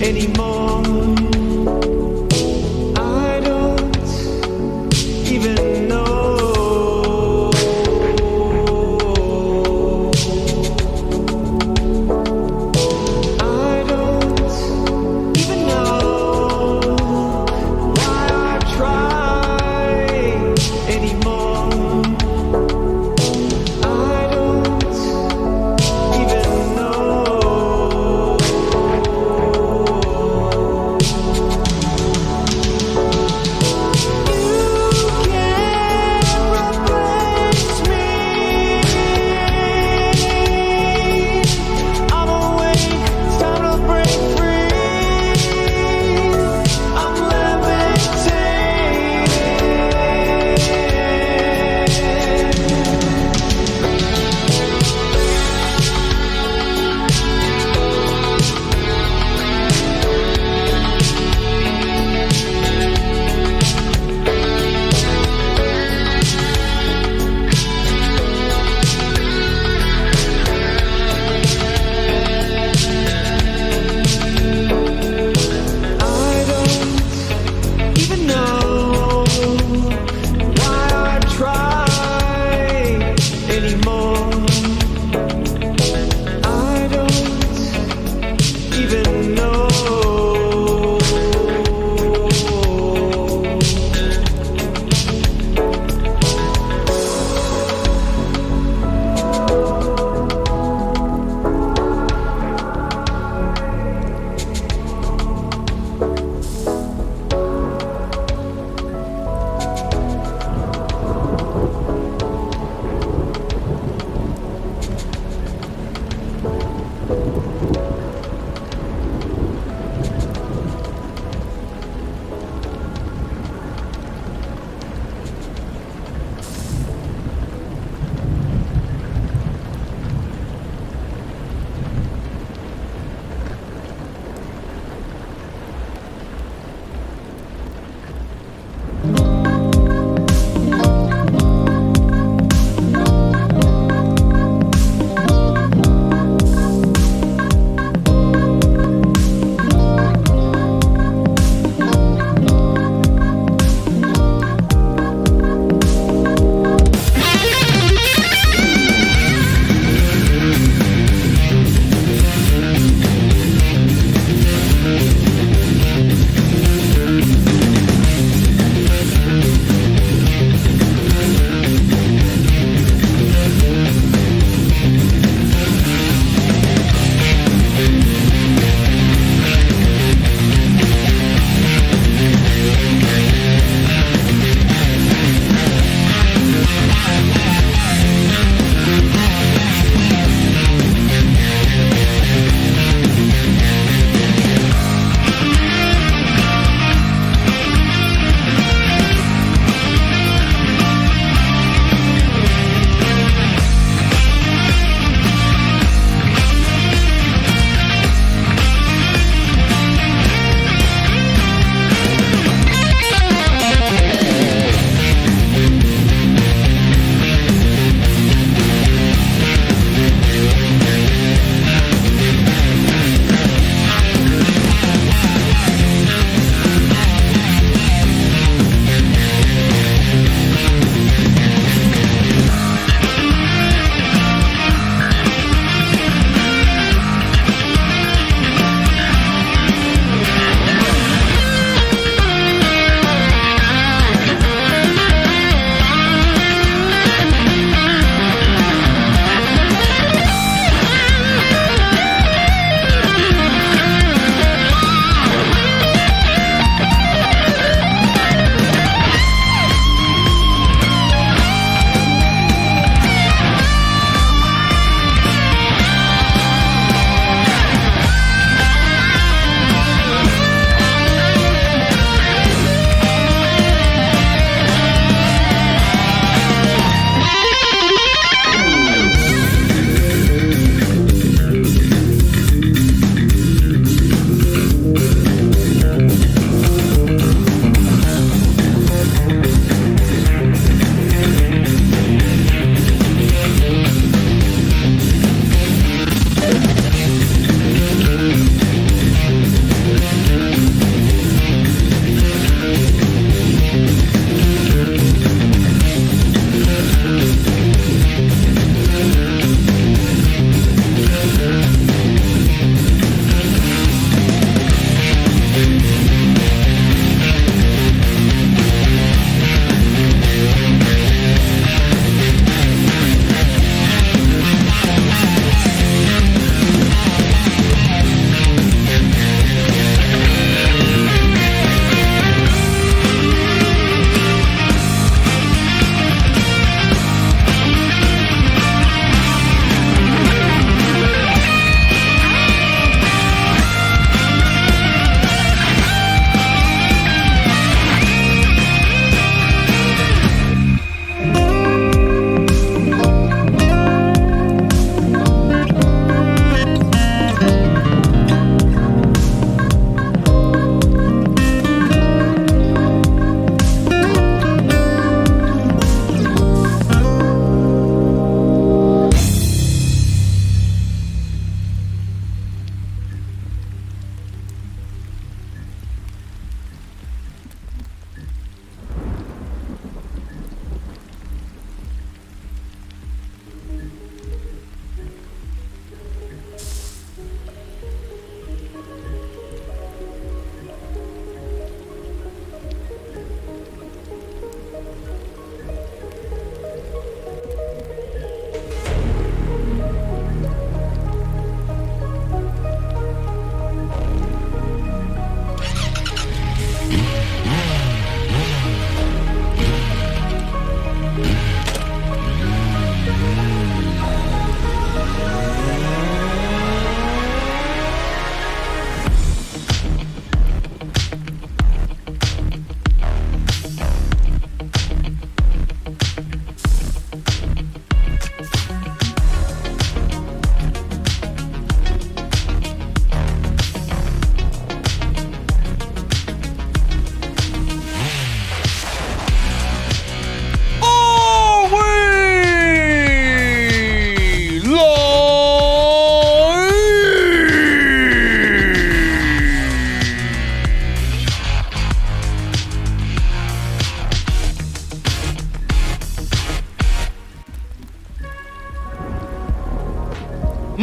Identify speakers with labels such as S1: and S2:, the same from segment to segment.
S1: anymore. I don't even know. I don't even know why I try anymore. I don't even know.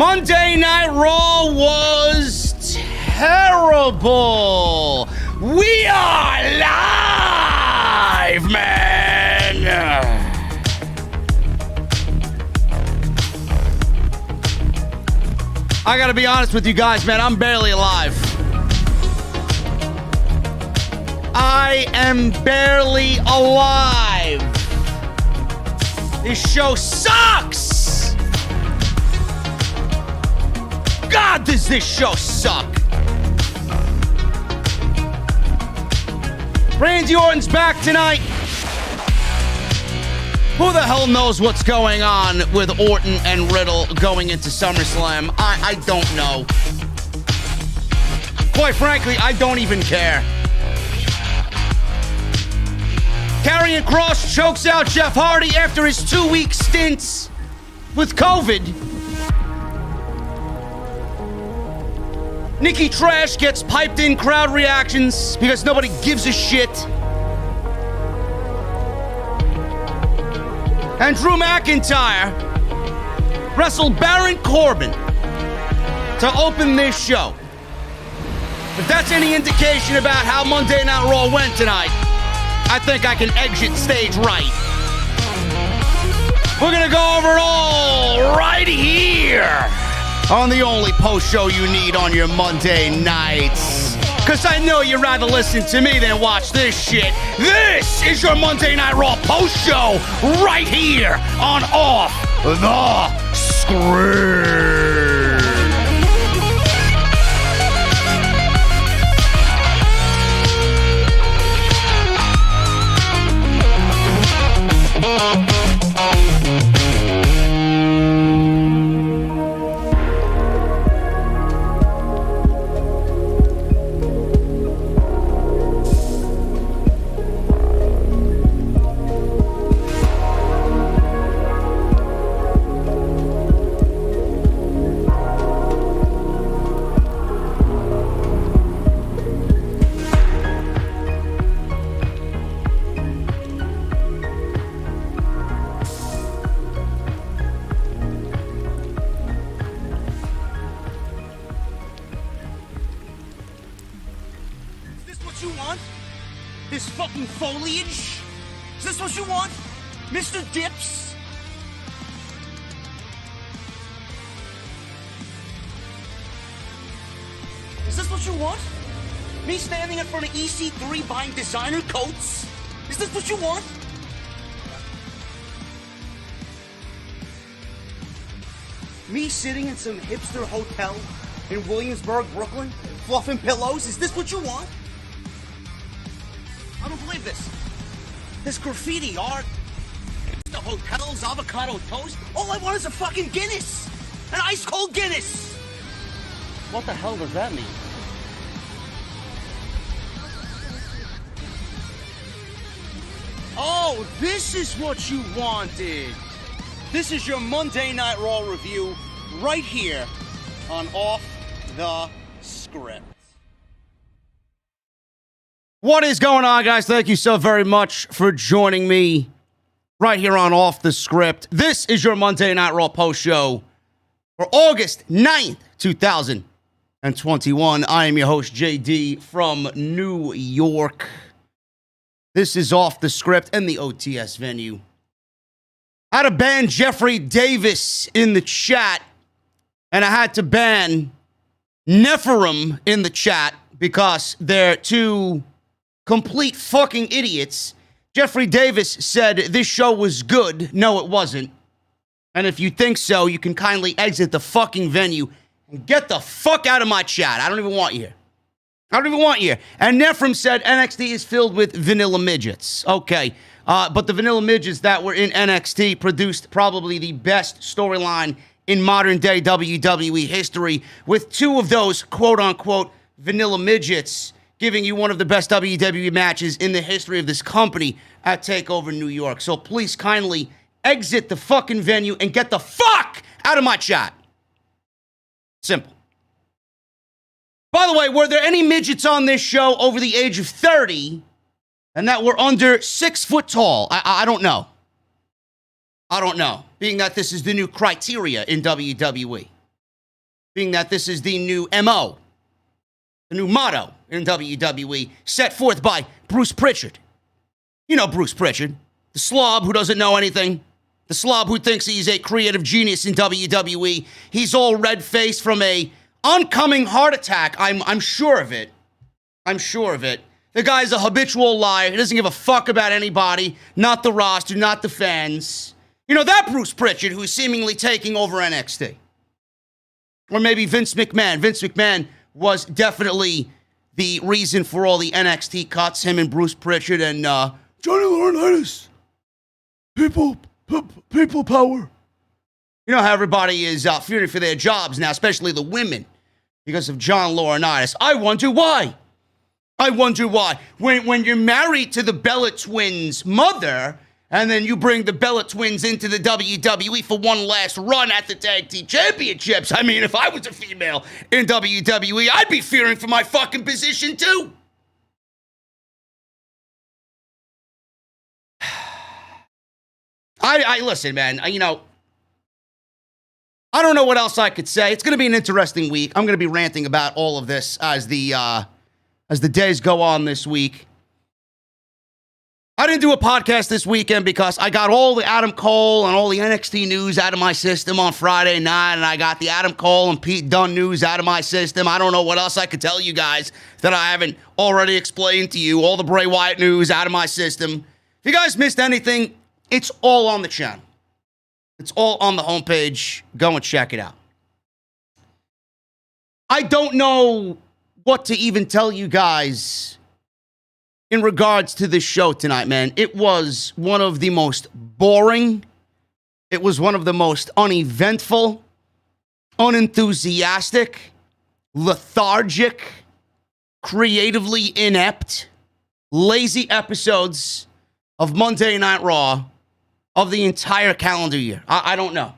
S2: Monday Night Raw was terrible. We are live, man. I gotta be honest with you guys, man. I'm barely alive. I am barely alive. This show sucks. God, does this show suck. Randy Orton's back tonight. Who the hell knows what's going on with Orton and Riddle going into SummerSlam? I don't know. Quite frankly, I don't even care. Karrion Kross chokes out Jeff Hardy after his 2-week stint with COVID. Nikki Trash gets piped in crowd reactions because nobody gives a shit. And Drew McIntyre wrestled Baron Corbin to open this show. If that's any indication about how Monday Night Raw went tonight, I think I can exit stage right. We're gonna go over it all right here on the only post show you need on your Monday nights. Cause I know you'd rather listen to me than watch this shit. This is your Monday Night Raw post show right here on Off the Script.
S3: This fucking foliage? Is this what you want? Mr. Dips? Is this what you want? Me standing in front of EC3 buying designer coats? Is this what you want? Me sitting in some hipster hotel in Williamsburg, Brooklyn, fluffing pillows? Is this what you want? I don't believe this. This graffiti art, the hotels, avocado toast. All I want is a fucking Guinness. An ice cold Guinness. What the hell does that mean? Oh, this is what you wanted. This is your Monday Night Raw review right here on Off the Script.
S2: What is going on, guys? Thank you so very much for joining me right here on Off the Script. This is your Monday Night Raw post show for August 9th, 2021. I am your host, JD, from New York. This is Off the Script and the OTS venue. I had to ban Jeffrey Davis in the chat, and I had to ban Nephilim in the chat because they're too complete fucking idiots. Jeffrey Davis said this show was good. No, it wasn't. And if you think so, you can kindly exit the fucking venue and get the fuck out of my chat. I don't even want you here. I don't even want you here. And Nephilim said NXT is filled with vanilla midgets. Okay. But the vanilla midgets that were in NXT produced probably the best storyline in modern day WWE history, with two of those quote-unquote vanilla midgets giving you one of the best WWE matches in the history of this company at TakeOver New York. So please kindly exit the fucking venue and get the fuck out of my chat. Simple. By the way, were there any midgets on this show over the age of 30 and that were under 6 foot tall? I don't know. I don't know, being that this is the new criteria in WWE. being that this is the new MO, the new motto in WWE, set forth by Bruce Pritchard. You know Bruce Pritchard, the slob who doesn't know anything, the slob who thinks he's a creative genius in WWE. He's all red-faced from a oncoming heart attack. I'm sure of it. I'm sure of it. The guy's a habitual liar. He doesn't give a fuck about anybody, not the roster, not the fans. You know, that Bruce Pritchard who's seemingly taking over NXT. Or maybe Vince McMahon. Vince McMahon was definitely the reason for all the NXT cuts, him and Bruce Pritchard and Johnny Laurinaitis. People power. You know how everybody is fearing for their jobs now, especially the women, because of John Laurinaitis. I wonder why. When you're married to the Bella Twins' mother, and then you bring the Bella Twins into the WWE for one last run at the Tag Team Championships. I mean, if I was a female in WWE, I'd be fearing for my fucking position too. I listen, man, you know, I don't know what else I could say. It's going to be an interesting week. I'm going to be ranting about all of this as the days go on this week. I didn't do a podcast this weekend because I got all the Adam Cole and all the NXT news out of my system on Friday night, and I got the Adam Cole and Pete Dunne news out of my system. I don't know what else I could tell you guys that I haven't already explained to you. All the Bray Wyatt news out of my system. If you guys missed anything, it's all on the channel. It's all on the homepage. Go and check it out. I don't know what to even tell you guys in regards to this show tonight, man. It was one of the most boring. It was one of the most uneventful, unenthusiastic, lethargic, creatively inept, lazy episodes of Monday Night Raw of the entire calendar year. I don't know.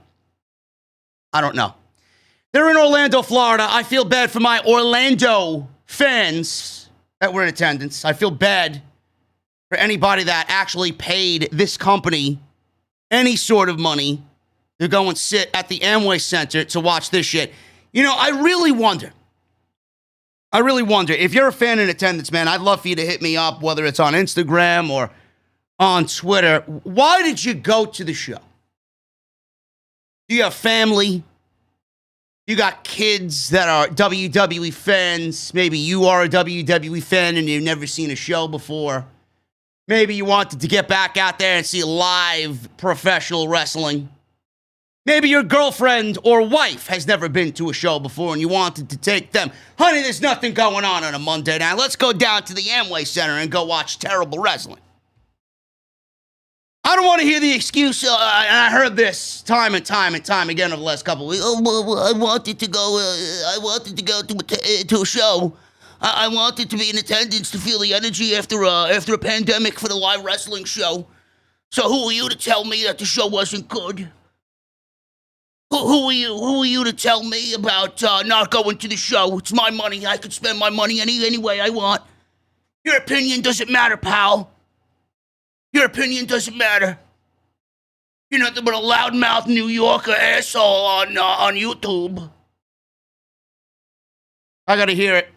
S2: They're in Orlando, Florida. I feel bad for my Orlando fans that were in attendance. I feel bad for anybody that actually paid this company any sort of money to go and sit at the Amway Center to watch this shit. You know, I really wonder if you're a fan in attendance, man. I'd love for you to hit me up, whether it's on Instagram or on Twitter. Why did you go to the show? Do you have family? You got kids that are WWE fans. Maybe you are a WWE fan and you've never seen a show before. Maybe you wanted to get back out there and see live professional wrestling. Maybe your girlfriend or wife has never been to a show before and you wanted to take them. Honey, there's nothing going on a Monday night. Let's go down to the Amway Center and go watch terrible wrestling. I don't want to hear the excuse, and I heard this time and time again over the last couple of weeks. Oh, well, I wanted to go to a show. I wanted to be in attendance to feel the energy after a pandemic for the live wrestling show. So who are you to tell me that the show wasn't good? Who are you to tell me about not going to the show? It's my money. I could spend my money any way I want. Your opinion doesn't matter, pal. Your opinion doesn't matter. You're nothing but a loudmouth New Yorker asshole on YouTube. I gotta hear it.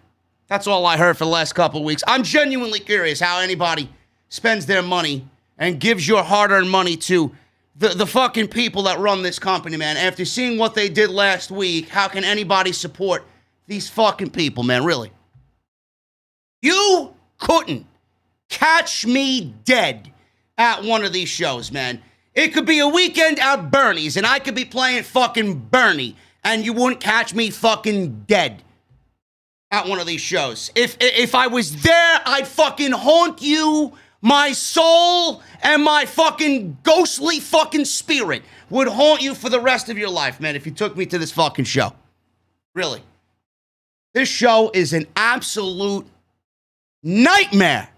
S2: That's all I heard for the last couple of weeks. I'm genuinely curious how anybody spends their money and gives your hard-earned money to the fucking people that run this company, man. After seeing what they did last week, how can anybody support these fucking people, man? Really? You couldn't catch me dead at one of these shows, man. It could be a weekend at Bernie's, and I could be playing fucking Bernie, and you wouldn't catch me fucking dead at one of these shows. If I was there, I'd fucking haunt you. My soul and my fucking ghostly fucking spirit would haunt you for the rest of your life, man, if you took me to this fucking show. Really. This show is an absolute nightmare.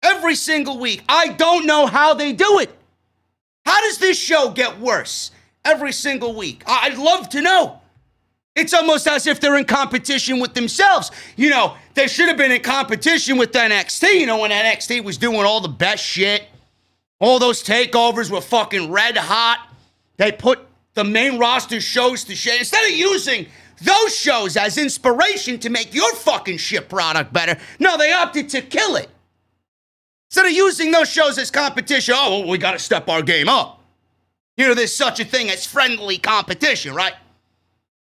S2: Every single week. I don't know how they do it. How does this show get worse every single week? I'd love to know. It's almost as if they're in competition with themselves. You know, they should have been in competition with NXT, you know, when NXT was doing all the best shit. All those takeovers were fucking red hot. They put the main roster shows to share. Instead of using those shows as inspiration to make your fucking shit product better, no, they opted to kill it. Instead of using those shows as competition, oh, well, we got to step our game up. You know, there's such a thing as friendly competition, right?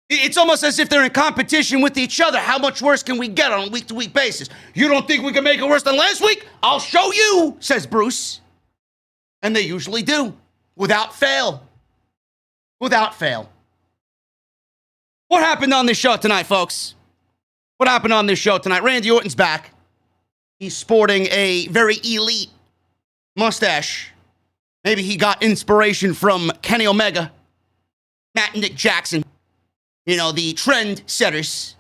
S2: It's almost as if they're in competition with each other. How much worse can we get on a week-to-week basis? You don't think we can make it worse than last week? I'll show you, says Bruce. And they usually do, without fail. Without fail. What happened on this show tonight, folks? What happened on this show tonight? Randy Orton's back. He's sporting a very elite mustache. Maybe he got inspiration from Kenny Omega, Matt and Nick Jackson. You know, the trend setters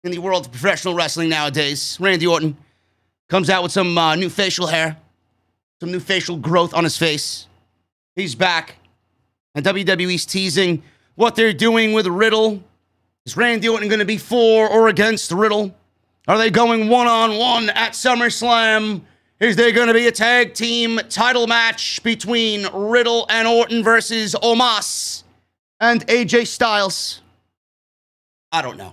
S2: in the world of professional wrestling nowadays. Randy Orton comes out with some new facial hair, some new facial growth on his face. He's back. And WWE's teasing what they're doing with Riddle. Is Randy Orton going to be for or against Riddle? Are they going one-on-one at SummerSlam? Is there going to be a tag team title match between Riddle and Orton versus Omos and AJ Styles? I don't know.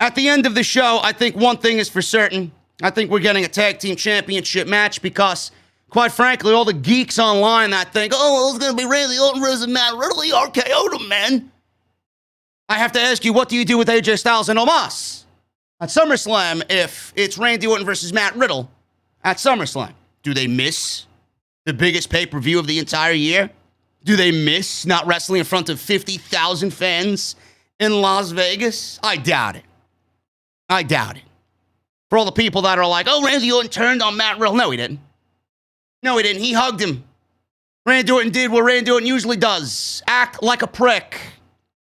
S2: At the end of the show, I think one thing is for certain. I think we're getting a tag team championship match because, quite frankly, all the geeks online that think, oh, well, it's going to be Randy Orton versus Matt Riddle. He RKO'd him, man. I have to ask you, what do you do with AJ Styles and Omos at SummerSlam if it's Randy Orton versus Matt Riddle at SummerSlam? Do they miss the biggest pay-per-view of the entire year? Do they miss not wrestling in front of 50,000 fans in Las Vegas? I doubt it. I doubt it. For all the people that are like, oh, Randy Orton turned on Matt Riddle. No, he didn't. No, he didn't. He hugged him. Randy Orton did what Randy Orton usually does. Act like a prick.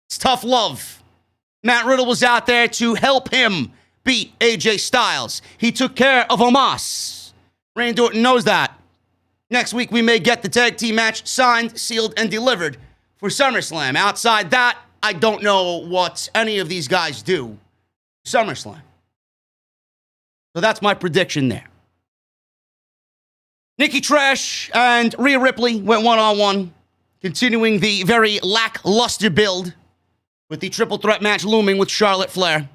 S2: It's tough love. Matt Riddle was out there to help him beat AJ Styles. He took care of Omos. Randy Orton knows that. Next week, we may get the tag team match signed, sealed, and delivered for SummerSlam. Outside that, I don't know what any of these guys do. SummerSlam. So that's my prediction there. Nikki Trash and Rhea Ripley went one-on-one, continuing the very lackluster build with the triple threat match looming with Charlotte Flair.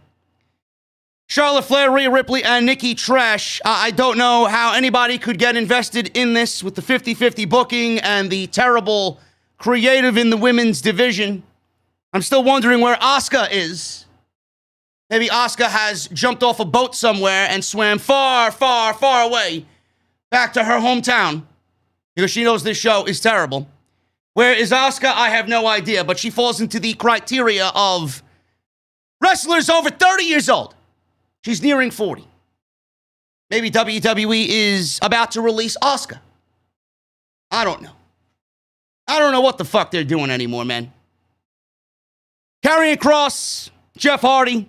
S2: Charlotte Flair, Rhea Ripley, and Nikki Trash. I don't know how anybody could get invested in this with the 50-50 booking and the terrible creative in the women's division. I'm still wondering where Asuka is. Maybe Asuka has jumped off a boat somewhere and swam far, far, far away back to her hometown because she knows this show is terrible. Where is Asuka? I have no idea, but she falls into the criteria of wrestlers over 30 years old. She's nearing 40. Maybe WWE is about to release Asuka. I don't know. I don't know what the fuck they're doing anymore, man. Karrion Kross, Jeff Hardy.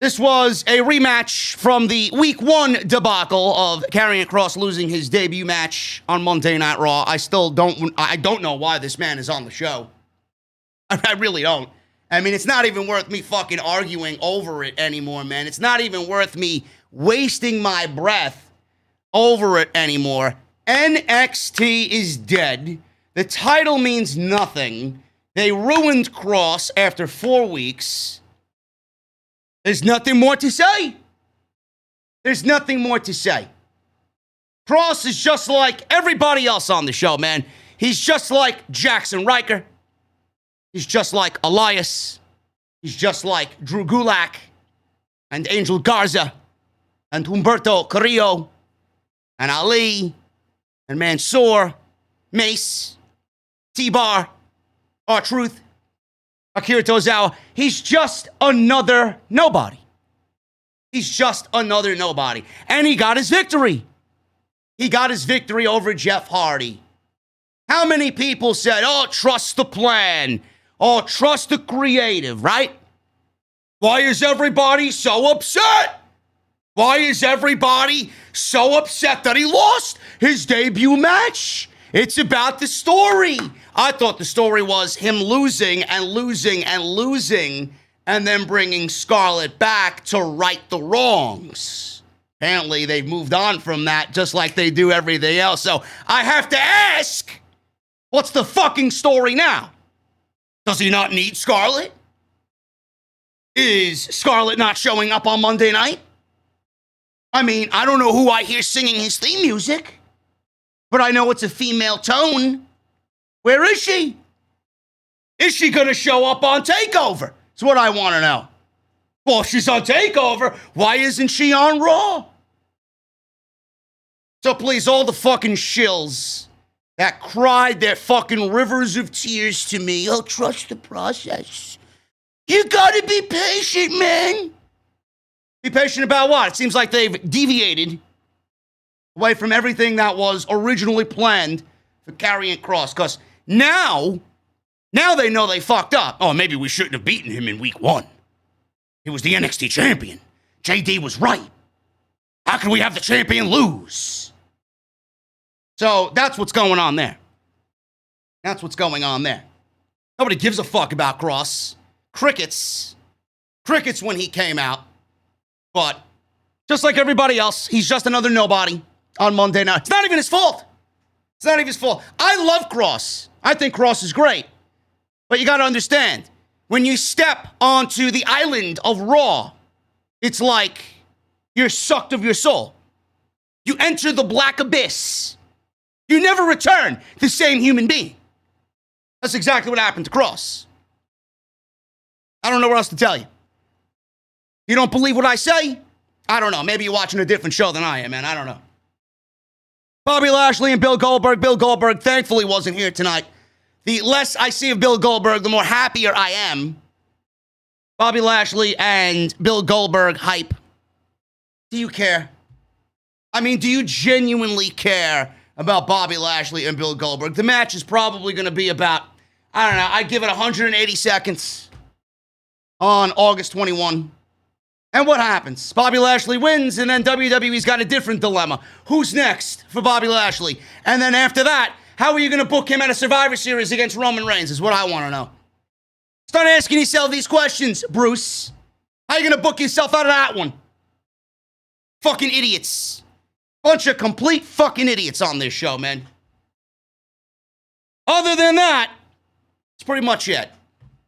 S2: This was a rematch from the Week 1 debacle of Karrion Kross losing his debut match on Monday Night Raw. I don't know why this man is on the show. I really don't. I mean, it's not even worth me fucking arguing over it anymore, man. It's not even worth me wasting my breath over it anymore. NXT is dead. The title means nothing. They ruined Kross after 4 weeks. There's nothing more to say. There's nothing more to say. Kross is just like everybody else on the show, man. He's just like Jackson Riker. He's just like Elias. He's just like Drew Gulak and Angel Garza and Humberto Carrillo and Ali and Mansoor, Mace, T-Bar, R-Truth, Akira Tozawa. He's just another nobody. He's just another nobody. And he got his victory. He got his victory over Jeff Hardy. How many people said, oh, trust the plan. Oh, trust the creative, right? Why is everybody so upset? Why is everybody so upset that he lost his debut match? It's about the story. I thought the story was him losing and losing and losing and then bringing Scarlett back to right the wrongs. Apparently, they've moved on from that just like they do everything else. So I have to ask, What's the fucking story now? Does he not need Scarlett? Is Scarlett not showing up on Monday night? I mean, I don't know who I hear singing his theme music, but I know it's a female tone. Where is she? Is she going to show up on TakeOver? That's what I want to know. Well, if she's on TakeOver, why isn't she on Raw? So please, all the fucking shills that cried their fucking rivers of tears to me, oh, trust the process. You gotta be patient, man. Be patient about what? It seems like they've deviated away from everything that was originally planned for Karrion Kross. Because now they know they fucked up. Oh, maybe we shouldn't have beaten him in week 1. He was the NXT champion. JD was right. How can we have the champion lose? So that's what's going on there. That's what's going on there. Nobody gives a fuck about Kross. Crickets when he came out. But just like everybody else, he's just another nobody on Monday night. It's not even his fault. It's not even his fault. I love Kross. I think Kross is great. But you got to understand, when you step onto the island of Raw, it's like you're sucked of your soul. You enter the black abyss. You never return the same human being. That's exactly what happened to Kross. I don't know what else to tell you. You don't believe what I say? I don't know. Maybe you're watching a different show than I am, man. I don't know. Bobby Lashley and Bill Goldberg. Bill Goldberg thankfully wasn't here tonight. The less I see of Bill Goldberg, the more happier I am. Bobby Lashley and Bill Goldberg hype. Do you care? I mean, do you genuinely care about Bobby Lashley and Bill Goldberg? The match is probably going to be about, I don't know, I'd give it 180 seconds on August 21. And what happens? Bobby Lashley wins, and then WWE's got a different dilemma. Who's next for Bobby Lashley? And then after that, how are you going to book him at a Survivor Series against Roman Reigns is what I want to know. Start asking yourself these questions, Bruce. How are you going to book yourself out of that one? Fucking idiots. Bunch of complete fucking idiots on this show, man. Other than that, that's pretty much it.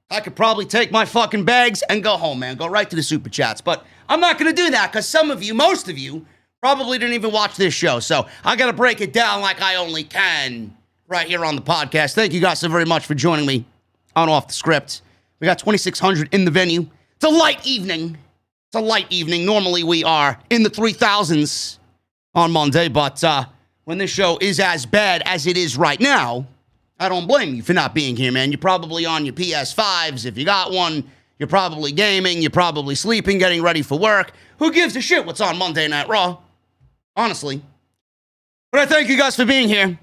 S2: I could probably take my fucking bags and go home, man. Go right to the Super Chats. But I'm not going to do that because some of you, most of you, probably didn't even watch this show. So I got to break it down like I only can right here on the podcast. Thank you guys so very much for joining me on Off the Script. We got 2,600 in the venue. It's a light evening. It's a light evening. Normally we are in the 3,000s on Monday. But when this show is as bad as it is right now, I don't blame you for not being here, man. You're probably on your PS5s. If you got one, you're probably gaming. You're probably sleeping, getting ready for work. Who gives a shit what's on Monday Night Raw? Honestly. But I thank you guys for being here.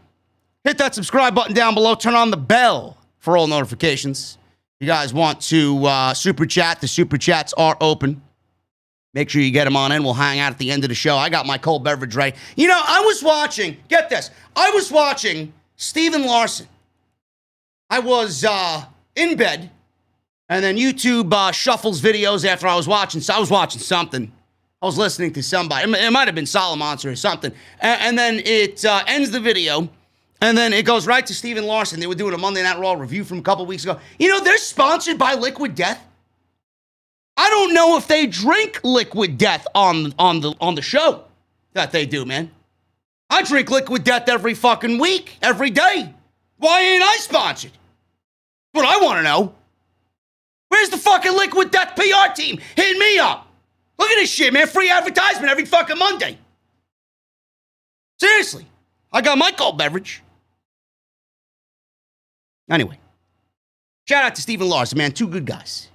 S2: Hit that subscribe button down below. Turn on the bell for all notifications. If you guys want to super chat, the super chats are open. Make sure you get them on in. We'll hang out at the end of the show. I got my cold beverage ready. You know, I was watching, get this, I was watching Steven Larson. I was in bed, and then YouTube shuffles videos after I was watching. So I was watching something. I was listening to somebody. It might have been Solomonster or something. And then it ends the video, and then it goes right to Steven Larson. They were doing a Monday Night Raw review from a couple weeks ago. You know, they're sponsored by Liquid Death. I don't know if they drink Liquid Death on the show that they do, man. I drink Liquid Death every fucking week, every day. Why ain't I sponsored? What I want to know. Where's the fucking Liquid Death PR team hitting me up? Look at this shit, man. Free advertisement every fucking Monday. Seriously. I got my cold beverage. Anyway. Shout out to Steven Larson, man. Two good guys.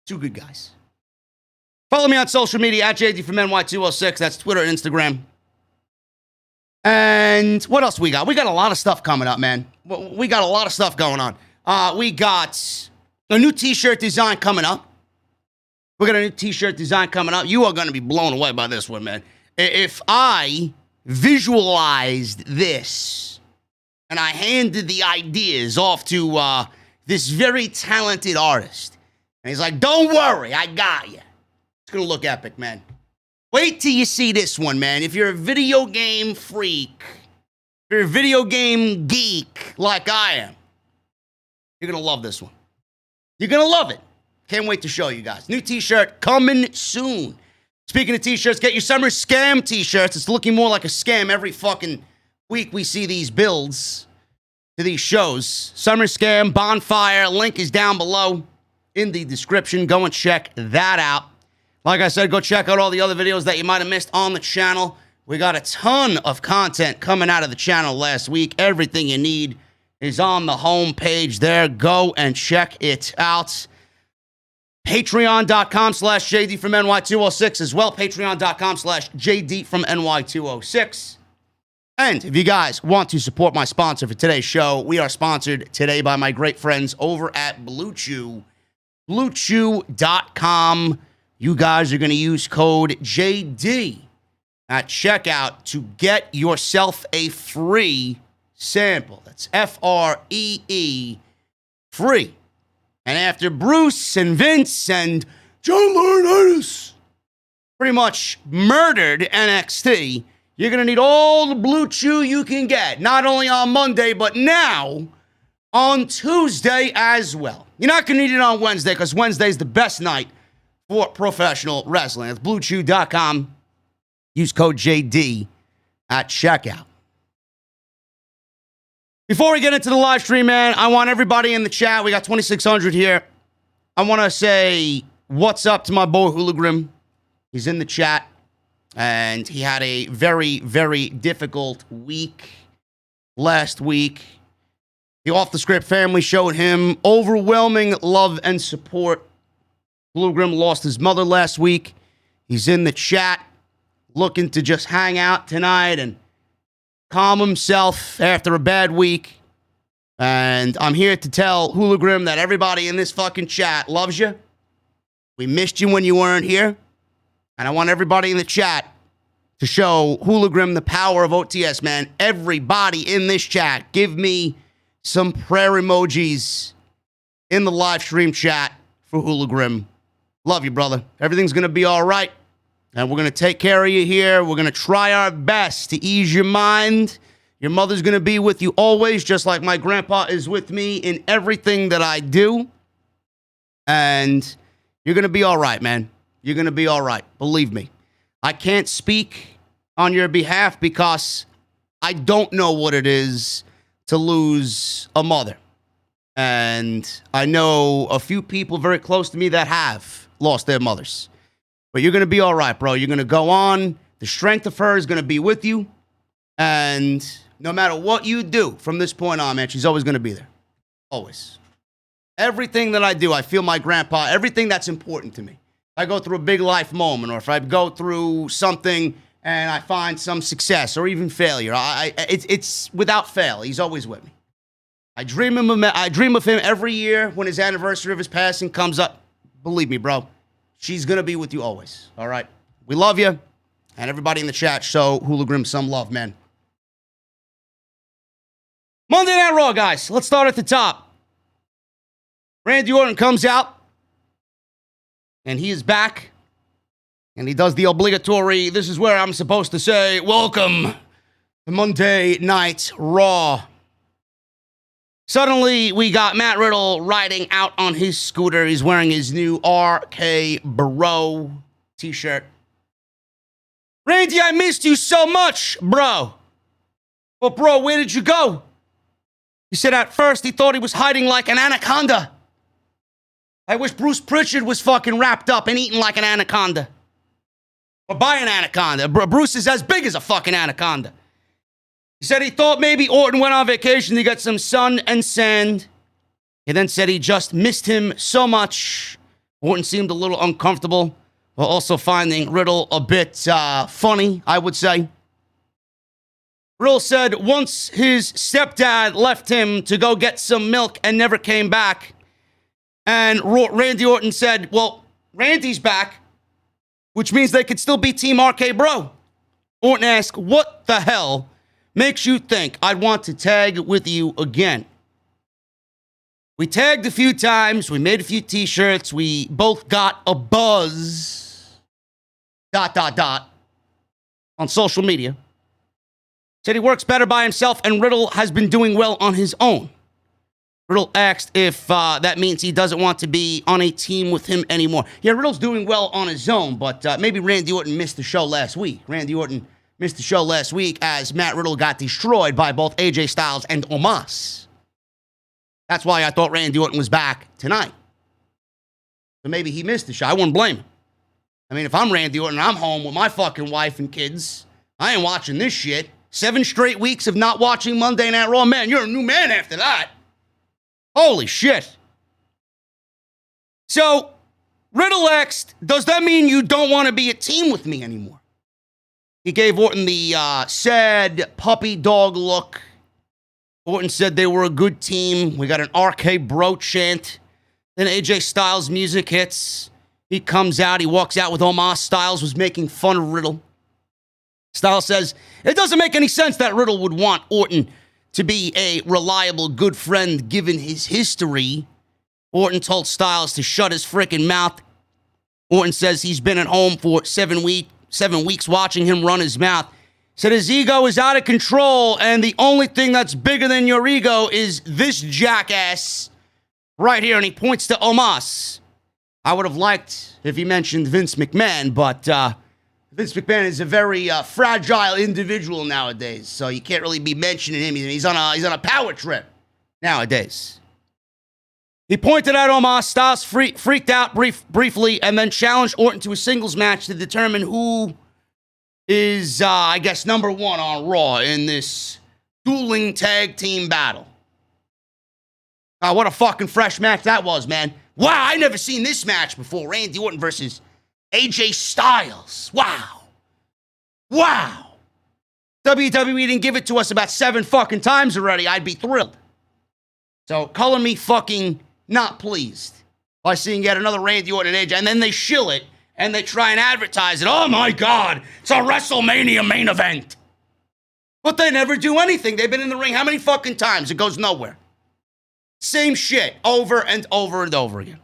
S2: Two good guys. Follow me on social media at JD from NY206. That's Twitter and Instagram. And what else we got? We got a lot of stuff coming up, man. We got a lot of stuff going on. We got a new t-shirt design coming up. We got a new t-shirt design coming up. You are going to be blown away by this one, man. If I visualized this and I handed the ideas off to this very talented artist, and he's like, don't worry, I got you. It's going to look epic, man. Wait till you see this one, man. If you're a video game freak, If you're a video game geek like I am, you're going to love this one. You're going to love it. Can't wait to show you guys. New t-shirt coming soon. Speaking of t-shirts, get your summer scam t-shirts. It's looking more like a scam every fucking week we see these builds to these shows. Summer Scam, Bonfire, link is down below in the description. Go and check that out. Like I said, go check out all the other videos that you might have missed on the channel. We got a ton of content coming out of the channel last week. Everything you need is on the home page there. Go and check it out. Patreon.com/JD from NY206 as well. Patreon.com/JD from NY206. And if you guys want to support my sponsor for today's show, we are sponsored today by my great friends over at Blue Chew. BlueChew.com. You guys are going to use code JD at checkout to get yourself a free sample. That's FREE, free. And after Bruce and Vince and John Laurinaitis pretty much murdered NXT, you're going to need all the Blue Chew you can get, not only on Monday, but now on Tuesday as well. You're not going to need it on Wednesday because Wednesday's the best night for professional wrestling. That's BlueChew.com. Use code JD at checkout. Before we get into the live stream, man, I want everybody in the chat. We got 2,600 here. I want to say what's up to my boy Hologram. He's in the chat. And he had a very, very difficult week last week. The Off the Script family showed him overwhelming love and support. Bluegrim lost his mother last week. He's in the chat looking to just hang out tonight and calm himself after a bad week. And I'm here to tell Hologram that everybody in this fucking chat loves you. We missed you when you weren't here. And I want everybody in the chat to show Hologram the power of OTS, man. Everybody in this chat, give me some prayer emojis in the live stream chat for Hologram. Love you, brother. Everything's going to be all right. And we're going to take care of you here. We're going to try our best to ease your mind. Your mother's going to be with you always, just like my grandpa is with me in everything that I do. And you're going to be all right, man. You're going to be all right. Believe me. I can't speak on your behalf because I don't know what it is to lose a mother. And I know a few people very close to me that have lost their mothers. But you're going to be all right, bro. You're going to go on. The strength of her is going to be with you. And no matter what you do from this point on, man, she's always going to be there. Always. Everything that I do, I feel my grandpa, everything that's important to me. I go through a big life moment, or if I go through something and I find some success or even failure, it's without fail. He's always with me. I dream of him every year when his anniversary of his passing comes up. Believe me, bro, she's going to be with you always, all right? We love you, and everybody in the chat, show Hologram some love, man. Monday Night Raw, guys. Let's start at the top. Randy Orton comes out. And he is back, and he does the obligatory, this is where I'm supposed to say, welcome to Monday Night Raw. Suddenly, we got Matt Riddle riding out on his scooter. He's wearing his new RK Bro t-shirt. Randy, I missed you so much, bro. Well, bro, where did you go? He said at first he thought he was hiding like an anaconda. I wish Bruce Pritchard was fucking wrapped up and eaten like an anaconda. Or by an anaconda. Bruce is as big as a fucking anaconda. He said he thought maybe Orton went on vacation to get some sun and sand. He then said he just missed him so much. Orton seemed a little uncomfortable, while also finding Riddle a bit funny, I would say. Riddle said once his stepdad left him to go get some milk and never came back. And Randy Orton said, well, Randy's back, which means they could still be Team RK Bro. Orton asked, what the hell makes you think I'd want to tag with you again? We tagged a few times. We made a few t-shirts. We both got a buzz, ... on social media. Said he works better by himself, and Riddle has been doing well on his own. Riddle asked if that means he doesn't want to be on a team with him anymore. Yeah, Riddle's doing well on his own, but maybe Randy Orton missed the show last week. Randy Orton missed the show last week as Matt Riddle got destroyed by both AJ Styles and Omos. That's why I thought Randy Orton was back tonight. So maybe he missed the show. I wouldn't blame him. I mean, if I'm Randy Orton and I'm home with my fucking wife and kids, I ain't watching this shit. 7 straight weeks of not watching Monday Night Raw. Man, you're a new man after that. Holy shit. So, Riddle asked, does that mean you don't want to be a team with me anymore? He gave Orton the sad puppy dog look. Orton said they were a good team. We got an RK Bro chant. Then AJ Styles' music hits. He comes out. He walks out with Omos. Styles was making fun of Riddle. Styles says, it doesn't make any sense that Riddle would want Orton to be a reliable, good friend given his history. Orton told Styles to shut his frickin' mouth. Orton says he's been at home for 7 weeks watching him run his mouth. Said his ego is out of control, and the only thing that's bigger than your ego is this jackass right here. And he points to Omos. I would have liked if he mentioned Vince McMahon, but Vince McMahon is a very fragile individual nowadays, so you can't really be mentioning him. He's on a power trip nowadays. He pointed out Omos. Styles freaked out briefly and then challenged Orton to a singles match to determine who is, I guess, number 1 on Raw in this dueling tag team battle. What a fucking fresh match that was, man. Wow, I never seen this match before. Randy Orton versus AJ Styles. Wow. WWE didn't give it to us about 7 fucking times already. I'd be thrilled. So, color me fucking not pleased by seeing yet another Randy Orton and AJ. And then they shill it and they try and advertise it. Oh my God, it's a WrestleMania main event. But they never do anything. They've been in the ring how many fucking times? It goes nowhere. Same shit over and over and over again.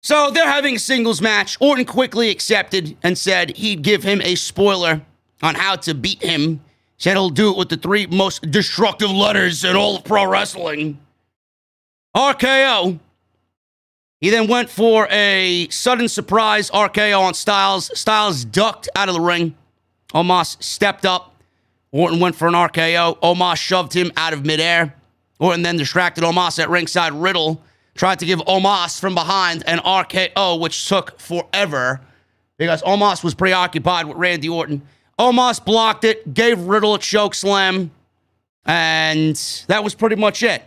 S2: So they're having a singles match. Orton quickly accepted and said he'd give him a spoiler on how to beat him. Said he'll do it with the 3 most destructive letters in all of pro wrestling. RKO. He then went for a sudden surprise RKO on Styles. Styles ducked out of the ring. Omos stepped up. Orton went for an RKO. Omos shoved him out of midair. Orton then distracted Omos at ringside. Riddle tried to give Omos from behind an RKO, which took forever because Omos was preoccupied with Randy Orton. Omos blocked it, gave Riddle a choke slam, and that was pretty much it.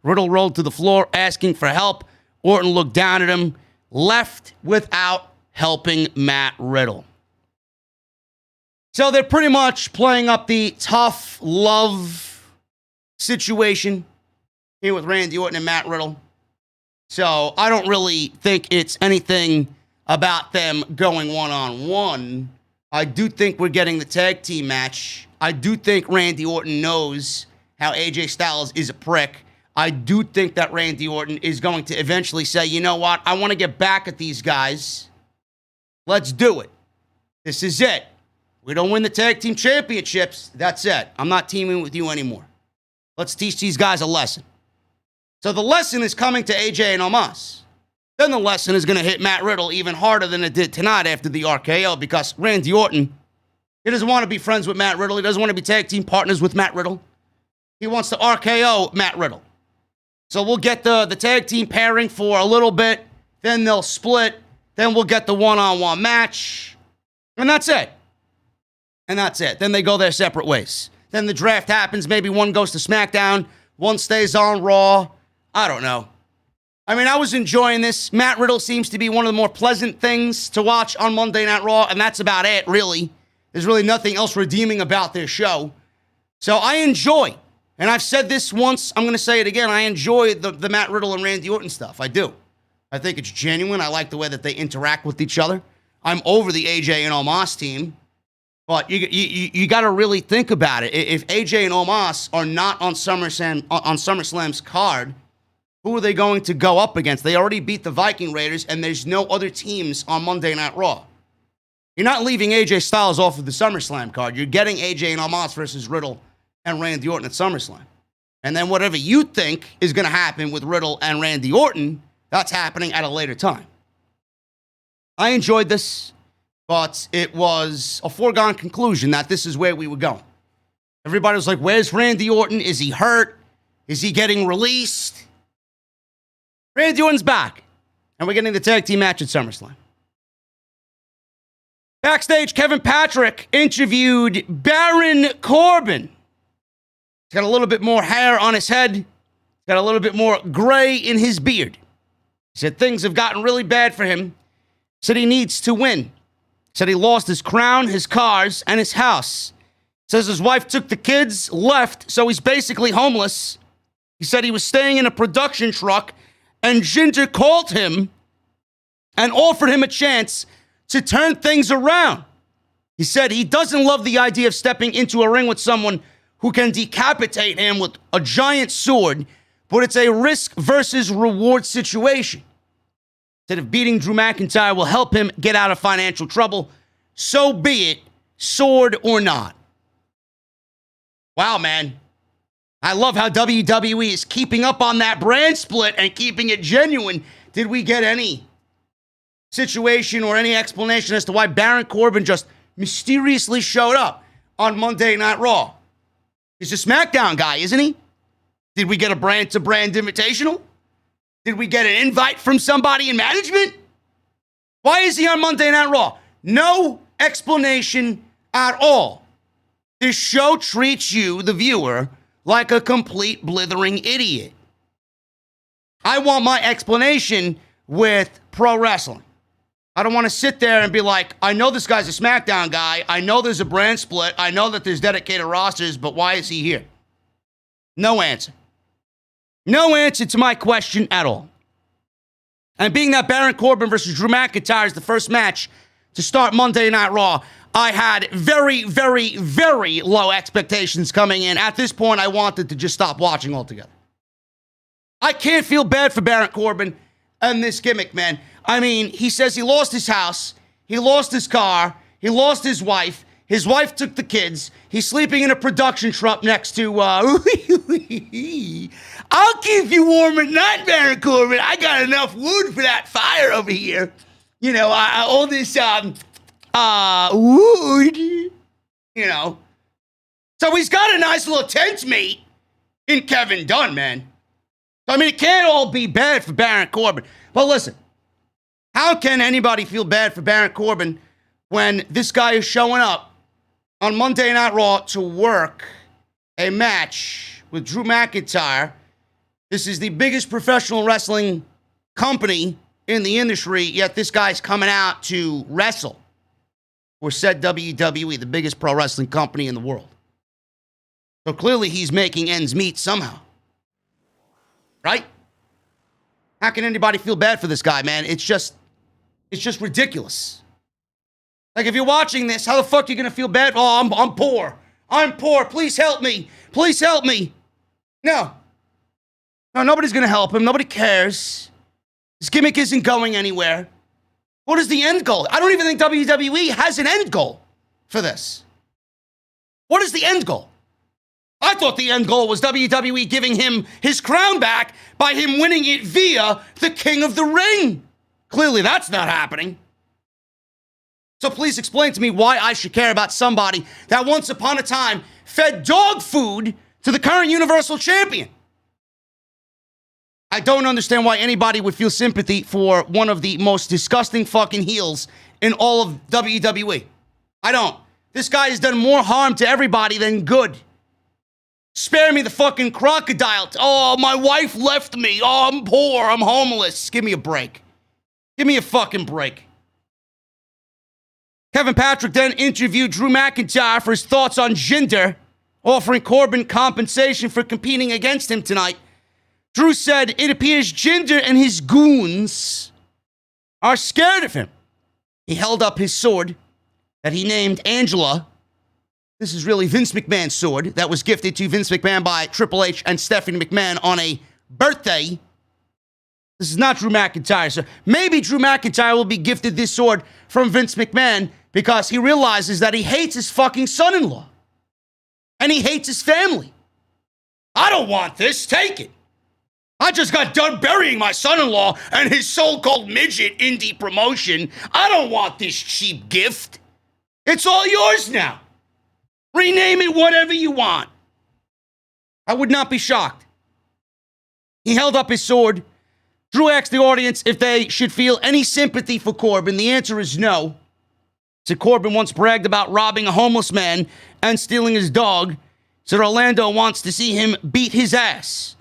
S2: Riddle rolled to the floor asking for help. Orton looked down at him, left without helping Matt Riddle. So they're pretty much playing up the tough love situation here with Randy Orton and Matt Riddle. So I don't really think it's anything about them going one-on-one. I do think we're getting the tag team match. I do think Randy Orton knows how AJ Styles is a prick. I do think that Randy Orton is going to eventually say, you know what? I want to get back at these guys. Let's do it. This is it. We don't win the tag team championships. That's it. I'm not teaming with you anymore. Let's teach these guys a lesson. So the lesson is coming to AJ and Omos. Then the lesson is going to hit Matt Riddle even harder than it did tonight after the RKO because Randy Orton, he doesn't want to be friends with Matt Riddle. He doesn't want to be tag team partners with Matt Riddle. He wants to RKO Matt Riddle. So we'll get the tag team pairing for a little bit. Then they'll split. Then we'll get the one-on-one match. And that's it. And that's it. Then they go their separate ways. Then the draft happens. Maybe one goes to SmackDown. One stays on Raw. I don't know. I mean, I was enjoying this. Matt Riddle seems to be one of the more pleasant things to watch on Monday Night Raw, and that's about it, really. There's really nothing else redeeming about this show. So I enjoy, and I've said this once, I'm going to say it again, I enjoy the Matt Riddle and Randy Orton stuff. I do. I think it's genuine. I like the way that they interact with each other. I'm over the AJ and Omos team, but you got to really think about it. If AJ and Omos are not on SummerSlam's card, who are they going to go up against? They already beat the Viking Raiders, and there's no other teams on Monday Night Raw. You're not leaving AJ Styles off of the SummerSlam card. You're getting AJ and Omos versus Riddle and Randy Orton at SummerSlam. And then whatever you think is going to happen with Riddle and Randy Orton, that's happening at a later time. I enjoyed this, but it was a foregone conclusion that this is where we were going. Everybody was like, where's Randy Orton? Is he hurt? Is he getting released? Randy Orton's back. And we're getting the tag team match at SummerSlam. Backstage, Kevin Patrick interviewed Baron Corbin. He's got a little bit more hair on his head. He's got a little bit more gray in his beard. He said things have gotten really bad for him. He said he needs to win. He said he lost his crown, his cars, and his house. He says his wife took the kids, left, so he's basically homeless. He said he was staying in a production truck, and Jinder called him and offered him a chance to turn things around. He said he doesn't love the idea of stepping into a ring with someone who can decapitate him with a giant sword, but it's a risk versus reward situation. He said if beating Drew McIntyre will help him get out of financial trouble, so be it, sword or not. Wow, man. I love how WWE is keeping up on that brand split and keeping it genuine. Did we get any situation or any explanation as to why Baron Corbin just mysteriously showed up on Monday Night Raw? He's a SmackDown guy, isn't he? Did we get a brand-to-brand invitational? Did we get an invite from somebody in management? Why is he on Monday Night Raw? No explanation at all. This show treats you, the viewer, like a complete blithering idiot. I want my explanation with pro wrestling. I don't want to sit there and be like, I know this guy's a SmackDown guy. I know there's a brand split. I know that there's dedicated rosters, but why is he here? No answer. No answer to my question at all. And being that Baron Corbin versus Drew McIntyre is the first match to start Monday Night Raw, I had very, very, very low expectations coming in. At this point, I wanted to just stop watching altogether. I can't feel bad for Baron Corbin and this gimmick, man. I mean, he says he lost his house, he lost his car, he lost his wife took the kids, he's sleeping in a production truck next to, I'll keep you warm at night, Baron Corbin. I got enough wood for that fire over here. You know, all this, wood, you know. So he's got a nice little tent mate in Kevin Dunn, man. I mean, it can't all be bad for Baron Corbin. But listen, how can anybody feel bad for Baron Corbin when this guy is showing up on Monday Night Raw to work a match with Drew McIntyre? This is the biggest professional wrestling company in the industry, yet this guy's coming out to wrestle for said WWE, the biggest pro wrestling company in the world. So clearly he's making ends meet somehow. Right? How can anybody feel bad for this guy, man? It's just ridiculous. Like, if you're watching this, how the fuck are you gonna feel bad? Oh, I'm poor. I'm poor. Please help me. Please help me. No, nobody's gonna help him. Nobody cares. This gimmick isn't going anywhere. What is the end goal? I don't even think WWE has an end goal for this. What is the end goal? I thought the end goal was WWE giving him his crown back by him winning it via the King of the Ring. Clearly, that's not happening. So please explain to me why I should care about somebody that once upon a time fed dog food to the current Universal Champion. I don't understand why anybody would feel sympathy for one of the most disgusting fucking heels in all of WWE. I don't. This guy has done more harm to everybody than good. Spare me the fucking crocodile. Oh, my wife left me. Oh, I'm poor. I'm homeless. Give me a break. Give me a fucking break. Kevin Patrick then interviewed Drew McIntyre for his thoughts on Jinder, offering Corbin compensation for competing against him tonight. Drew said it appears Jinder and his goons are scared of him. He held up his sword that he named Angela. This is really Vince McMahon's sword that was gifted to Vince McMahon by Triple H and Stephanie McMahon on a birthday. This is not Drew McIntyre. So maybe Drew McIntyre will be gifted this sword from Vince McMahon because he realizes that he hates his fucking son-in-law. And he hates his family. I don't want this. Take it. I just got done burying my son-in-law and his so-called midget indie promotion. I don't want this cheap gift. It's all yours now. Rename it whatever you want. I would not be shocked. He held up his sword. Drew asked the audience if they should feel any sympathy for Corbin. The answer is no. Said Corbin once bragged about robbing a homeless man and stealing his dog. Said Orlando wants to see him beat his ass.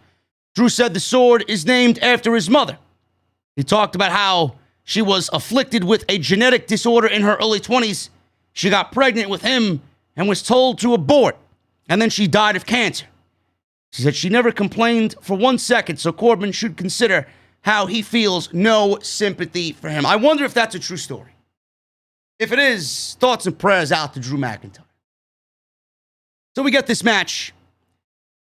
S2: Drew said the sword is named after his mother. He talked about how she was afflicted with a genetic disorder in her early 20s. She got pregnant with him and was told to abort, and then she died of cancer. She said she never complained for 1 second, so Corbin should consider how he feels no sympathy for him. I wonder if that's a true story. If it is, thoughts and prayers out to Drew McIntyre. So we get this match.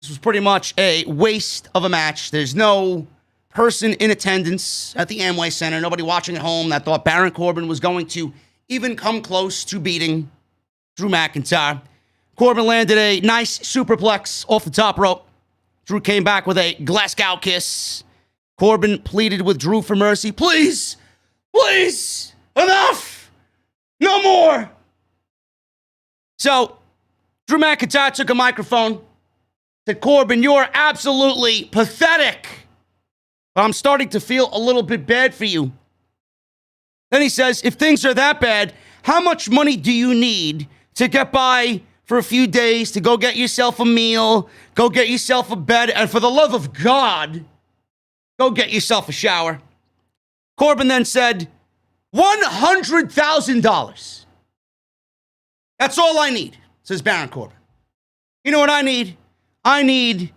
S2: This was pretty much a waste of a match. There's no person in attendance at the Amway Center, nobody watching at home that thought Baron Corbin was going to even come close to beating Drew McIntyre. Corbin landed a nice superplex off the top rope. Drew came back with a Glasgow kiss. Corbin pleaded with Drew for mercy. Please, please, enough, no more. So Drew McIntyre took a microphone, said, Corbin, you're absolutely pathetic, but I'm starting to feel a little bit bad for you. Then he says, if things are that bad, how much money do you need to get by for a few days, to go get yourself a meal, go get yourself a bed, and for the love of God, go get yourself a shower? Corbin then said, $100,000. That's all I need, says Baron Corbin. You know what I need? I need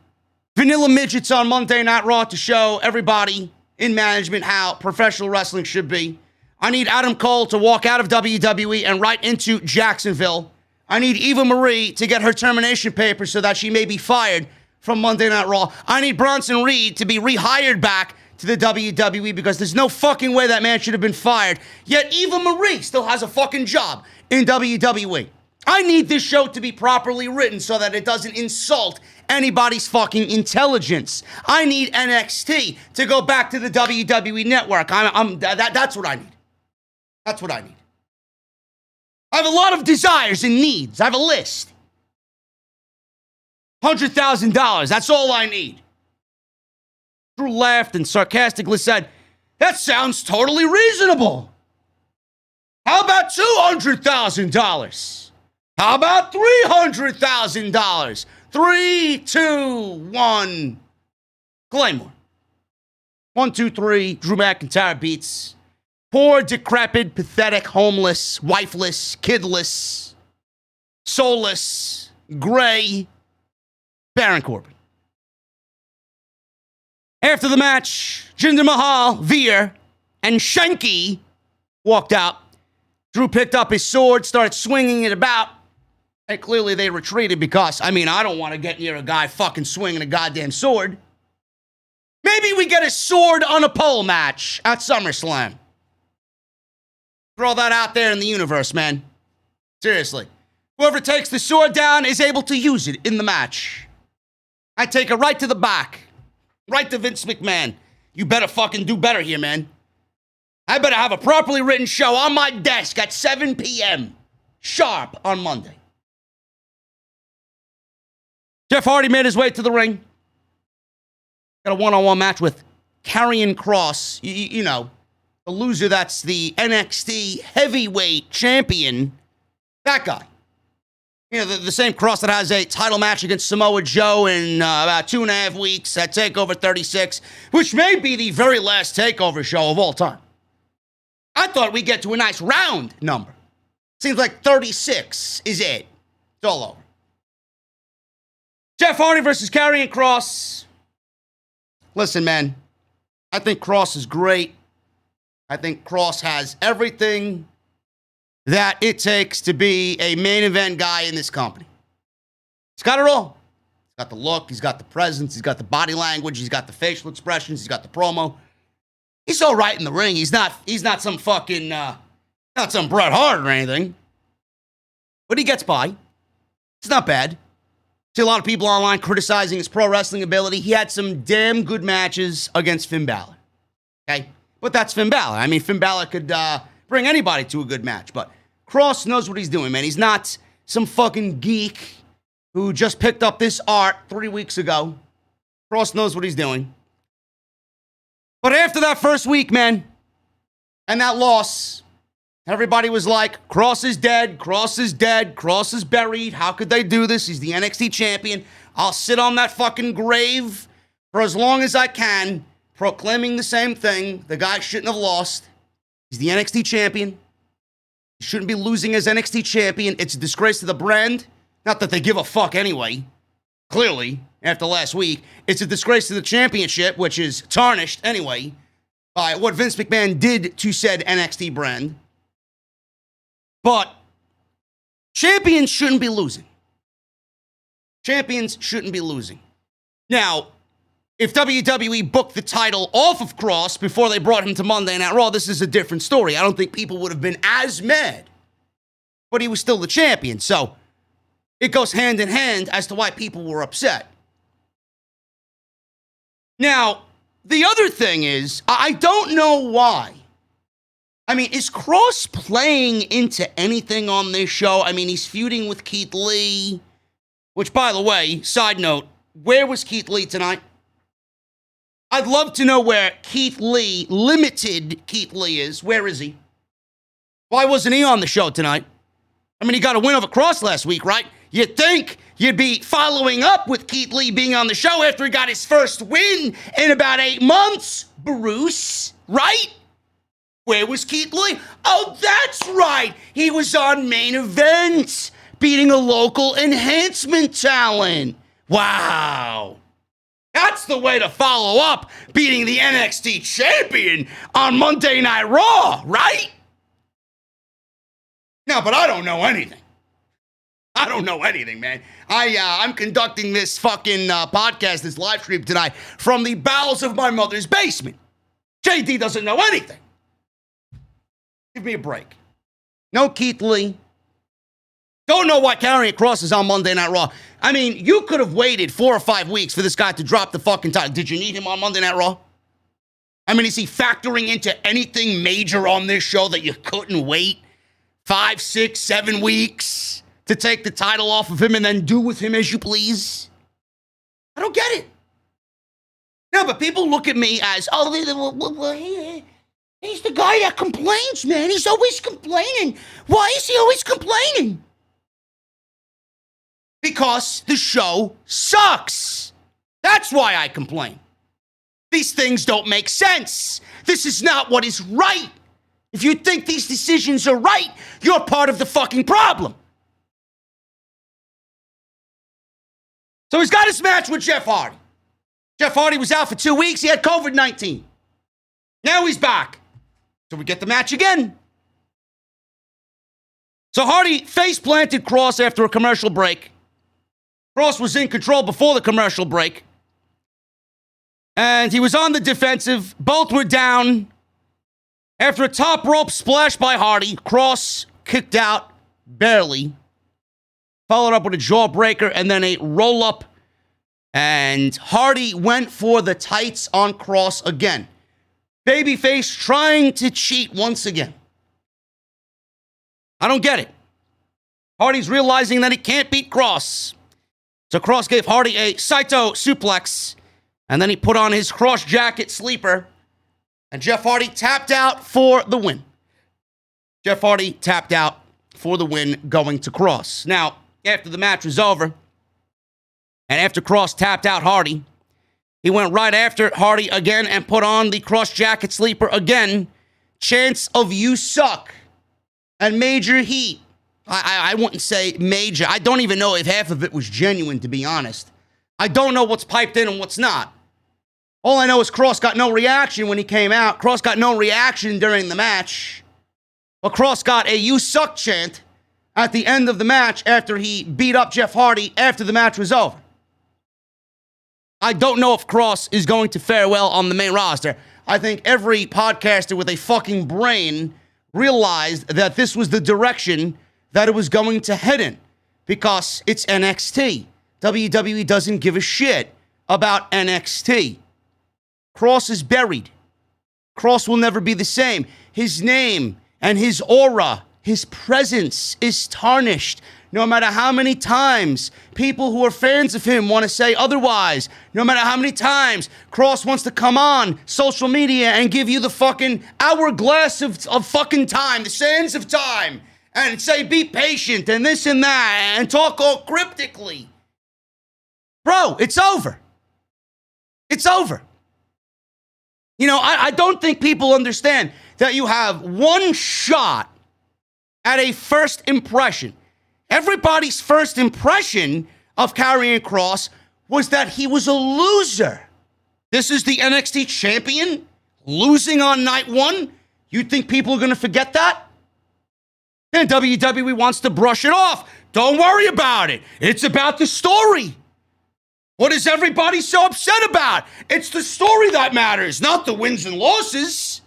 S2: vanilla midgets on Monday Night Raw to show everybody in management how professional wrestling should be. I need Adam Cole to walk out of WWE and right into Jacksonville. I need Eva Marie to get her termination papers so that she may be fired from Monday Night Raw. I need Bronson Reed to be rehired back to the WWE because there's no fucking way that man should have been fired. Yet Eva Marie still has a fucking job in WWE. I need this show to be properly written so that it doesn't insult anybody's fucking intelligence. I need NXT to go back to the WWE network. That's what I need. That's what I need. I have a lot of desires and needs. I have a list. $100,000. That's all I need. Drew laughed and sarcastically said, that sounds totally reasonable. How about $200,000? How about $300,000? 3, 2, 1. Claymore. 1, 2, 3. Drew McIntyre beats poor, decrepit, pathetic, homeless, wifeless, kidless, soulless, gray Baron Corbin. After the match, Jinder Mahal, Veer, and Shanky walked out. Drew picked up his sword, started swinging it about. And clearly they retreated because, I don't want to get near a guy fucking swinging a goddamn sword. Maybe we get a sword on a pole match at SummerSlam. Throw that out there in the universe, man. Seriously. Whoever takes the sword down is able to use it in the match. I take it right to the back. Right to Vince McMahon. You better fucking do better here, man. I better have a properly written show on my desk at 7 p.m. sharp on Monday. Jeff Hardy made his way to the ring. Got a one-on-one match with Karrion Kross. You know, the loser that's the NXT heavyweight champion. That guy. You know, the same Kross that has a title match against Samoa Joe in about 2.5 weeks at TakeOver 36, which may be the very last TakeOver show of all time. I thought we'd get to a nice round number. Seems like 36 is it. It's all over. Jeff Hardy versus Karrion Kross. Listen, man, I think Kross is great. I think Kross has everything that it takes to be a main event guy in this company. He's got it all. He's got the look, he's got the presence, he's got the body language, he's got the facial expressions, he's got the promo. He's all right in the ring. He's not some fucking, not Not some Bret Hart or anything. But he gets by. It's not bad. See a lot of people online criticizing his pro wrestling ability. He had some damn good matches against Finn Balor. Okay? But that's Finn Balor. I mean, Finn Balor could bring anybody to a good match. But Cross knows what he's doing, man. He's not some fucking geek who just picked up this art 3 weeks ago. Cross knows what he's doing. But after that first week, man, and that loss, everybody was like, Cross is dead, Cross is dead, Cross is buried. How could they do this? He's the NXT champion. I'll sit on that fucking grave for as long as I can, proclaiming the same thing. The guy shouldn't have lost. He's the NXT champion. He shouldn't be losing as NXT champion. It's a disgrace to the brand. Not that they give a fuck anyway. Clearly, after last week, it's a disgrace to the championship, which is tarnished anyway by what Vince McMahon did to said NXT brand. But champions shouldn't be losing. Champions shouldn't be losing. Now, if WWE booked the title off of Cross before they brought him to Monday Night Raw, this is a different story. I don't think people would have been as mad. But he was still the champion, so it goes hand in hand as to why people were upset. Now, the other thing is, I don't know why. I mean, is Cross playing into anything on this show? I mean, he's feuding with Keith Lee, which, by the way, side note, where was Keith Lee tonight? I'd love to know where Keith Lee, limited Keith Lee is. Where is he? Why wasn't he on the show tonight? I mean, he got a win over Cross last week, right? You'd think you'd be following up with Keith Lee being on the show after he got his first win in about 8 months, Bruce, right? Where was Keith Lee? Oh, that's right. He was on Main Event, beating a local enhancement talent. Wow. That's the way to follow up beating the NXT champion on Monday Night Raw, right? No, but I don't know anything. I don't know anything, man. I'm conducting this fucking podcast, this live stream tonight from the bowels of my mother's basement. JD doesn't know anything. Give me a break. No Keith Lee. Don't know why Karrion Kross is on Monday Night Raw. I mean, you could have waited 4 or 5 weeks for this guy to drop the fucking title. Did you need him on Monday Night Raw? I mean, is he factoring into anything major on this show that you couldn't wait 5, 6, 7 weeks to take the title off of him and then do with him as you please? I don't get it. No, but people look at me as, he's the guy that complains, man. He's always complaining. Why is he always complaining? Because the show sucks. That's why I complain. These things don't make sense. This is not what is right. If you think these decisions are right, you're part of the fucking problem. So he's got his match with Jeff Hardy. Jeff Hardy was out for 2 weeks. He had COVID-19. Now he's back. So we get the match again. So Hardy face-planted Kross after a commercial break. Kross was in control before the commercial break. And he was on the defensive. Both were down. After a top rope splash by Hardy, Kross kicked out barely. Followed up with a jawbreaker and then a roll-up. And Hardy went for the tights on Kross again. Babyface trying to cheat once again. I don't get it. Hardy's realizing that he can't beat Kross. So Kross gave Hardy a Saito suplex. And then he put on his cross jacket sleeper. And Jeff Hardy tapped out for the win. Jeff Hardy tapped out for the win going to Kross. Now, after the match was over, and after Kross tapped out Hardy, he went right after Hardy again and put on the cross jacket sleeper again. Chance of you suck. And major heat. I wouldn't say major. I don't even know if half of it was genuine, to be honest. I don't know what's piped in and what's not. All I know is Kross got no reaction when he came out. Kross got no reaction during the match. But Kross got a you suck chant at the end of the match after he beat up Jeff Hardy after the match was over. I don't know if Kross is going to fare well on the main roster. I think every podcaster with a fucking brain realized that this was the direction that it was going to head in because it's NXT. WWE doesn't give a shit about NXT. Cross is buried. Cross will never be the same. His name and his aura, his presence is tarnished. No matter how many times people who are fans of him want to say otherwise, no matter how many times Cross wants to come on social media and give you the fucking hourglass of fucking time, the sands of time, and say be patient and this and that, and talk all cryptically. Bro, it's over. It's over. You know, I don't think people understand that you have one shot at a first impression. Everybody's first impression of Karrion Kross was that he was a loser. This is the NXT champion losing on night one. You think people are going to forget that? And WWE wants to brush it off. Don't worry about it. It's about the story. What is everybody so upset about? It's the story that matters, not the wins and losses.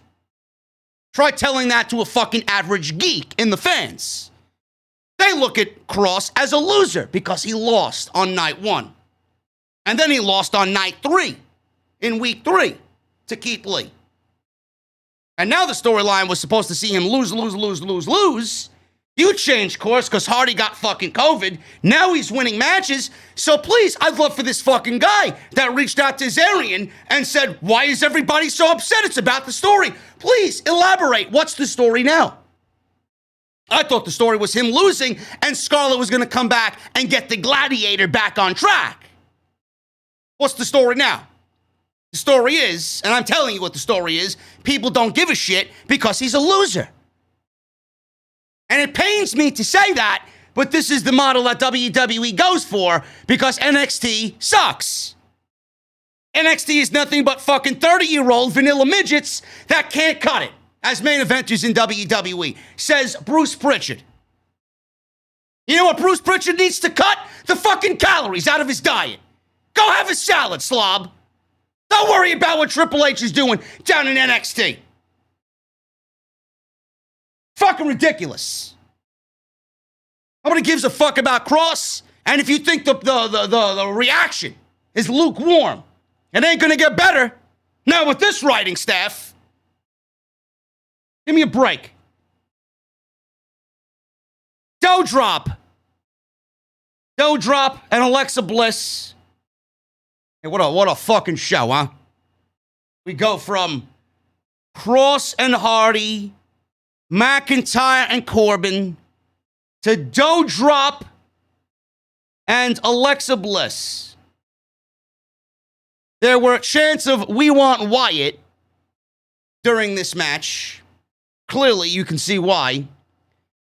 S2: Try telling that to a fucking average geek in the fans. They look at Kross as a loser because he lost on night one. And then he lost on night 3, in week 3, to Keith Lee. And now the storyline was supposed to see him lose. You changed course because Hardy got fucking COVID. Now he's winning matches. So please, I'd love for this fucking guy that reached out to Zarian and said, why is everybody so upset? It's about the story. Please elaborate. What's the story now? I thought the story was him losing and Scarlett was going to come back and get the gladiator back on track. What's the story now? The story is, and I'm telling you what the story is, people don't give a shit because he's a loser. And it pains me to say that, but this is the model that WWE goes for because NXT sucks. NXT is nothing but fucking 30-year-old vanilla midgets that can't cut it as main eventers in WWE, says Bruce Pritchard. You know what Bruce Pritchard needs to cut? The fucking calories out of his diet. Go have a salad, slob. Don't worry about what Triple H is doing down in NXT. Fucking ridiculous. Nobody gives a fuck about Kross, and if you think the reaction is lukewarm, it ain't gonna get better. Now with this writing staff, give me a break. DouDrop and Alexa Bliss. Hey, what a fucking show, huh? We go from Kross and Hardy, McIntyre and Corbin, to DouDrop and Alexa Bliss. There were chants of "We want Wyatt" during this match. Clearly, you can see why.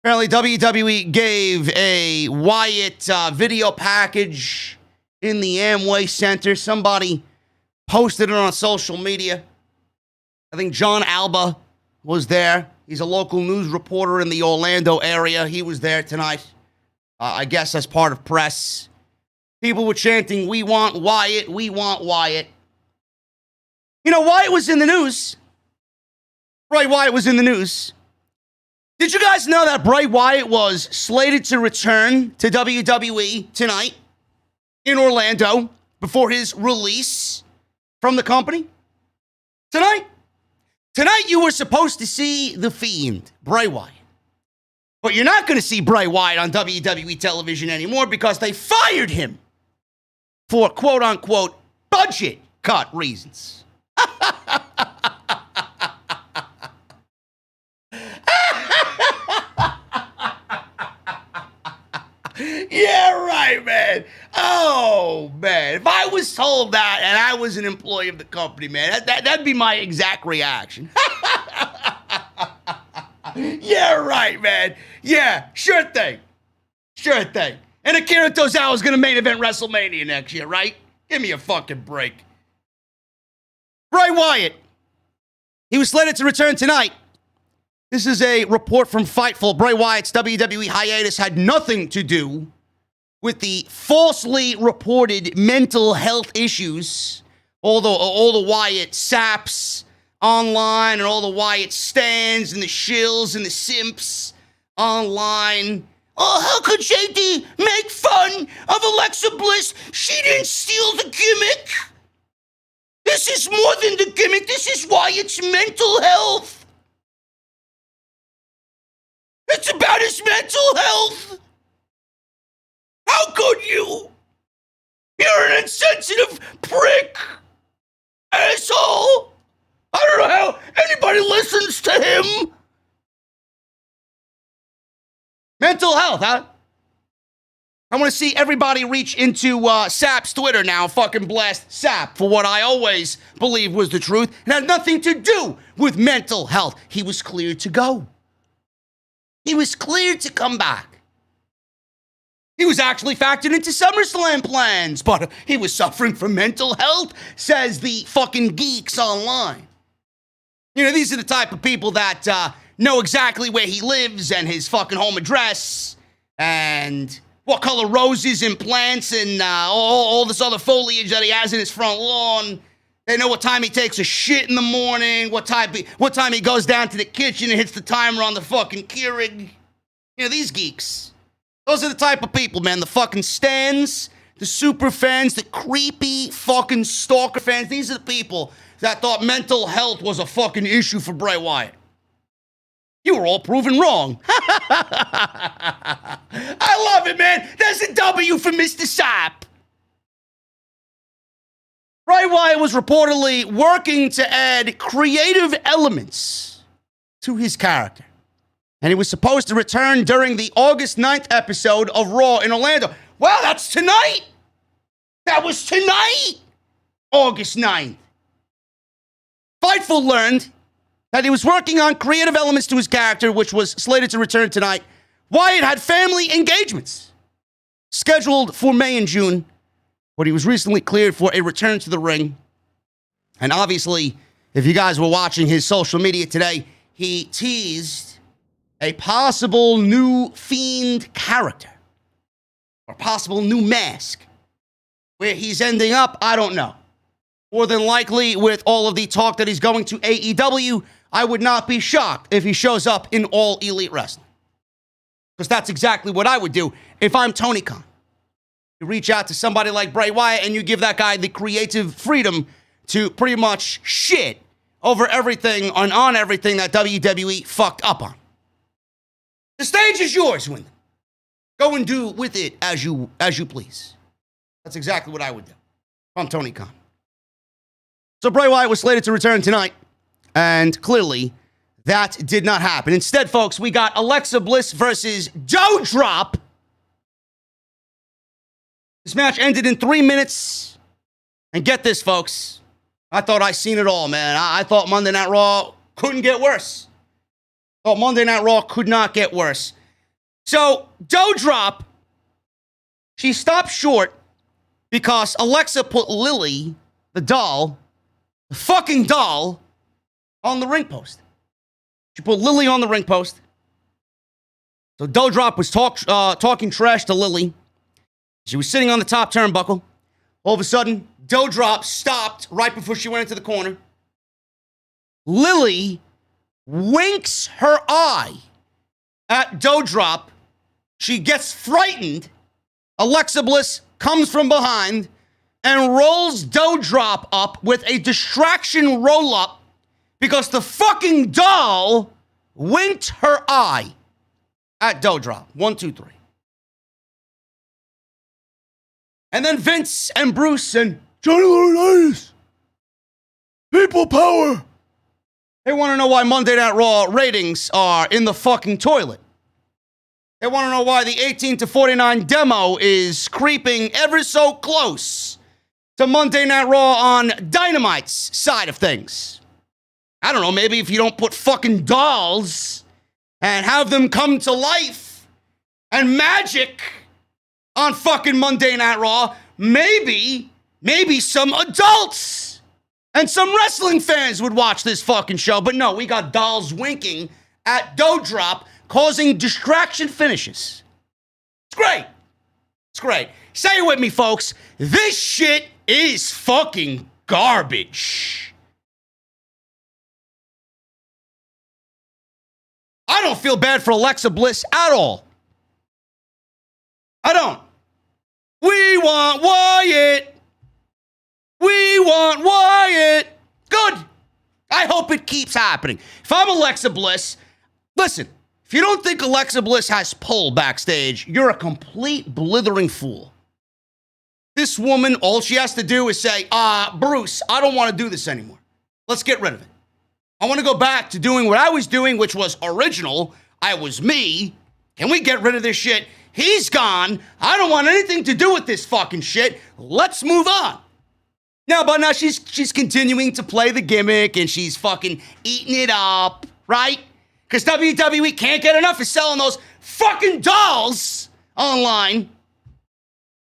S2: Apparently, WWE gave a Wyatt video package in the Amway Center. Somebody posted it on social media. I think John Alba was there. He's a local news reporter in the Orlando area. He was there tonight, I guess as part of press. People were chanting, "We want Wyatt, we want Wyatt." You know, Wyatt was in the news. Bray Wyatt was in the news. Did you guys know that Bray Wyatt was slated to return to WWE tonight in Orlando before his release from the company? Tonight you were supposed to see the Fiend, Bray Wyatt. But you're not going to see Bray Wyatt on WWE television anymore because they fired him for quote-unquote budget cut reasons. Yeah, right, man. Oh, man. If I was told that and I was an employee of the company, man, that'd be my exact reaction. Yeah, right, man. Yeah, sure thing. Sure thing. And Akira Tozawa is going to main event WrestleMania next year, right? Give me a fucking break. Bray Wyatt. He was slated to return tonight. This is a report from Fightful. Bray Wyatt's WWE hiatus had nothing to do with the falsely reported mental health issues. All the Wyatt saps online and all the Wyatt stans and the shills and the simps online. Oh, how could JD make fun of Alexa Bliss? She didn't steal the gimmick. This is more than the gimmick. This is Wyatt's mental health. It's about his mental health. How could you? You're an insensitive prick. Asshole. I don't know how anybody listens to him. Mental health, huh? I want to see everybody reach into Sap's Twitter now, fucking blast Sap for what I always believed was the truth. It had nothing to do with mental health. He was cleared to go. He was cleared to come back. He was actually factored into SummerSlam plans, but he was suffering from mental health, says the fucking geeks online. You know, these are the type of people that know exactly where he lives and his fucking home address and what color roses and plants and all this other foliage that he has in his front lawn. They know what time he takes a shit in the morning, what time he goes down to the kitchen and hits the timer on the fucking Keurig. You know, these geeks. Those are the type of people, man. The fucking stans, the super fans, the creepy fucking stalker fans. These are the people that thought mental health was a fucking issue for Bray Wyatt. You were all proven wrong. I love it, man. There's a W for Mr. Sap. Bray Wyatt was reportedly working to add creative elements to his character. And he was supposed to return during the August 9th episode of Raw in Orlando. Well, that's tonight. That was tonight, August 9th. Fightful learned that he was working on creative elements to his character, which was slated to return tonight. Wyatt had family engagements scheduled for May and June, but he was recently cleared for a return to the ring. And obviously, if you guys were watching his social media today, he teased a possible new Fiend character or possible new mask. Where he's ending up, I don't know. More than likely, with all of the talk that he's going to AEW, I would not be shocked if he shows up in All Elite Wrestling. Because that's exactly what I would do if I'm Tony Khan. You reach out to somebody like Bray Wyatt and you give that guy the creative freedom to pretty much shit over everything on everything that WWE fucked up on. The stage is yours, Wyndham. Go and do with it as you please. That's exactly what I would do if I'm Tony Khan. So Bray Wyatt was slated to return tonight, and clearly that did not happen. Instead, folks, we got Alexa Bliss versus DouDrop. This match ended in 3 minutes. And get this, folks. I thought I seen it all, man. I thought Monday Night Raw couldn't get worse. Thought Monday Night Raw could not get worse. So, DouDrop, she stopped short because Alexa put Lily, the doll, the fucking doll, on the ring post. She put Lily on the ring post. So DouDrop was talking trash to Lily. She was sitting on the top turnbuckle. All of a sudden, DouDrop stopped right before she went into the corner. Lily winks her eye at DouDrop. She gets frightened. Alexa Bliss comes from behind and rolls DouDrop up with a distraction roll-up because the fucking doll winked her eye at DouDrop. 1, 2, 3. And then Vince and Bruce and Johnny Laurinaitis, people power. They want to know why Monday Night Raw ratings are in the fucking toilet. They want to know why the 18 to 49 demo is creeping ever so close to Monday Night Raw on Dynamite's side of things. I don't know, maybe if you don't put fucking dolls and have them come to life and magic on fucking Monday Night Raw, maybe some adults and some wrestling fans would watch this fucking show. But no, we got dolls winking at DouDrop, causing distraction finishes. It's great. It's great. Say it with me, folks. This shit is fucking garbage. I don't feel bad for Alexa Bliss at all. I don't. We want Wyatt. We want Wyatt. Good. I hope it keeps happening. If I'm Alexa Bliss, listen, if you don't think Alexa Bliss has pull backstage, you're a complete blithering fool. This woman, all she has to do is say, Bruce, I don't want to do this anymore. Let's get rid of it. I want to go back to doing what I was doing, which was original. I was me. Can we get rid of this shit? He's gone. I don't want anything to do with this fucking shit. Let's move on. But now she's continuing to play the gimmick and she's fucking eating it up, right? Because WWE can't get enough of selling those fucking dolls online.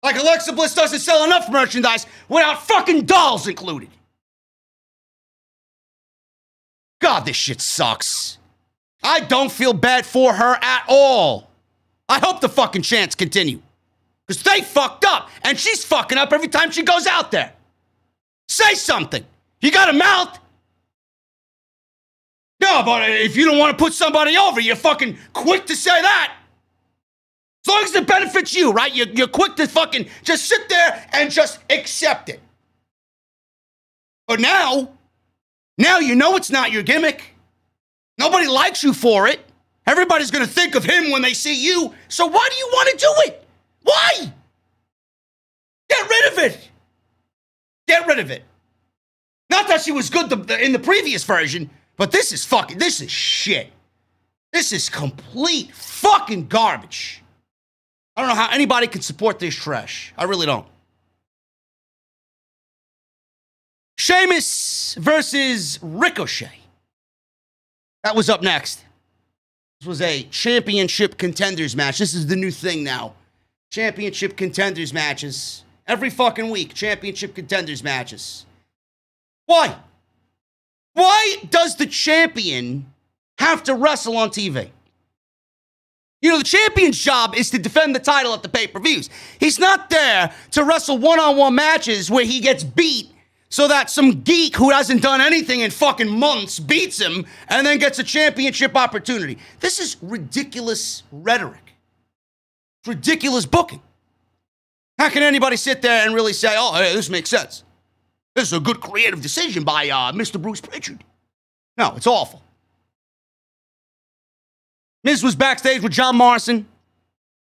S2: Like Alexa Bliss doesn't sell enough merchandise without fucking dolls included. God, this shit sucks. I don't feel bad for her at all. I hope the fucking chants continue. Because they fucked up. And she's fucking up every time she goes out there. Say something. You got a mouth? No, but if you don't want to put somebody over, you're fucking quick to say that. As long as it benefits you, right? You're quick to fucking just sit there and just accept it. But now you know it's not your gimmick. Nobody likes you for it. Everybody's going to think of him when they see you. So why do you want to do it? Why? Get rid of it. Get rid of it. Not that she was good in the previous version, but this is shit. This is complete fucking garbage. I don't know how anybody can support this trash. I really don't. Sheamus versus Ricochet. That was up next. This was a championship contenders match. This is the new thing now. Championship contenders matches. Every fucking week, championship contenders matches. Why? Why does the champion have to wrestle on TV? You know, the champion's job is to defend the title at the pay-per-views. He's not there to wrestle one-on-one matches where he gets beat so that some geek who hasn't done anything in fucking months beats him and then gets a championship opportunity. This is ridiculous rhetoric. It's ridiculous booking. How can anybody sit there and really say, oh, hey, this makes sense? This is a good creative decision by Mr. Bruce Pritchard. No, it's awful. Miz was backstage with John Morrison.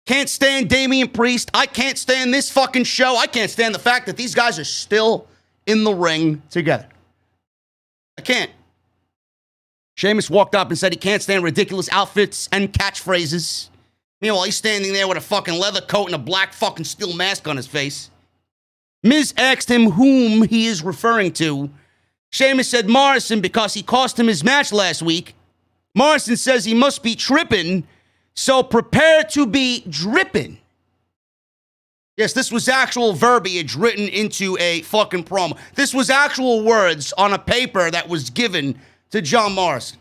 S2: Can't stand Damien Priest. I can't stand this fucking show. I can't stand the fact that these guys are still in the ring together. I can't. Sheamus walked up and said he can't stand ridiculous outfits and catchphrases. Meanwhile, he's standing there with a fucking leather coat and a black fucking steel mask on his face. Miz asked him whom he is referring to. Sheamus said Morrison because he cost him his match last week. Morrison says he must be tripping, so prepare to be dripping. Yes, this was actual verbiage written into a fucking promo. This was actual words on a paper that was given to John Morrison.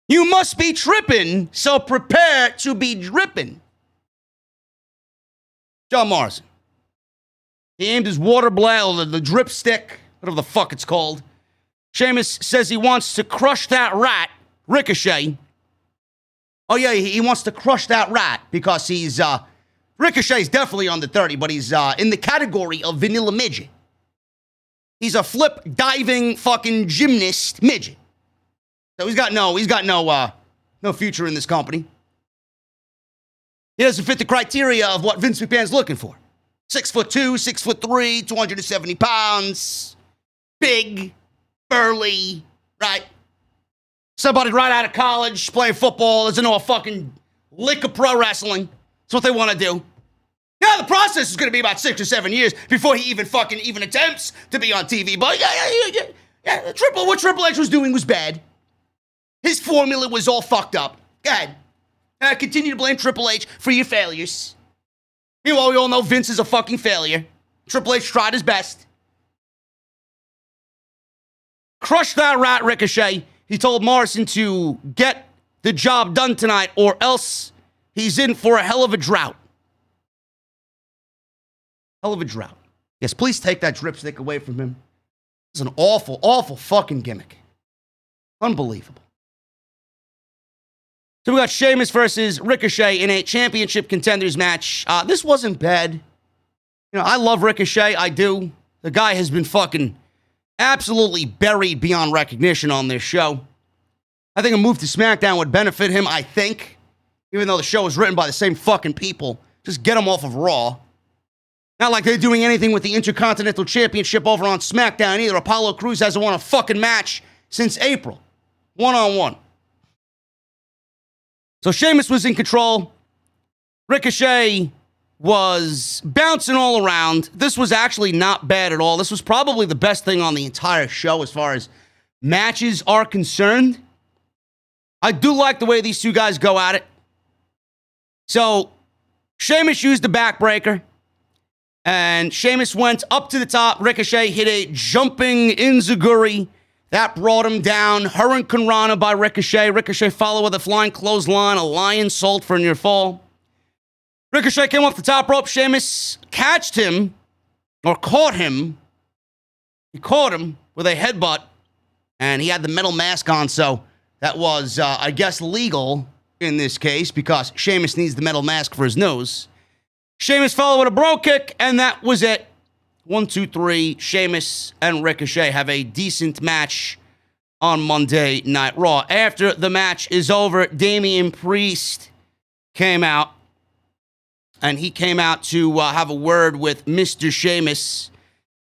S2: You must be tripping, so prepare to be dripping. John Morrison. He aimed his water blast, or the drip stick, whatever the fuck it's called. Sheamus says he wants to crush that rat, Ricochet. Oh yeah, he wants to crush that rat because he's, Ricochet's definitely under 30, but he's in the category of vanilla midget. He's a flip diving fucking gymnast midget. So he's got no future in this company. He doesn't fit the criteria of what Vince McMahon's looking for. 6'2", 6'3", 270 pounds, big, burly, right? Somebody right out of college playing football doesn't know a fucking lick of pro wrestling. That's what they want to do. Yeah, the process is going to be about 6 or 7 years before he even attempts to be on TV. But yeah, what Triple H was doing was bad. His formula was all fucked up. Go ahead. Continue to blame Triple H for your failures. Meanwhile, we all know Vince is a fucking failure. Triple H tried his best. Crush that rat, Ricochet. He told Morrison to get the job done tonight or else he's in for a hell of a drought. Hell of a drought. Yes, please take that dripstick away from him. This is an awful, awful fucking gimmick. Unbelievable. So we got Sheamus versus Ricochet in a championship contenders match. This wasn't bad. I love Ricochet. I do. The guy has been fucking absolutely buried beyond recognition on this show. I think a move to SmackDown would benefit him, I think. Even though the show is written by the same fucking people. Just get him off of Raw. Not like they're doing anything with the Intercontinental Championship over on SmackDown either. Apollo Crews hasn't won a fucking match since April. One-on-one. So Sheamus was in control. Ricochet was bouncing all around. This was actually not bad at all. This was probably the best thing on the entire show as far as matches are concerned. I do like the way these two guys go at it. So Sheamus used the backbreaker. And Sheamus went up to the top. Ricochet hit a jumping enziguri. That brought him down. Hurricane Rana by Ricochet. Ricochet followed with a flying clothesline, a lion salt for a near fall. Ricochet came off the top rope. Sheamus catched him, or caught him. He caught him with a headbutt, and he had the metal mask on, so that was, I guess, legal in this case because Sheamus needs the metal mask for his nose. Sheamus followed with a bro kick, and that was it. 1, 2, 3. Sheamus and Ricochet have a decent match on Monday Night Raw. After the match is over, Damien Priest came out. And he came out to have a word with Mr. Sheamus.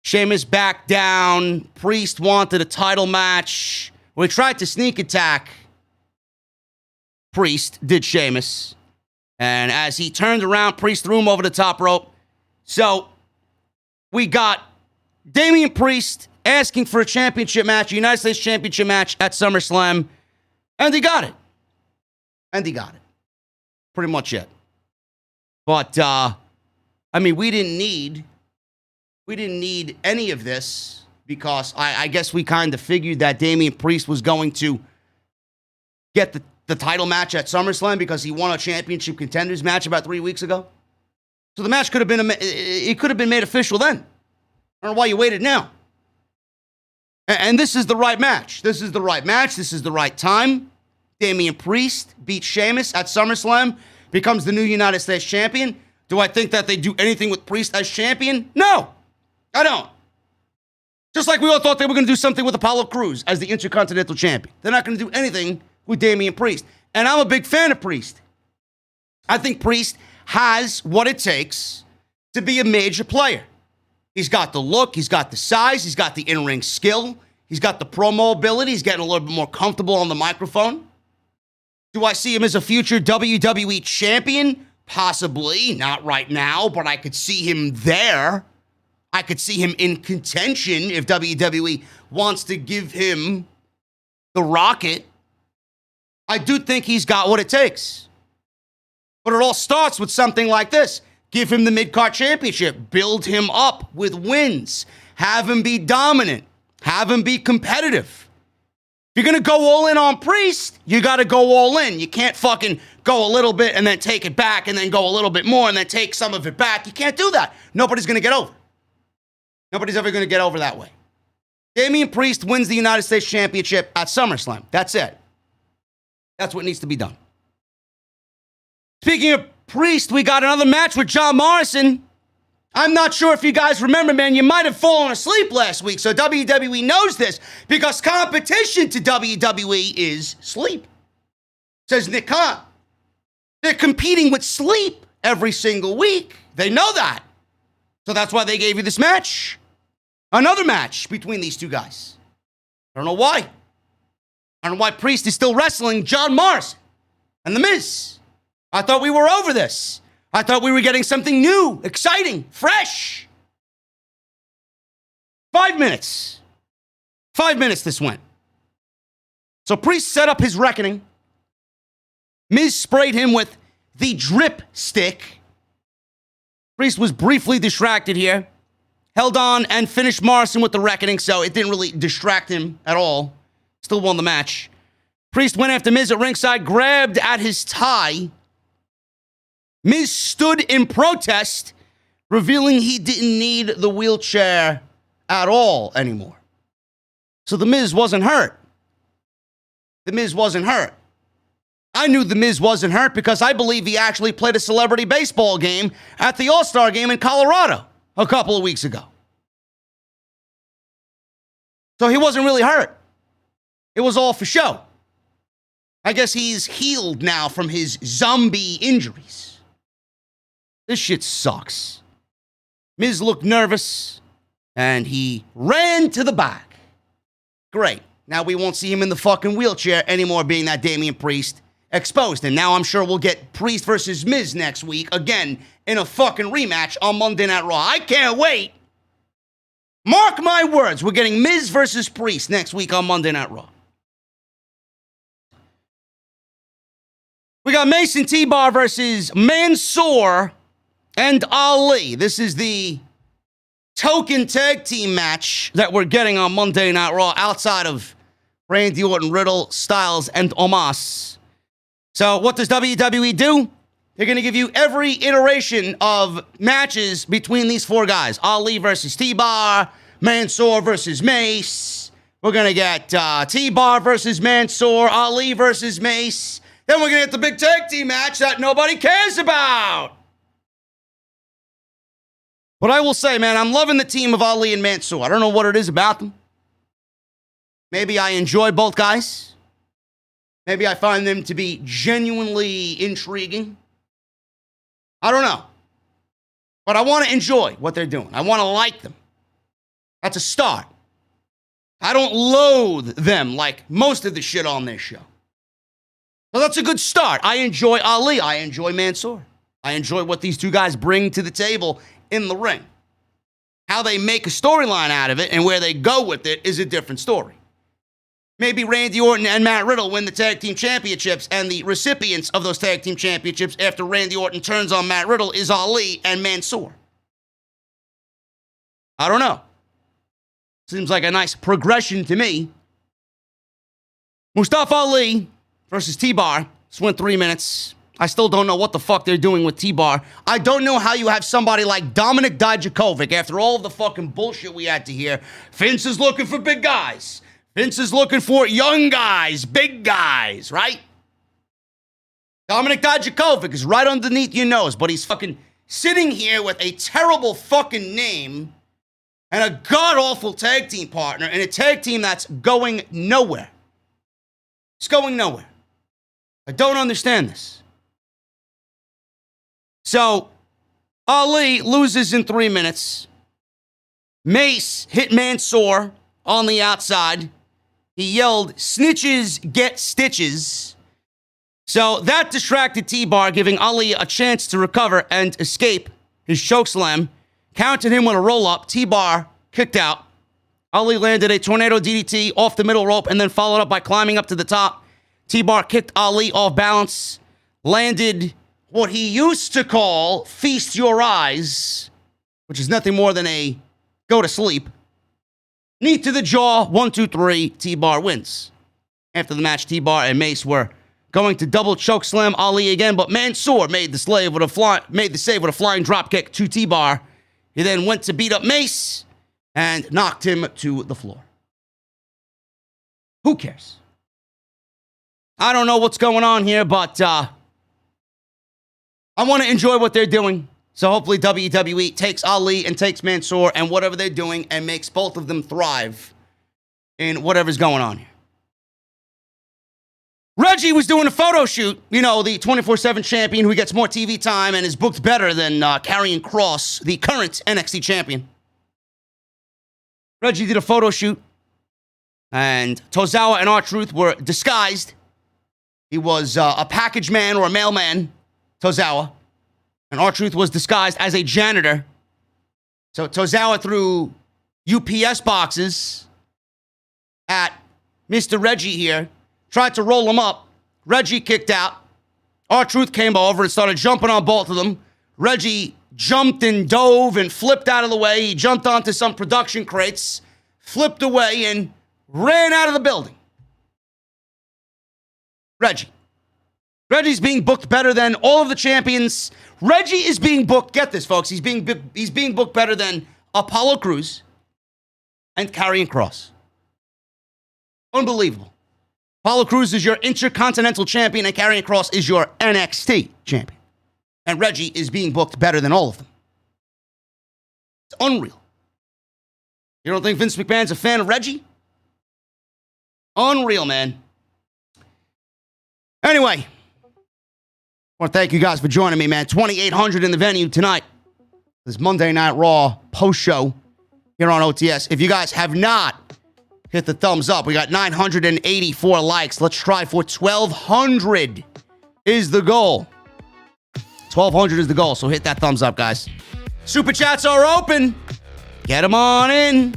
S2: Sheamus backed down. Priest wanted a title match. We tried to sneak attack. Priest did Sheamus. And as he turned around, Priest threw him over the top rope. So we got Damien Priest asking for a championship match, a United States Championship match at SummerSlam. And he got it. Pretty much it. But, we didn't need any of this because I guess we kind of figured that Damien Priest was going to get the title match at SummerSlam because he won a championship contenders match about 3 weeks ago. So the match could have been made official then. I don't know why you waited now. And this is the right match. This is the right time. Damien Priest beats Sheamus at SummerSlam. Becomes the new United States champion. Do I think that they do anything with Priest as champion? No, I don't. Just like we all thought they were going to do something with Apollo Crews as the Intercontinental champion. They're not going to do anything with Damien Priest. And I'm a big fan of Priest. I think Priest has what it takes to be a major player. He's got the look, he's got the size, he's got the in-ring skill, he's got the promo ability, he's getting a little bit more comfortable on the microphone. Do I see him as a future WWE champion? Possibly. Not right now, but I could see him there. I could see him in contention if WWE wants to give him the rocket. I do think he's got what it takes. But it all starts with something like this. Give him the mid-card championship. Build him up with wins. Have him be dominant. Have him be competitive. If you're going to go all in on Priest, you got to go all in. You can't fucking go a little bit and then take it back and then go a little bit more and then take some of it back. You can't do that. Nobody's going to get over. Nobody's ever going to get over that way. Damien Priest wins the United States Championship at SummerSlam. That's it. That's what needs to be done. Speaking of Priest, we got another match with John Morrison. I'm not sure if you guys remember, man. You might have fallen asleep last week, so WWE knows this because competition to WWE is sleep. Says Nick Khan. They're competing with sleep every single week. They know that. So that's why they gave you this match. Another match between these two guys. I don't know why. I don't know why Priest is still wrestling John Morrison and The Miz. I thought we were over this. I thought we were getting something new, exciting, fresh. 5 minutes. 5 minutes this went. So Priest set up his reckoning. Miz sprayed him with the drip stick. Priest was briefly distracted here. Held on and finished Morrison with the reckoning, so it didn't really distract him at all. Still won the match. Priest went after Miz at ringside, grabbed at his tie. Miz stood in protest, revealing he didn't need the wheelchair at all anymore. So The Miz wasn't hurt. The Miz wasn't hurt. I knew The Miz wasn't hurt because I believe he actually played a celebrity baseball game at the All-Star game in Colorado a couple of weeks ago. So he wasn't really hurt. It was all for show. I guess he's healed now from his zombie injuries. This shit sucks. Miz looked nervous, and he ran to the back. Great. Now we won't see him in the fucking wheelchair anymore, being that Damien Priest exposed. And now I'm sure we'll get Priest versus Miz next week, again, in a fucking rematch on Monday Night Raw. I can't wait. Mark my words, we're getting Miz versus Priest next week on Monday Night Raw. We got Mason T-Bar versus Mansoor and Ali. This is the token tag team match that we're getting on Monday Night Raw outside of Randy Orton, Riddle, Styles, and Omos. So what does WWE do? They're going to give you every iteration of matches between these four guys. Ali versus T-Bar, Mansoor versus Mace. We're going to get T-Bar versus Mansoor, Ali versus Mace. Then we're going to get the big tag team match that nobody cares about. But I will say, man, I'm loving the team of Ali and Mansoor. I don't know what it is about them. Maybe I enjoy both guys. Maybe I find them to be genuinely intriguing. I don't know. But I want to enjoy what they're doing. I want to like them. That's a start. I don't loathe them like most of the shit on this show. So that's a good start. I enjoy Ali. I enjoy Mansoor. I enjoy what these two guys bring to the table in the ring. How they make a storyline out of it and where they go with it is a different story. Maybe Randy Orton and Matt Riddle win the tag team championships, and the recipients of those tag team championships after Randy Orton turns on Matt Riddle is Ali and Mansoor. I don't know. Seems like a nice progression to me. Mustafa Ali versus T-Bar. This went 3 minutes. I still don't know what the fuck they're doing with T-Bar. I don't know how you have somebody like Dominic Dijakovic, after all of the fucking bullshit we had to hear. Vince is looking for big guys. Vince is looking for young guys, big guys, right? Dominic Dijakovic is right underneath your nose, but he's fucking sitting here with a terrible fucking name and a god-awful tag team partner in a tag team that's going nowhere. It's going nowhere. I don't understand this. So, Ali loses in 3 minutes. Mace hit Mansoor on the outside. He yelled, "Snitches get stitches." So that distracted T-Bar, giving Ali a chance to recover and escape his chokeslam. Counted him with a roll-up. T-Bar kicked out. Ali landed a tornado DDT off the middle rope and then followed up by climbing up to the top. T-Bar kicked Ali off balance, landed what he used to call feast your eyes, which is nothing more than a go to sleep. Knee to the jaw, 1, 2, 3, T-Bar wins. After the match, T-Bar and Mace were going to double choke slam Ali again, but Mansoor made the save with a flying drop kick to T-Bar. He then went to beat up Mace and knocked him to the floor. Who cares? I don't know what's going on here, but I want to enjoy what they're doing. So hopefully WWE takes Ali and takes Mansoor and whatever they're doing and makes both of them thrive in whatever's going on here. Reggie was doing a photo shoot, you know, the 24/7 champion who gets more TV time and is booked better than Karrion Kross, the current NXT champion. Reggie did a photo shoot, and Tozawa and R-Truth were disguised. He was a package man or a mailman, Tozawa, and R-Truth was disguised as a janitor. So Tozawa threw UPS boxes at Mr. Reggie here, tried to roll him up. Reggie kicked out. R-Truth came over and started jumping on both of them. Reggie jumped and dove and flipped out of the way. He jumped onto some production crates, flipped away, and ran out of the building. Reggie's being booked better than all of the champions. Reggie is being booked, get this, folks, he's being booked better than Apollo Crews and Karrion Kross. Unbelievable. Apollo Crews is your Intercontinental Champion, and Karrion Kross is your NXT Champion. And Reggie is being booked better than all of them. It's unreal. You don't think Vince McMahon's a fan of Reggie? Unreal, man. Anyway, I want to thank you guys for joining me, man. 2,800 in the venue tonight. This Monday Night Raw post-show here on OTS. If you guys have not hit the thumbs up, we got 984 likes. Let's try for 1,200 is the goal. 1,200 is the goal, so hit that thumbs up, guys. Super chats are open. Get them on in.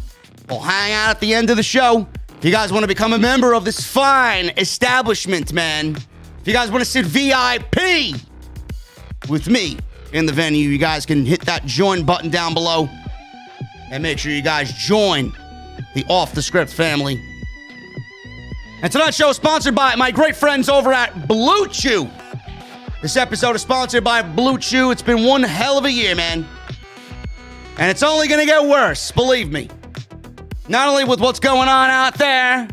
S2: We'll hang out at the end of the show. If you guys want to become a member of this fine establishment, man, if you guys want to sit VIP with me in the venue, you guys can hit that join button down below and make sure you guys join the Off the Script family. And tonight's show is sponsored by my great friends over at Blue Chew. This episode is sponsored by Blue Chew. It's been one hell of a year, man. And it's only going to get worse, believe me. Not only with what's going on out there,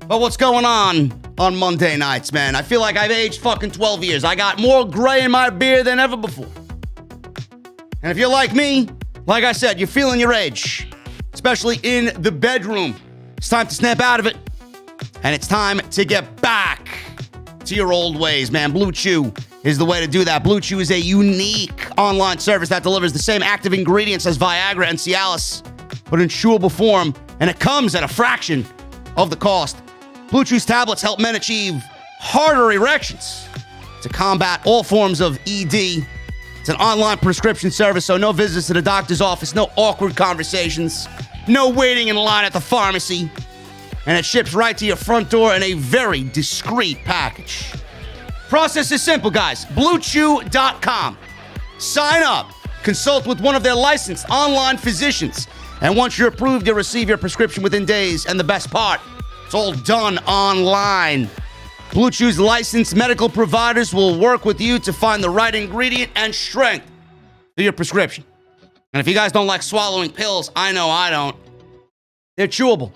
S2: but what's going on Monday nights, man. I feel like I've aged fucking 12 years. I got more gray in my beard than ever before. And if you're like me, like I said, you're feeling your age, especially in the bedroom. It's time to snap out of it. And it's time to get back to your old ways, man. Blue Chew is the way to do that. Blue Chew is a unique online service that delivers the same active ingredients as Viagra and Cialis, but in chewable form, and it comes at a fraction of the cost. Blue Chew's tablets help men achieve harder erections to combat all forms of ED. It's an online prescription service, so no visits to the doctor's office, no awkward conversations, no waiting in line at the pharmacy, and it ships right to your front door in a very discreet package. Process is simple, guys. BlueChew.com. Sign up, consult with one of their licensed online physicians, and once you're approved, you'll receive your prescription within days. And the best part, it's all done online. Blue Chew's licensed medical providers will work with you to find the right ingredient and strength for your prescription. And if you guys don't like swallowing pills, I know I don't. They're chewable.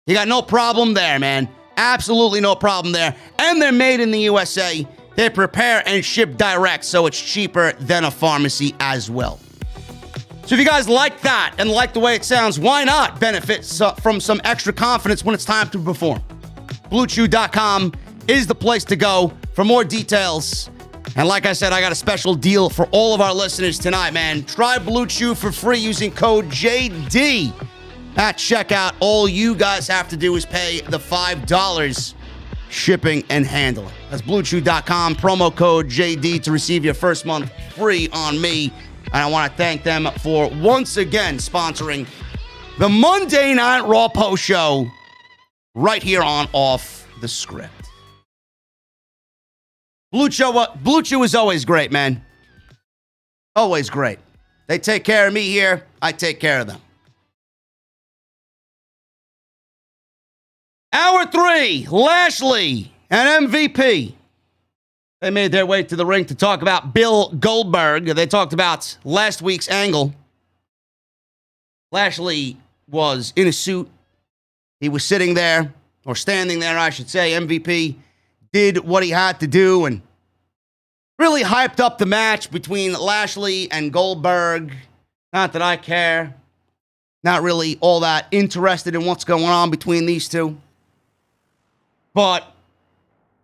S2: You got no problem there, man. Absolutely no problem there. And they're made in the USA. They prepare and ship direct, so it's cheaper than a pharmacy as well. So if you guys like that and like the way it sounds, why not benefit from some extra confidence when it's time to perform? BlueChew.com is the place to go for more details. And like I said, I got a special deal for all of our listeners tonight, man. Try Blue Chew for free using code JD at checkout. All you guys have to do is pay the $5 shipping and handling. That's BlueChew.com, promo code JD to receive your first month free on me. And I want to thank them for once again sponsoring the Monday Night Raw post show right here on Off the Script. Blue Chew is always great, man. Always great. They take care of me here. I take care of them. Hour 3, Lashley and MVP. They made their way to the ring to talk about Bill Goldberg. They talked about last week's angle. Lashley was in a suit. He was sitting there, or standing there, I should say. MVP did what he had to do and really hyped up the match between Lashley and Goldberg. Not that I care. Not really all that interested in what's going on between these two. But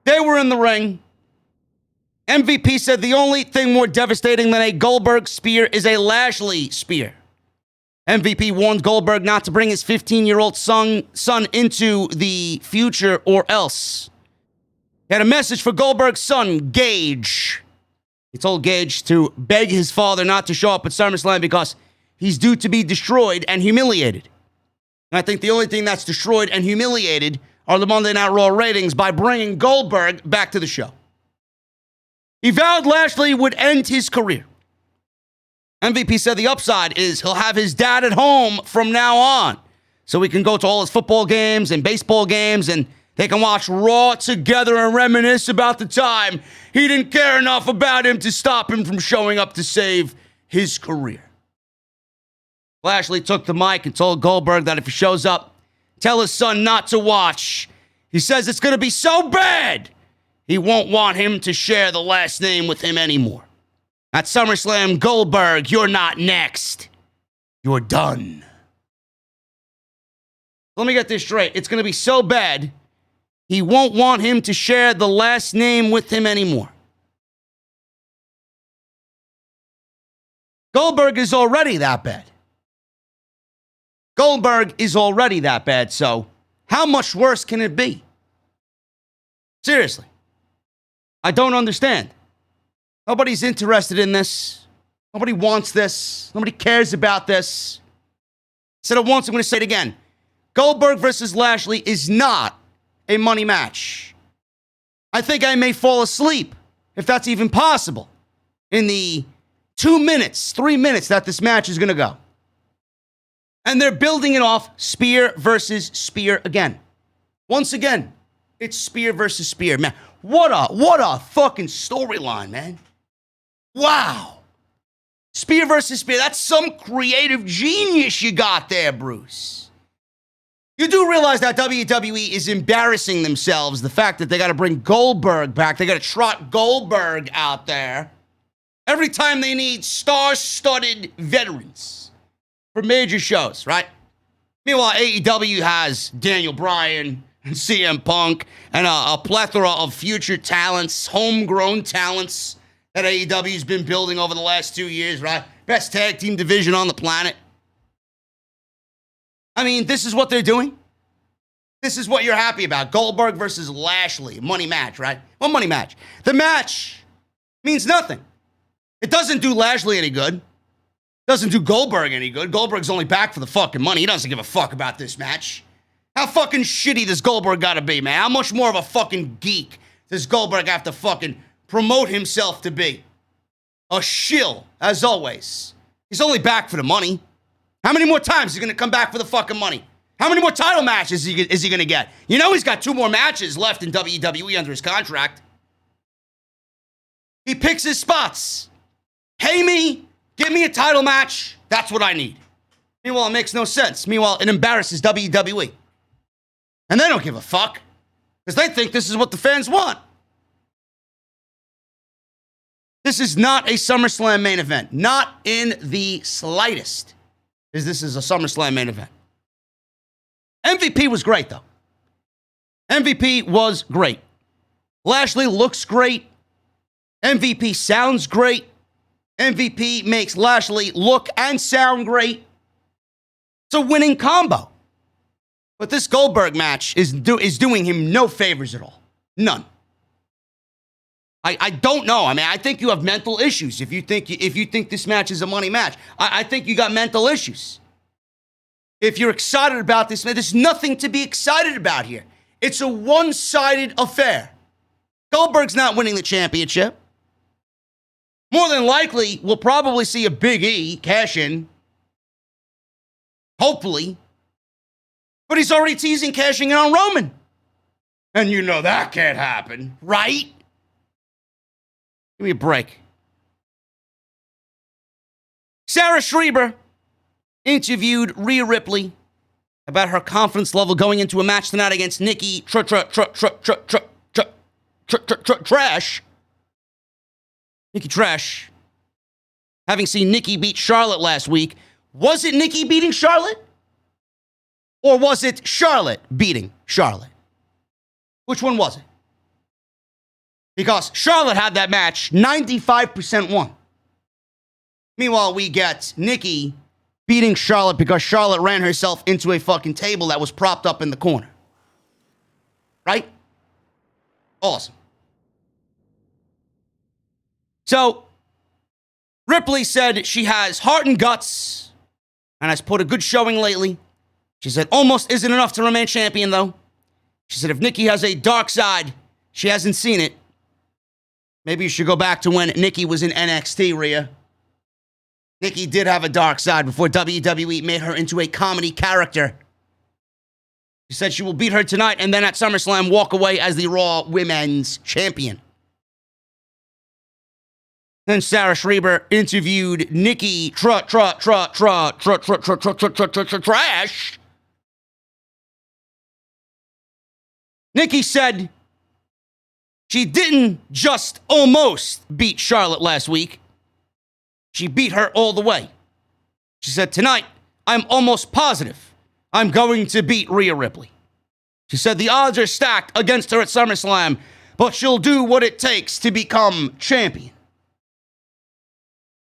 S2: they were in the ring. MVP said the only thing more devastating than a Goldberg spear is a Lashley spear. MVP warned Goldberg not to bring his 15-year-old son into the future or else. He had a message for Goldberg's son, Gage. He told Gage to beg his father not to show up at SummerSlam because he's due to be destroyed and humiliated. And I think the only thing that's destroyed and humiliated are the Monday Night Raw ratings by bringing Goldberg back to the show. He vowed Lashley would end his career. MVP said the upside is he'll have his dad at home from now on, so he can go to all his football games and baseball games, and they can watch Raw together and reminisce about the time he didn't care enough about him to stop him from showing up to save his career. Lashley took the mic and told Goldberg that if he shows up, tell his son not to watch. He says it's going to be so bad, he won't want him to share the last name with him anymore. At SummerSlam, Goldberg, you're not next. You're done. Let me get this straight. It's going to be so bad, he won't want him to share the last name with him anymore. Goldberg is already that bad. Goldberg is already that bad, so how much worse can it be? Seriously. I don't understand. Nobody's interested in this. Nobody wants this. Nobody cares about this. I said it once, I'm going to say it again. Goldberg versus Lashley is not a money match. I think I may fall asleep, if that's even possible, in the 2 minutes, 3 minutes that this match is going to go. And they're building it off spear versus spear again. Once again, it's spear versus spear. Man, what a fucking storyline, man. Wow. Spear versus spear. That's some creative genius you got there, Bruce. You do realize that WWE is embarrassing themselves, the fact that they got to bring Goldberg back. They got to trot Goldberg out there every time they need star-studded veterans for major shows, right? Meanwhile, AEW has Daniel Bryan and CM Punk and a plethora of future talents, homegrown talents that AEW's been building over the last 2 years, right? Best tag team division on the planet. I mean, this is what they're doing. This is what you're happy about. Goldberg versus Lashley. Money match, right? What money match? The match means nothing. It doesn't do Lashley any good. Doesn't do Goldberg any good. Goldberg's only back for the fucking money. He doesn't give a fuck about this match. How fucking shitty does Goldberg gotta be, man? How much more of a fucking geek does Goldberg have to fucking promote himself to be? A shill, as always. He's only back for the money. How many more times is he gonna come back for the fucking money? How many more title matches is he gonna get? You know he's got 2 more matches left in WWE under his contract. He picks his spots. Pay me, give me a title match. That's what I need. Meanwhile, it makes no sense. Meanwhile, it embarrasses WWE. And they don't give a fuck. Because they think this is what the fans want. This is not a SummerSlam main event. Not in the slightest. Because this is a SummerSlam main event. MVP was great, though. MVP was great. Lashley looks great. MVP sounds great. MVP makes Lashley look and sound great. It's a winning combo. But this Goldberg match is doing him no favors at all. None. I don't know. I mean, I think you have mental issues if you think this match is a money match. I think you got mental issues. If you're excited about this, man, there's nothing to be excited about here. It's a one-sided affair. Goldberg's not winning the championship. More than likely, we'll probably see a Big E cash in. Hopefully. But he's already teasing cashing in on Roman. And you know that can't happen, right? Give me a break. Sarah Schreiber interviewed Rhea Ripley about her confidence level going into a match tonight against Nikki Trash. Nikki Trash. Having seen Nikki beat Charlotte last week, was it Nikki beating Charlotte? Or was it Charlotte beating Charlotte? Which one was it? Because Charlotte had that match 95% won. Meanwhile, we get Nikki beating Charlotte because Charlotte ran herself into a fucking table that was propped up in the corner. Right? Awesome. So, Ripley said she has heart and guts and has put a good showing lately. She said almost isn't enough to remain champion, though. She said if Nikki has a dark side, she hasn't seen it. Maybe you should go back to when Nikki was in NXT, Rhea. Nikki did have a dark side before WWE made her into a comedy character. She said she will beat her tonight and then at SummerSlam walk away as the Raw Women's Champion. Then Sarah Schreiber interviewed Nikki Trash Nikki said she didn't just almost beat Charlotte last week. She beat her all the way. She said, tonight, I'm almost positive I'm going to beat Rhea Ripley. She said the odds are stacked against her at SummerSlam, but she'll do what it takes to become champion.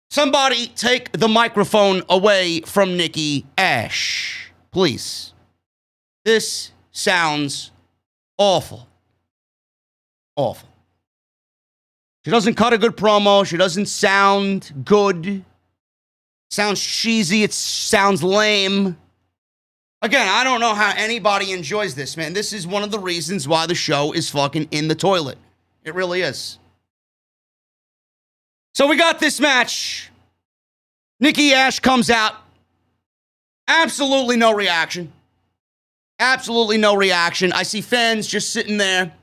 S2: Somebody take the microphone away from Nikki Ash, please. This sounds awful. Awful. She doesn't cut a good promo. She doesn't sound good. Sounds cheesy. It sounds lame. Again, I don't know how anybody enjoys this, man. This is one of the reasons why the show is fucking in the toilet. It really is. So we got this match. Nikki Ash comes out. Absolutely no reaction. Absolutely no reaction. I see fans just sitting there,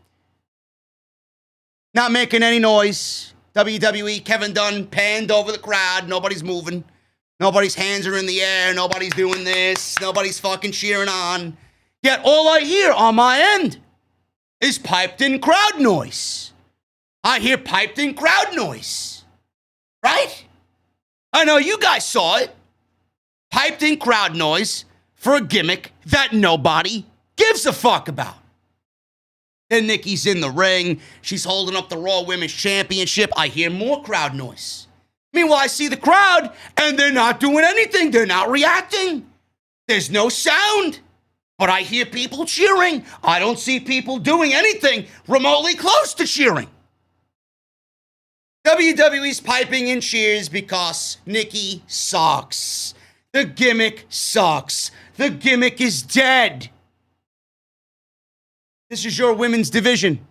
S2: not making any noise. WWE, Kevin Dunn panned over the crowd. Nobody's moving. Nobody's hands are in the air. Nobody's doing this. Nobody's fucking cheering on. Yet all I hear on my end is piped in crowd noise. I hear piped in crowd noise. Right? I know you guys saw it. Piped in crowd noise for a gimmick that nobody gives a fuck about. Then Nikki's in the ring. She's holding up the Raw Women's Championship. I hear more crowd noise. Meanwhile, I see the crowd, and they're not doing anything. They're not reacting. There's no sound. But I hear people cheering. I don't see people doing anything remotely close to cheering. WWE's piping in cheers because Nikki sucks. The gimmick sucks. The gimmick is dead. This is your women's division.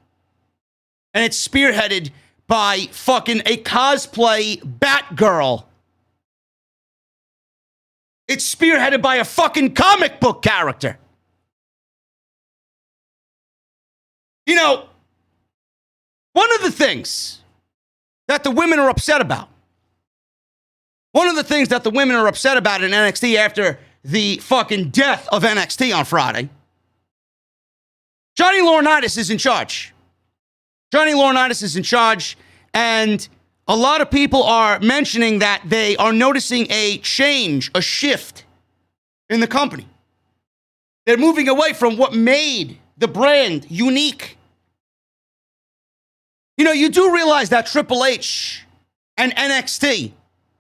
S2: And it's spearheaded by fucking a cosplay Batgirl. It's spearheaded by a fucking comic book character. You know, one of the things that the women are upset about, in NXT after the fucking death of NXT on Friday, Johnny Laurinaitis is in charge. And a lot of people are mentioning that they are noticing a change, a shift in the company. They're moving away from what made the brand unique. You know, you do realize that Triple H and NXT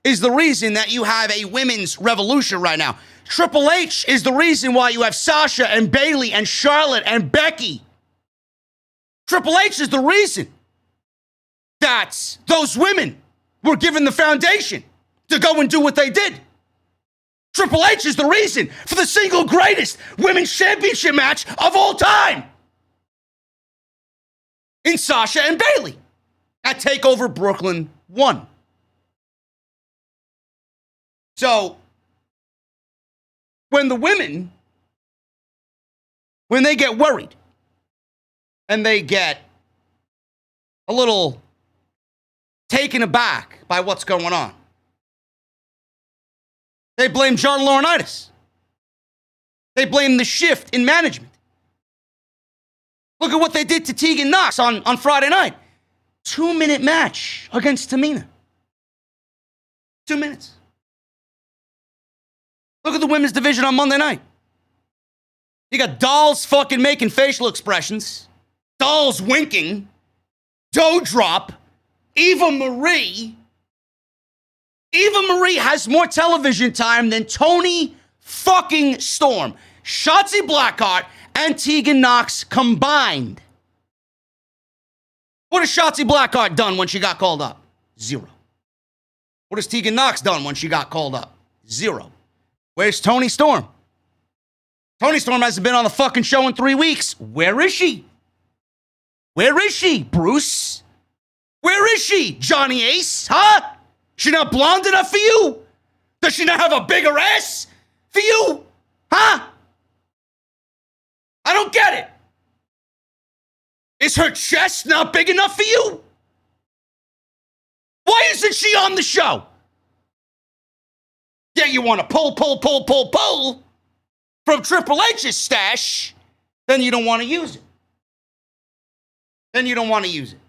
S2: is the reason that you have a women's revolution right now. Triple H is the reason why you have Sasha and Bayley and Charlotte and Becky. Triple H is the reason that those women were given the foundation to go and do what they did. Triple H is the reason for the single greatest women's championship match of all time in Sasha and Bayley at TakeOver Brooklyn 1. So, when the women, when they get worried and they get a little taken aback by what's going on, they blame John Laurinaitis. They blame the shift in management. Look at what they did to Tegan Nox on Friday night. 2-minute match against Tamina. 2 minutes. Look at the women's division on Monday night. You got dolls fucking making facial expressions, dolls winking, DouDrop, Eva Marie. Eva Marie has more television time than Tony fucking Storm, Shotzi Blackheart, and Tegan Nox combined. What has Shotzi Blackheart done when she got called up? 0. What has Tegan Nox done when she got called up? 0. Where's Tony Storm? Tony Storm hasn't been on the fucking show in 3 weeks. Where is she? Where is she, Bruce? Where is she, Johnny Ace? Huh? She not blonde enough for you? Does she not have a bigger ass for you? Huh? I don't get it. Is her chest not big enough for you? Why isn't she on the show? Yeah, you want to pull from Triple H's stash, then you don't want to use it. then you don't want to use it.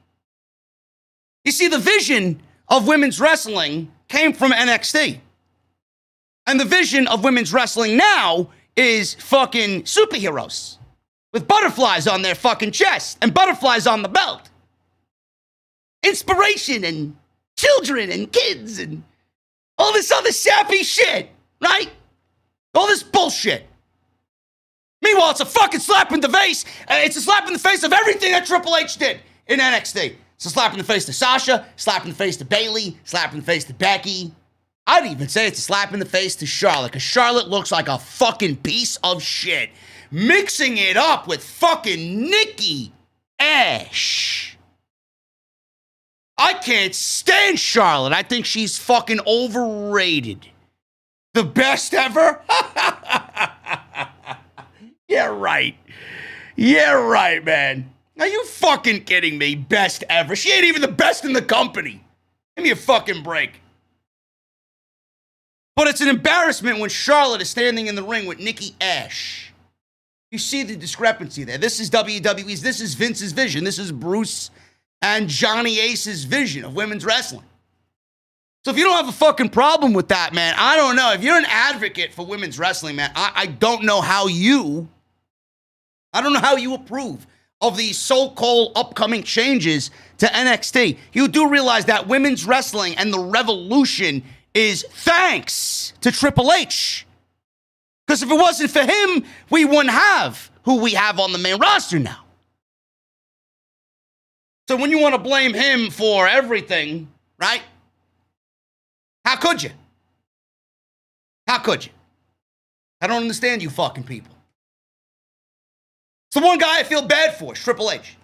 S2: You see, the vision of women's wrestling came from NXT. And the vision of women's wrestling now is fucking superheroes with butterflies on their fucking chest and butterflies on the belt. Inspiration and children and kids and all this other sappy shit, right? All this bullshit. Meanwhile, it's a fucking slap in the face. It's a slap in the face of everything that Triple H did in NXT. It's a slap in the face to Sasha, slap in the face to Bayley, slap in the face to Becky. I'd even say it's a slap in the face to Charlotte, because Charlotte looks like a fucking piece of shit. Mixing it up with fucking Nikki Ash. I can't stand Charlotte. I think she's fucking overrated. The best ever? Yeah, right. Yeah, right, man. Are you fucking kidding me? Best ever. She ain't even the best in the company. Give me a fucking break. But it's an embarrassment when Charlotte is standing in the ring with Nikki Ash. You see the discrepancy there. This is WWE's, this is Vince's vision. This is Bruce and Johnny Ace's vision of women's wrestling. So if you don't have a fucking problem with that, man, I don't know. If you're an advocate for women's wrestling, man, I don't know how you approve of these so-called upcoming changes to NXT. You do realize that women's wrestling and the revolution is thanks to Triple H. Because if it wasn't for him, we wouldn't have who we have on the main roster now. So when you want to blame him for everything, right? How could you? How could you? I don't understand you fucking people. It's the one guy I feel bad for, is Triple H.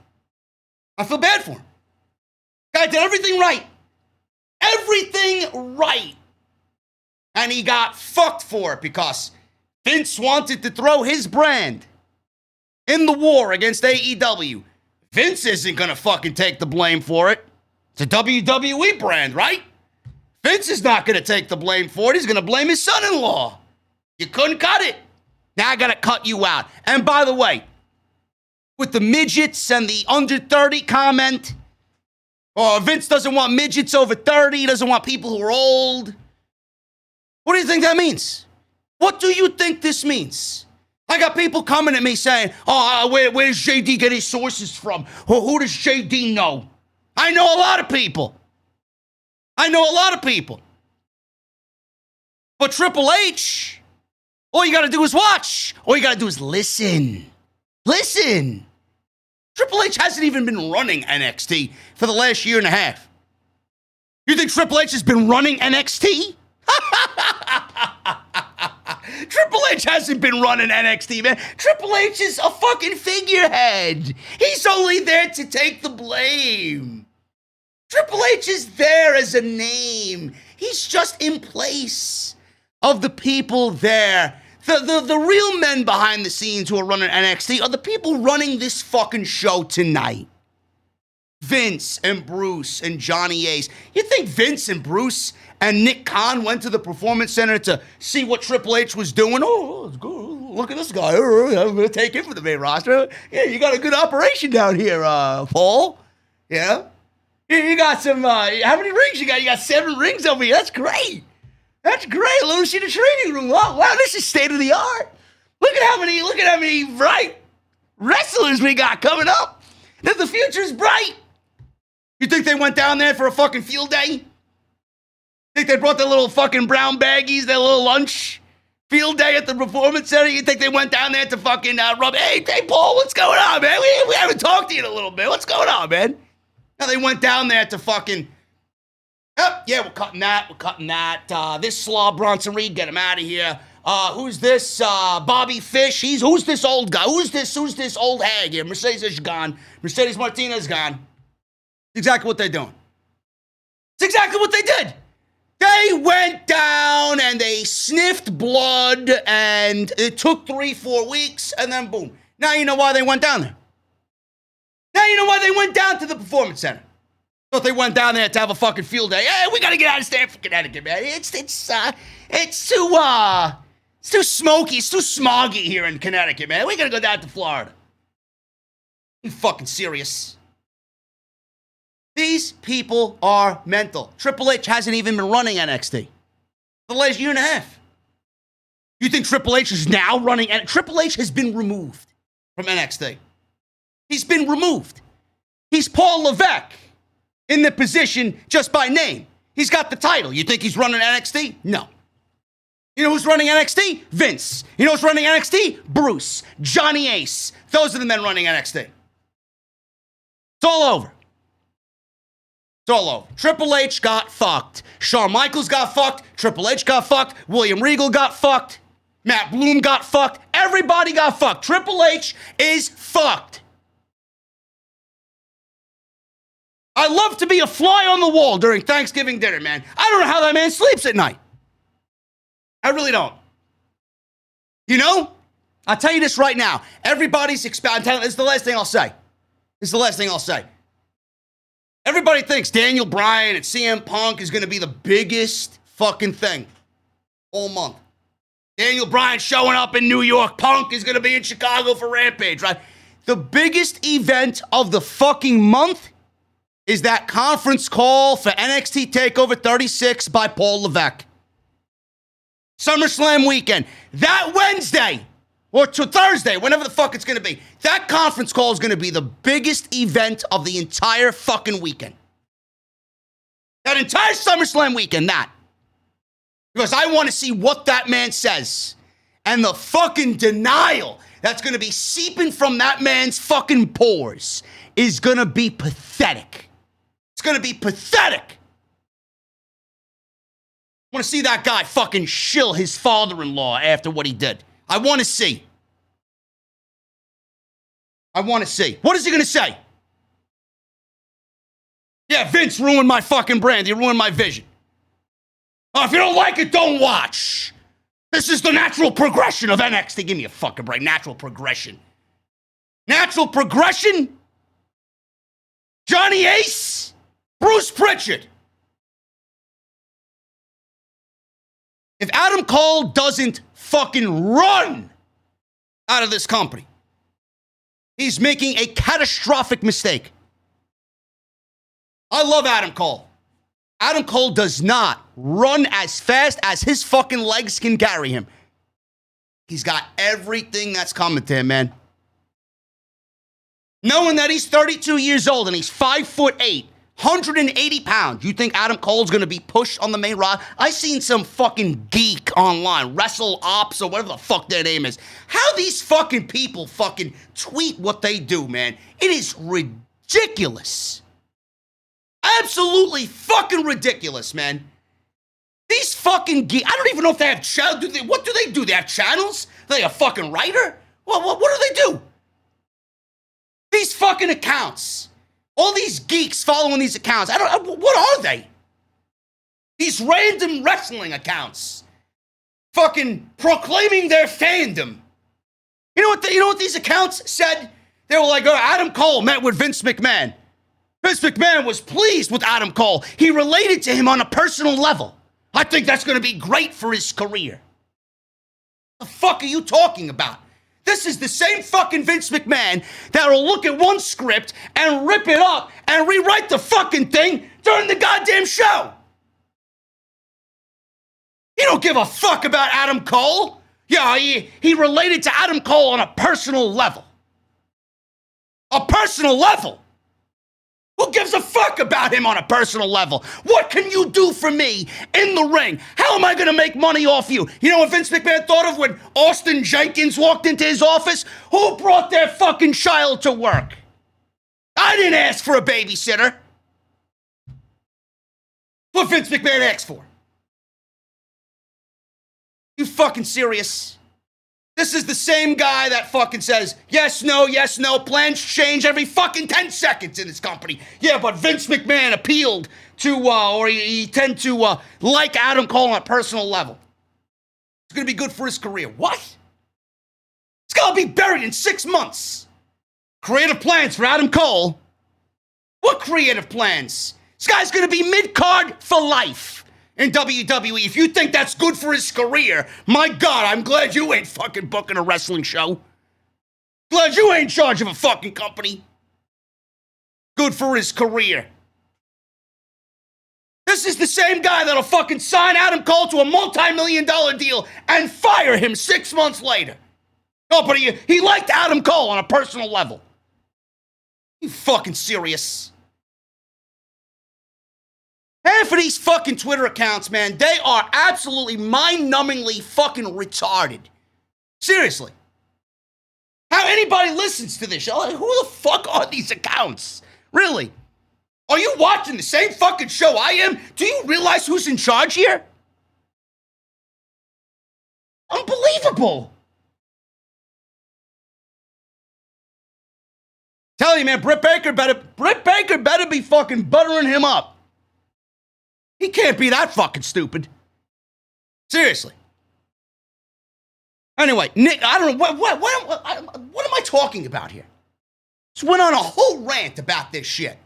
S2: I feel bad for him. Guy did everything right. Everything right. And he got fucked for it because Vince wanted to throw his brand in the war against AEW. Vince isn't going to fucking take the blame for it. It's a WWE brand, right? Vince is not going to take the blame for it. He's going to blame his son-in-law. You couldn't cut it. Now I got to cut you out. And by the way, with the midgets and the under 30 comment, or Vince doesn't want midgets over 30, he doesn't want people who are old. What do you think that means? What do you think this means? I got people coming at me saying, where does JD get his sources from? Who does JD know? I know a lot of people. But Triple H, all you got to do is watch. All you got to do is listen. Listen. Triple H hasn't even been running NXT for the last year and a half. You think Triple H has been running NXT? Triple H hasn't been running NXT, man. Triple H is a fucking figurehead. He's only there to take the blame. Triple H is there as a name. He's just in place of the people there. The real men behind the scenes who are running NXT are the people running this fucking show tonight. Vince and Bruce and Johnny Ace. You think Vince and Bruce and Nick Khan went to the Performance Center to see what Triple H was doing? Oh, look at this guy. I'm going to take him for the main roster. Yeah, you got a good operation down here, Paul. Yeah? You got some, how many rings you got? You got 7 rings over here. That's great. That's great. Let me see the training room. Wow, this is state of the art. Look at how many bright wrestlers we got coming up. The future's bright. You think they went down there for a fucking field day? Think they brought their little fucking brown baggies, their little lunch field day at the Performance Center? You think they went down there to fucking rub? Hey, Paul, what's going on, man? We haven't talked to you in a little bit. What's going on, man? Now they went down there to fucking, yeah, we're cutting that. This slob Bronson Reed, get him out of here. Who's this? Bobby Fish. Who's this old guy? Who's this old hag here? Mercedes is gone. Mercedes Martinez gone. Exactly what they're doing. It's exactly what they did. They went down and they sniffed blood and it took 3-4 weeks and then boom. Now you know why they went down there. Now you know why they went down to the Performance Center. Thought they went down there to have a fucking field day. Hey, we gotta get out of Stamford, Connecticut, man. It's too smoky, it's too smoggy here in Connecticut, man. We gotta go down to Florida. You fucking serious? These people are mental. Triple H hasn't even been running NXT for the last year and a half. You think Triple H is now running? Triple H has been removed from NXT. He's been removed. He's Paul Levesque in the position just by name. He's got the title. You think he's running NXT? No. You know who's running NXT? Vince. You know who's running NXT? Bruce. Johnny Ace. Those are the men running NXT. It's all over. It's all over. Triple H got fucked. Shawn Michaels got fucked. Triple H got fucked. William Regal got fucked. Matt Bloom got fucked. Everybody got fucked. Triple H is fucked. I love to be a fly on the wall during Thanksgiving dinner, man. I don't know how that man sleeps at night. I really don't. You know? I'll tell you this right now. Everybody's expounding. This is the last thing I'll say. Everybody thinks Daniel Bryan and CM Punk is going to be the biggest fucking thing all month. Daniel Bryan showing up in New York. Punk is going to be in Chicago for Rampage, right? The biggest event of the fucking month is that conference call for NXT TakeOver 36 by Paul Levesque. SummerSlam weekend. That Wednesday, or to Thursday, whenever the fuck it's going to be, that conference call is going to be the biggest event of the entire fucking weekend. That entire SummerSlam weekend, that. Because I want to see what that man says. And the fucking denial that's going to be seeping from that man's fucking pores is going to be pathetic. It's going to be pathetic. I want to see that guy fucking shill his father-in-law after what he did. I want to see. What is he going to say? Yeah, Vince ruined my fucking brand. He ruined my vision. Oh, if you don't like it, don't watch. This is the natural progression of NXT. Give me a fucking break. Natural progression. Johnny Ace? Bruce Pritchard. If Adam Cole doesn't fucking run out of this company, he's making a catastrophic mistake. I love Adam Cole. Adam Cole does not run as fast as his fucking legs can carry him. He's got everything that's coming to him, man. Knowing that he's 32 years old and he's 5'8", 180 pounds. You think Adam Cole's going to be pushed on the main roster? I seen some fucking geek online, Wrestle Ops or whatever the fuck their name is. How these fucking people fucking tweet what they do, man. It is ridiculous. Absolutely fucking ridiculous, man. These fucking geeks, I don't even know if they have channels. What do they do? They have channels? Are they a fucking writer? What do they do? These fucking accounts. All these geeks following these accounts. What are they? These random wrestling accounts. Fucking proclaiming their fandom. You know what these accounts said? They were like, oh, Adam Cole met with Vince McMahon. Vince McMahon was pleased with Adam Cole. He related to him on a personal level. I think that's going to be great for his career. What the fuck are you talking about? This is the same fucking Vince McMahon that will look at one script and rip it up and rewrite the fucking thing during the goddamn show. He don't give a fuck about Adam Cole. Yeah, he related to Adam Cole on a personal level. A personal level. Who gives a fuck about him on a personal level? What can you do for me in the ring? How am I going to make money off you? You know what Vince McMahon thought of when Austin Jenkins walked into his office? Who brought their fucking child to work? I didn't ask for a babysitter. What Vince McMahon asked for? You fucking serious? This is the same guy that fucking says, yes, no, plans change every fucking 10 seconds in this company. Yeah, but Vince McMahon appealed to, or he tend to like Adam Cole on a personal level. It's going to be good for his career. What? It's going to be buried in 6 months. Creative plans for Adam Cole? What creative plans? This guy's going to be mid-card for life in WWE. If you think that's good for his career, my God, I'm glad you ain't fucking booking a wrestling show. Glad you ain't in charge of a fucking company. Good for his career. This is the same guy that'll fucking sign Adam Cole to a multi-million-dollar deal and fire him 6 months later. No, but he liked Adam Cole on a personal level. You fucking serious? Half of these fucking Twitter accounts, man, they are absolutely mind-numbingly fucking retarded. Seriously. How anybody listens to this show? Like, who the fuck are these accounts? Really? Are you watching the same fucking show I am? Do you realize who's in charge here? Unbelievable. Tell you, man, Britt Baker better be fucking buttering him up. He can't be that fucking stupid. Seriously. Anyway, Nick, I don't know, what am I talking about here? Just went on a whole rant about this shit.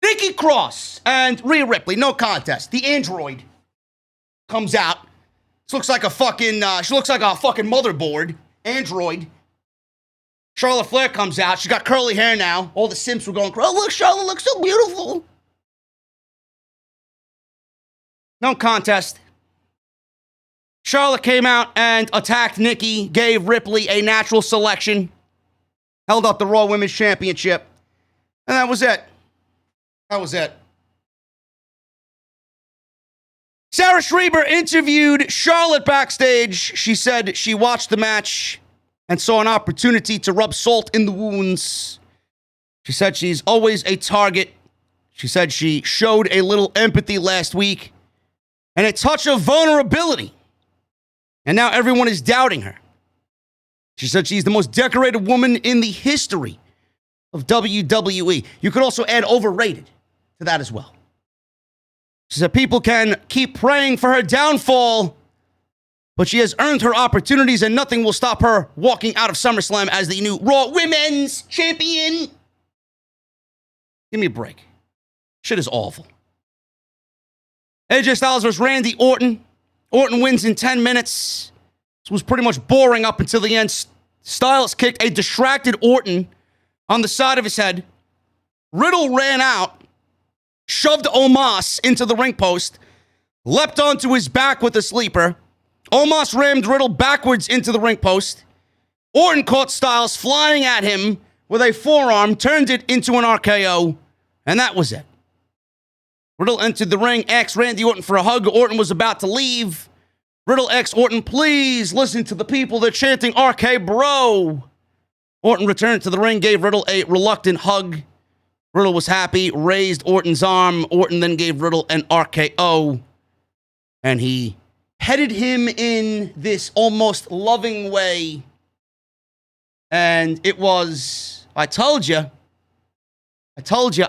S2: Nikki Cross and Rhea Ripley, no contest. The android comes out. This looks like a fucking, she looks like a fucking motherboard. Android. Charlotte Flair comes out. She's got curly hair now. All the simps were going, oh, look, Charlotte looks so beautiful. No contest. Charlotte came out and attacked Nikki, gave Ripley a natural selection, held up the Raw Women's Championship, and that was it. That was it. Sarah Schreiber interviewed Charlotte backstage. She said she watched the match and saw an opportunity to rub salt in the wounds. She said she's always a target. She said she showed a little empathy last week and a touch of vulnerability. And now everyone is doubting her. She said she's the most decorated woman in the history of WWE. You could also add overrated to that as well. She said people can keep praying for her downfall, but she has earned her opportunities and nothing will stop her walking out of SummerSlam as the new Raw Women's Champion. Give me a break. Shit is awful. AJ Styles versus Randy Orton. Orton wins in 10 minutes. This was pretty much boring up until the end. Styles kicked a distracted Orton on the side of his head. Riddle ran out, shoved Omos into the ring post, leapt onto his back with a sleeper. Omos rammed Riddle backwards into the ring post. Orton caught Styles flying at him with a forearm, turned it into an RKO, and that was it. Riddle entered the ring, asked Randy Orton for a hug. Orton was about to leave. Riddle asked Orton, please listen to the people. They're chanting RK Bro. Orton returned to the ring, gave Riddle a reluctant hug. Riddle was happy, raised Orton's arm. Orton then gave Riddle an RKO. And he headed him in this almost loving way. And it was, I told you,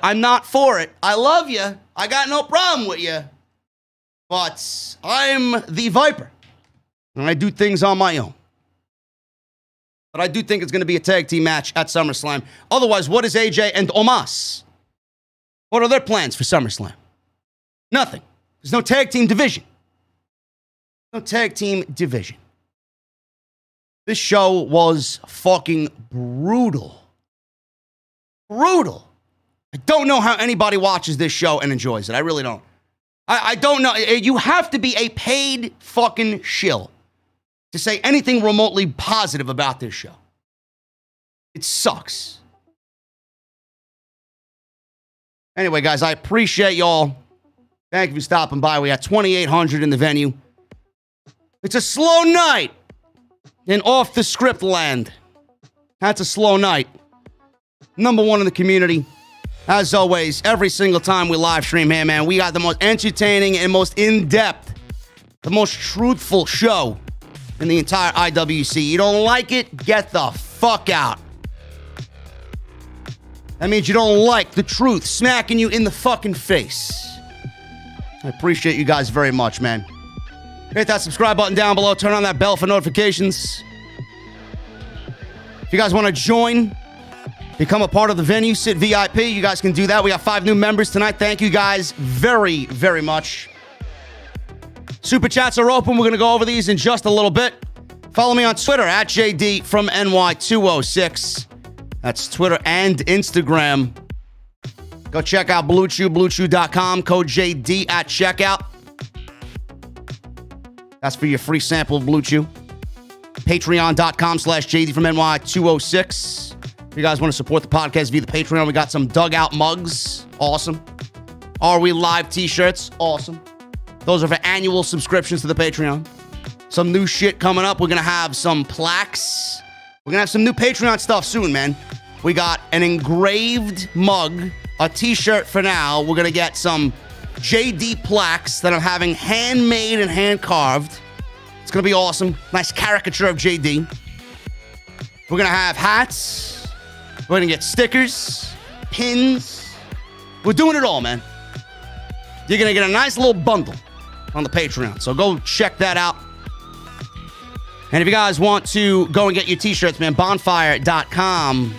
S2: I'm not for it. I love you. I got no problem with you. But I'm the Viper. And I do things on my own. But I do think it's going to be a tag team match at SummerSlam. Otherwise, what is AJ and Omos? What are their plans for SummerSlam? Nothing. There's no tag team division. No tag team division. This show was fucking brutal. Brutal. I don't know how anybody watches this show and enjoys it. I really don't. I don't know. You have to be a paid fucking shill to say anything remotely positive about this show. It sucks. Anyway, guys, I appreciate y'all. Thank you for stopping by. We got 2,800 in the venue. It's a slow night in off the script land. That's a slow night. Number one in the community. As always, every single time we live stream here, man, we got the most entertaining and most in-depth, the most truthful show in the entire IWC. You don't like it? Get the fuck out. That means you don't like the truth smacking you in the fucking face. I appreciate you guys very much, man. Hit that subscribe button down below. Turn on that bell for notifications. If you guys want to join, become a part of the venue, sit VIP, you guys can do that. We got 5 new members tonight. Thank you guys very, very much. Super chats are open. We're going to go over these in just a little bit. Follow me on Twitter at JD from NY206. That's Twitter and Instagram. Go Go check out Blue Chew, bluechew.com, code JD at checkout. That's for your free sample of Blue Chew. Patreon.com/JD from NY206. If you guys want to support the podcast via the Patreon, we got some dugout mugs. Awesome. Are We Live t-shirts. Awesome. Those are for annual subscriptions to the Patreon. Some new shit coming up. We're going to have some plaques. We're going to have some new Patreon stuff soon, man. We got an engraved mug, a t-shirt for now. We're going to get some JD plaques that I'm having handmade and hand-carved. It's going to be awesome. Nice caricature of JD. We're going to have hats. We're going to get stickers, pins. We're doing it all, man. You're going to get a nice little bundle on the Patreon. So go check that out. And if you guys want to go and get your t-shirts, man, bonfire.com.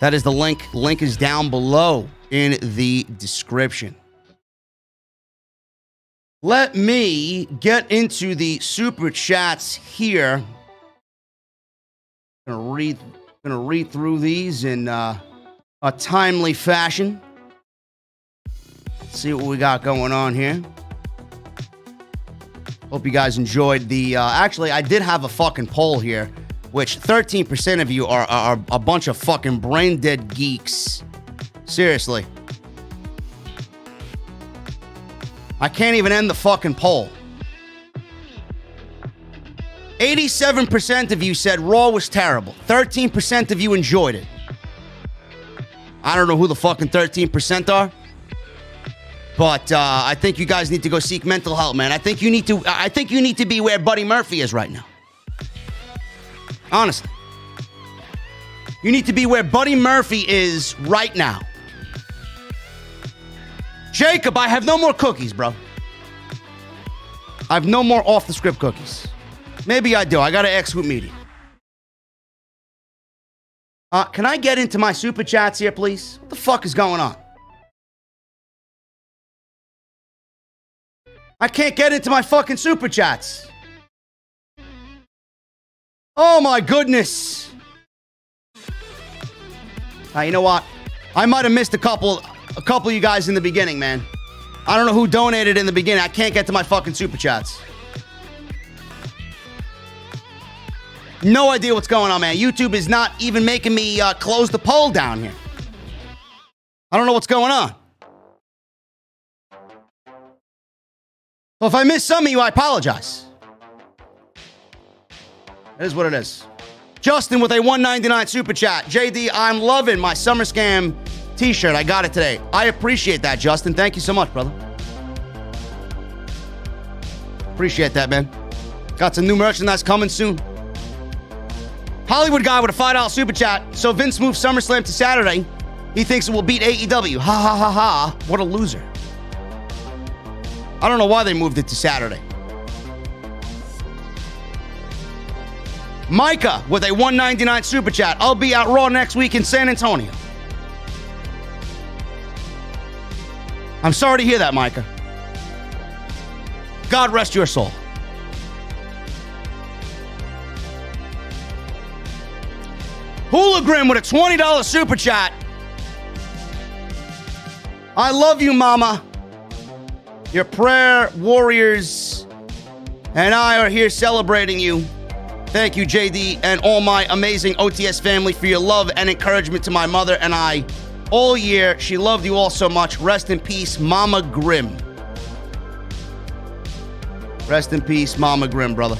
S2: That is the link. Link is down below in the description. Let me get into the super chats here. Gonna read through these in a timely fashion. Let's see what we got going on here. Hope you guys enjoyed the... actually, I did have a fucking poll here, which 13% of you are a bunch of fucking brain-dead geeks. Seriously. I can't even end the fucking poll. 87% of you said Raw was terrible. 13% of you enjoyed it. I don't know who the fucking 13% are. But I think you guys need to go seek mental help, man. I think you need to be where Buddy Murphy is right now. Honestly. You need to be where Buddy Murphy is right now. Jacob, I have no more cookies, bro. I have no more off-the-script cookies. Maybe I do. I got to execute meeting. Can I get into my super chats here, please? What the fuck is going on? I can't get into my fucking super chats. Oh my goodness. You know what? I might have missed a couple of you guys in the beginning, man. I don't know who donated in the beginning. I can't get to my fucking super chats. No idea what's going on, man. YouTube is not even making me close the poll down here. I don't know what's going on. So if I missed some of you, I apologize. It is what it is. Justin with a $1.99 super chat. JD, I'm loving my Summer Scam t-shirt. I got it today. I appreciate that, Justin. Thank you so much, brother. Appreciate that, man. Got some new merchandise coming soon. Hollywood guy with a $5 super chat. So Vince moved SummerSlam to Saturday. He thinks it will beat AEW. Ha ha ha ha. What a loser. I don't know why they moved it to Saturday. Micah with a $1.99 super chat. I'll be at Raw next week in San Antonio. I'm sorry to hear that, Micah. God rest your soul. Hooligan with a $20 super chat. I love you, Mama. Your prayer warriors and I are here celebrating you. Thank you, JD, and all my amazing OTS family for your love and encouragement to my mother and I all year. She loved you all so much. Rest in peace, Mama Grimm. Rest in peace, Mama Grimm, brother.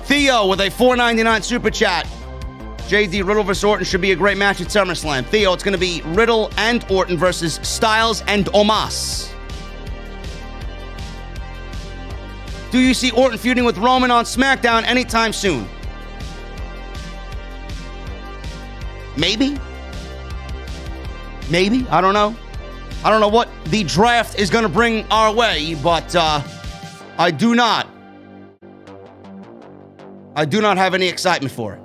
S2: Theo with a $4.99 super chat. JD, Riddle vs. Orton should be a great match at SummerSlam. Theo, it's going to be Riddle and Orton versus Styles and Omos. Do you see Orton feuding with Roman on SmackDown anytime soon? Maybe. Maybe. I don't know. I don't know what the draft is going to bring our way, but I do not have any excitement for it.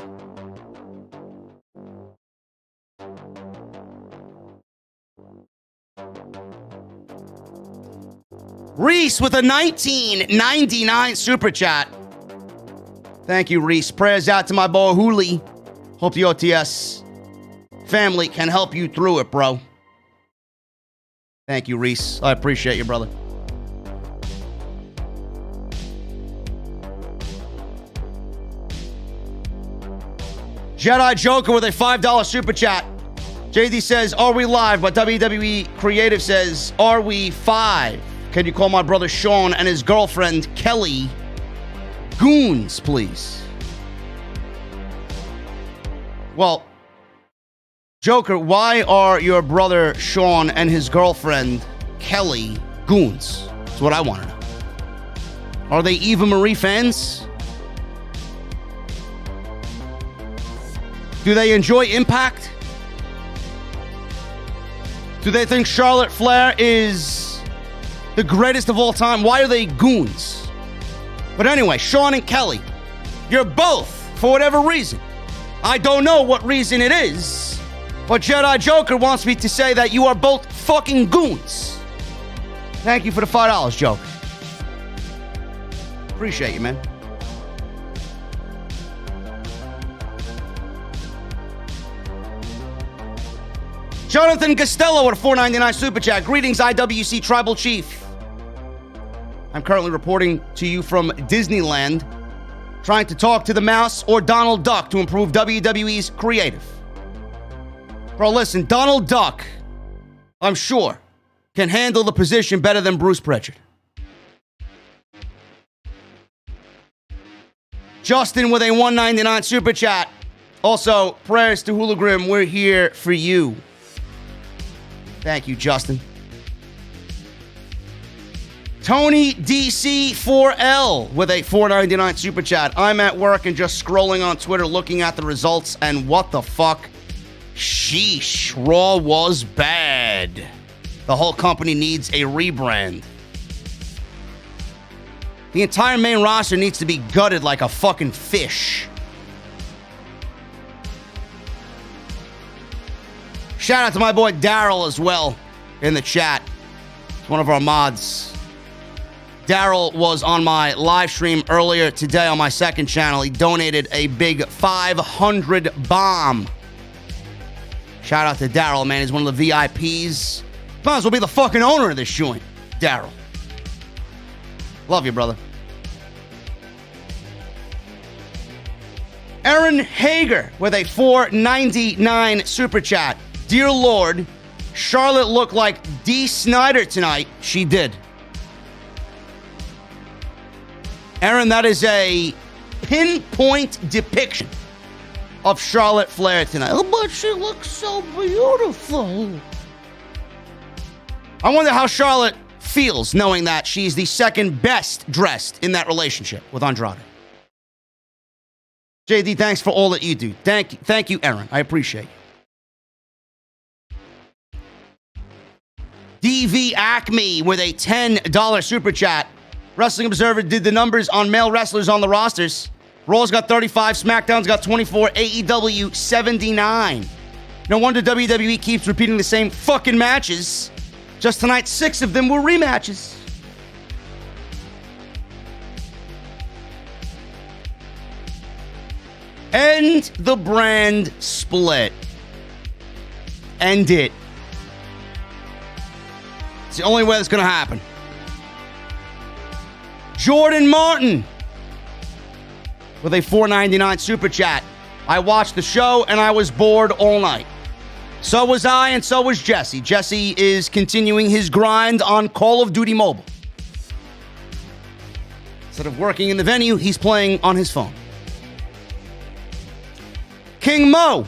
S2: Reese with a $19.99 super chat. Thank you, Reese. Prayers out to my boy Hooli. Hope the OTS family can help you through it, bro. Thank you, Reese. I appreciate you, brother. Jedi Joker with a $5 super chat. JD says, are we live? But WWE Creative says, are we 5? Can you call my brother Sean and his girlfriend Kelly goons, please? Well, Joker, why are your brother Sean and his girlfriend Kelly goons? That's what I want to know. Are they Eva Marie fans? Do they enjoy Impact? Do they think Charlotte Flair is the greatest of all time? Why are they goons? But anyway, Sean and Kelly, you're both, for whatever reason. I don't know what reason it is, but Jedi Joker wants me to say that you are both fucking goons. Thank you for the $5, Joker. Appreciate you, man. Jonathan Costello with a $4.99 super chat. Greetings, IWC Tribal Chief. I'm currently reporting to you from Disneyland, trying to talk to the mouse or Donald Duck to improve WWE's creative. Bro, listen, Donald Duck, I'm sure, can handle the position better than Bruce Pritchard. Justin with a $1.99 super chat. Also, prayers to Hula Grim. We're here for you. Thank you, Justin. Tony DC4L with a $4.99 super chat. I'm at work and just scrolling on Twitter looking at the results, and what the fuck? Sheesh, Raw was bad. The whole company needs a rebrand. The entire main roster needs to be gutted like a fucking fish. Shout out to my boy Daryl as well in the chat. It's one of our mods. Daryl was on my live stream earlier today on my second channel. He donated a big 500 bomb. Shout out to Daryl, man. He's one of the VIPs. Might as well be the fucking owner of this joint, Daryl. Love you, brother. Aaron Hager with a $4.99 super chat. Dear Lord, Charlotte looked like Dee Snider tonight. She did. Aaron, that is a pinpoint depiction of Charlotte Flair tonight. Oh, but she looks so beautiful. I wonder how Charlotte feels knowing that she's the second best dressed in that relationship with Andrade. JD, thanks for all that you do. Thank you, Aaron. I appreciate you. DV Acme with a $10 super chat. Wrestling Observer did the numbers on male wrestlers on the rosters. Raw's got 35, SmackDown's got 24, AEW 79. No wonder WWE keeps repeating the same fucking matches. Just tonight, 6 of them were rematches. End the brand split. End it. It's the only way that's going to happen. Jordan Martin with a $4.99 super chat. I watched the show and I was bored all night. So was I, and so was Jesse. Jesse is continuing his grind on Call of Duty Mobile. Instead of working in the venue, he's playing on his phone. King Mo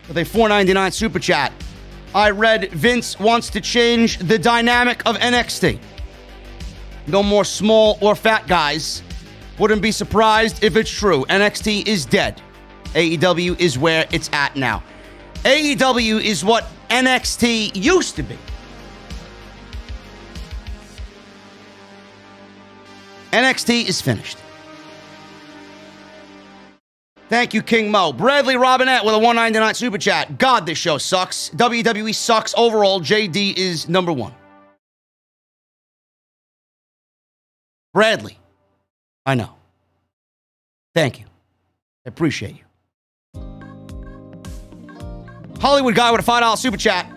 S2: with a $4.99 super chat. I read Vince wants to change the dynamic of NXT. No more small or fat guys. Wouldn't be surprised if it's true. NXT is dead. AEW is where it's at now. AEW is what NXT used to be. NXT is finished. Thank you, King Mo. Bradley Robinette with a $1.99 super chat. God, this show sucks. WWE sucks overall. JD is number 1. Bradley, I know. Thank you. I appreciate you. Hollywood Guy with a $5 super chat.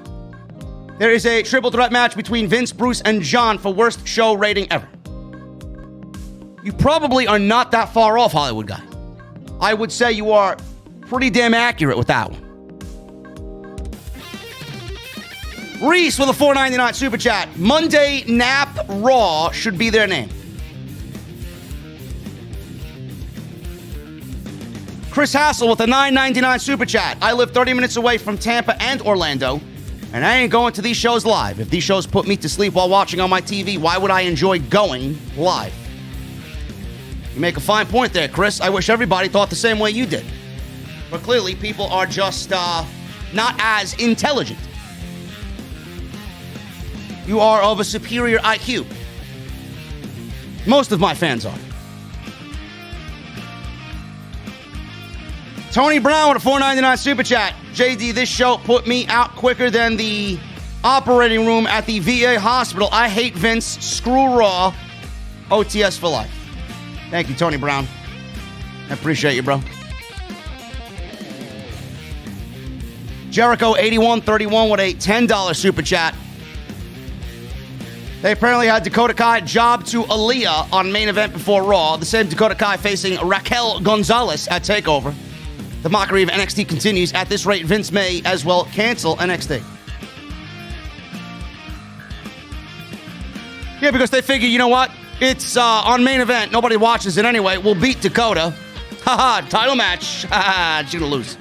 S2: There is a triple threat match between Vince, Bruce, and John for worst show rating ever. You probably are not that far off, Hollywood Guy. I would say you are pretty damn accurate with that one. Reese with a $4.99 super chat. Monday Nap Raw should be their name. Chris Hassel with a $9.99 super chat. I live 30 minutes away from Tampa and Orlando, and I ain't going to these shows live. If these shows put me to sleep while watching on my TV, why would I enjoy going live? You make a fine point there, Chris. I wish everybody thought the same way you did. But clearly, people are just not as intelligent. You are of a superior IQ. Most of my fans are. Tony Brown with a $4.99 super chat. JD, this show put me out quicker than the operating room at the VA hospital. I hate Vince. Screw Raw. OTS for life. Thank you, Tony Brown. I appreciate you, bro. Jericho8131 with a $10 super chat. They apparently had Dakota Kai job to Aaliyah on main event before Raw. The same Dakota Kai facing Raquel Gonzalez at TakeOver. The mockery of NXT continues. At this rate, Vince may as well cancel NXT. Yeah, because they figure, you know what? It's on main event. Nobody watches it anyway. We'll beat Dakota. Haha, title match. Haha, she's gonna lose.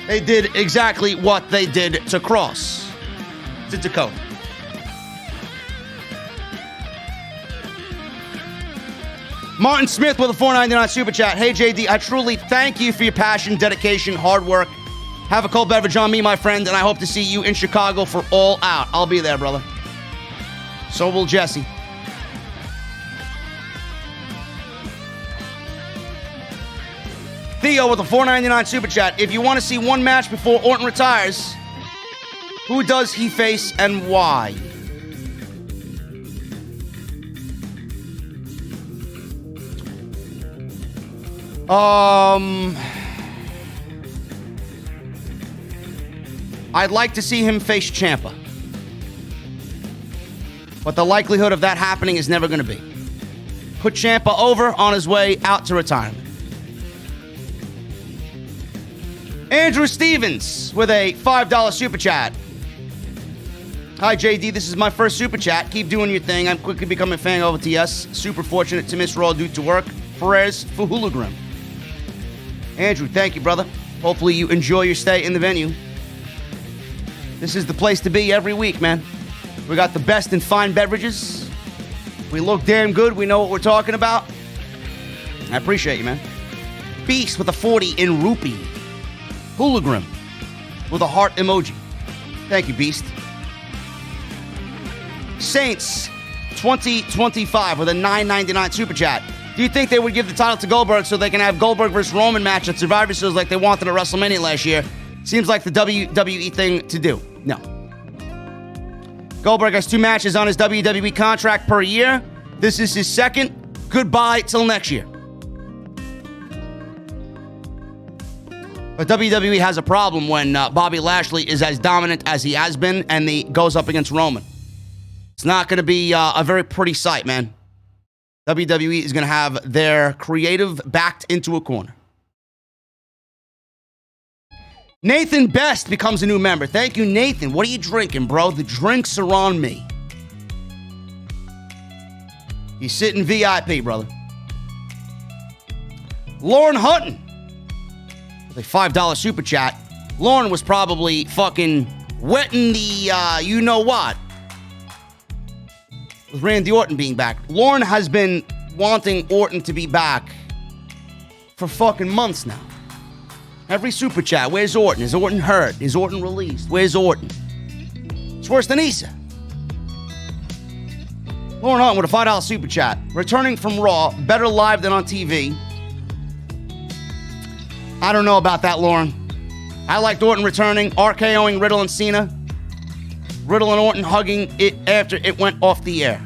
S2: They did exactly what they did to Cross. To Dakota. Martin Smith with a $4.99 super chat. Hey, JD, I truly thank you for your passion, dedication, hard work. Have a cold beverage on me, my friend, and I hope to see you in Chicago for All Out. I'll be there, brother. So will Jesse. Theo with a $4.99 super chat. If you want to see one match before Orton retires, who does he face and why? I'd like to see him face Ciampa. But the likelihood of that happening is never going to be. Put Ciampa over on his way out to retirement. Andrew Stevens with a $5 super chat. Hi, JD. This is my first super chat. Keep doing your thing. I'm quickly becoming a fan of OTS. Super fortunate to miss Raw due to work. Perez for Hologram. Andrew, thank you, brother. Hopefully you enjoy your stay in the venue. This is the place to be every week, man. We got the best in fine beverages. We look damn good. We know what we're talking about. I appreciate you, man. Beast with a 40 in rupee. Hologram with a heart emoji. Thank you, Beast. Saints 2025 with a $9.99 super chat. Do you think they would give the title to Goldberg so they can have Goldberg versus Roman match at Survivor Series like they wanted at WrestleMania last year? Seems like the WWE thing to do. No. Goldberg has 2 matches on his WWE contract per year. This is his second. Goodbye till next year. But WWE has a problem when Bobby Lashley is as dominant as he has been and he goes up against Roman. It's not going to be a very pretty sight, man. WWE is going to have their creative backed into a corner. Nathan Best becomes a new member. Thank you, Nathan. What are you drinking, bro? The drinks are on me. He's sitting VIP, brother. Lauren Hutton with a $5 super chat. Lauren was probably fucking wetting the you-know-what with Randy Orton being back. Lauren has been wanting Orton to be back for fucking months now. Every super chat, where's Orton? Is Orton hurt? Is Orton released? Where's Orton? It's worse than Issa. Lauren Hutton with a $5 super chat. Returning from Raw, better live than on TV. I don't know about that, Lauren. I liked Orton returning, RKOing Riddle and Cena. Riddle and Orton hugging it after it went off the air.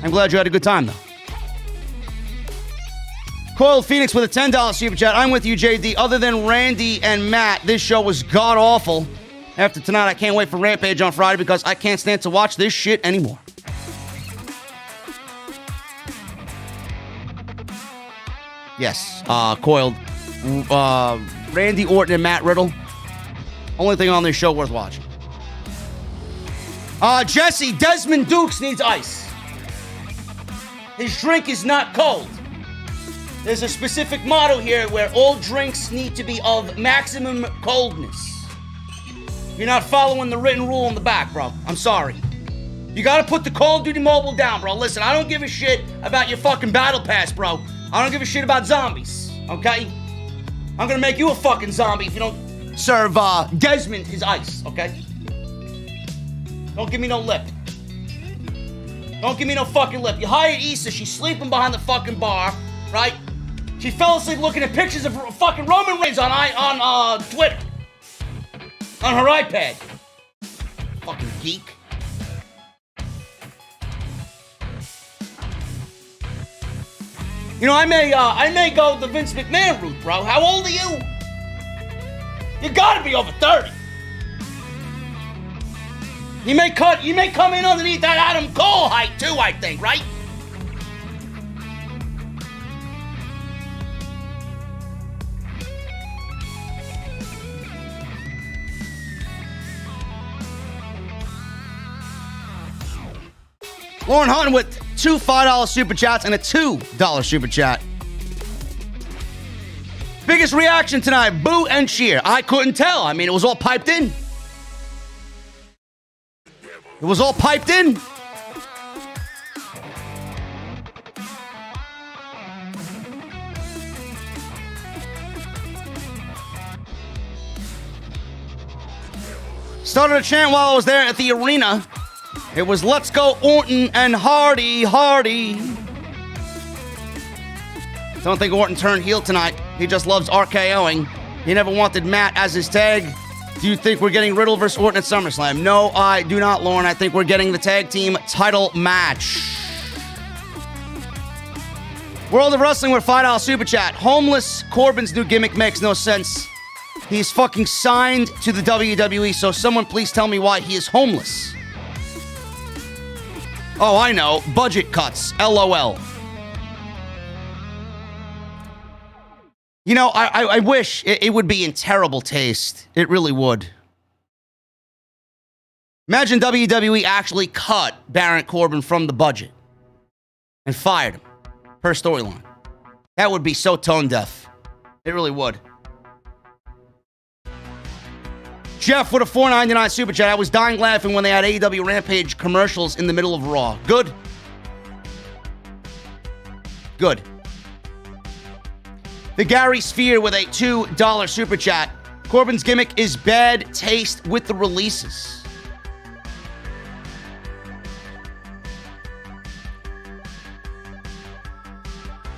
S2: I'm glad you had a good time, though. Coiled Phoenix with a $10 super chat. I'm with you, JD. Other than Randy and Matt, this show was god-awful. After tonight, I can't wait for Rampage on Friday because I can't stand to watch this shit anymore. Yes, Coiled. Randy Orton and Matt Riddle. Only thing on this show worth watching. Jesse, Desmond Dukes needs ice. His drink is not cold. There's a specific motto here where all drinks need to be of maximum coldness. You're not following the written rule in the back, bro. I'm sorry. You gotta put the Call of Duty Mobile down, bro. Listen, I don't give a shit about your fucking battle pass, bro. I don't give a shit about zombies, okay? I'm gonna make you a fucking zombie if you don't serve Desmond his ice, okay? Don't give me no lip. Don't give me no fucking lip. You hired Issa, she's sleeping behind the fucking bar, right? She fell asleep looking at pictures of fucking Roman Reigns on Twitter. On her iPad. Fucking geek. You know, I may go the Vince McMahon route, bro. How old are you? You gotta be over 30. You may come in underneath that Adam Cole height too, I think, right? Lauren Hunt with two $5 super chats and a $2 super chat. Biggest reaction tonight, boo and cheer. I couldn't tell. I mean, it was all piped in. It was all piped in. Started a chant while I was there at the arena. It was "Let's go Orton and Hardy, Hardy." Don't think Orton turned heel tonight. He just loves RKOing. He never wanted Matt as his tag. Do you think we're getting Riddle versus Orton at SummerSlam? No, I do not, Lauren. I think we're getting the tag team title match. World of Wrestling with $5 super chat. Homeless Corbin's new gimmick makes no sense. He's fucking signed to the WWE, so someone please tell me why he is homeless. Oh, I know. Budget cuts. LOL. You know, I wish it would be in terrible taste. It really would. Imagine WWE actually cut Baron Corbin from the budget and fired him per storyline. That would be so tone deaf. It really would. Jeff with a $4.99 super chat. I was dying laughing when they had AEW Rampage commercials in the middle of Raw. Good. Good. The Gary Sphere with a $2 super chat. Corbin's gimmick is bad taste with the releases.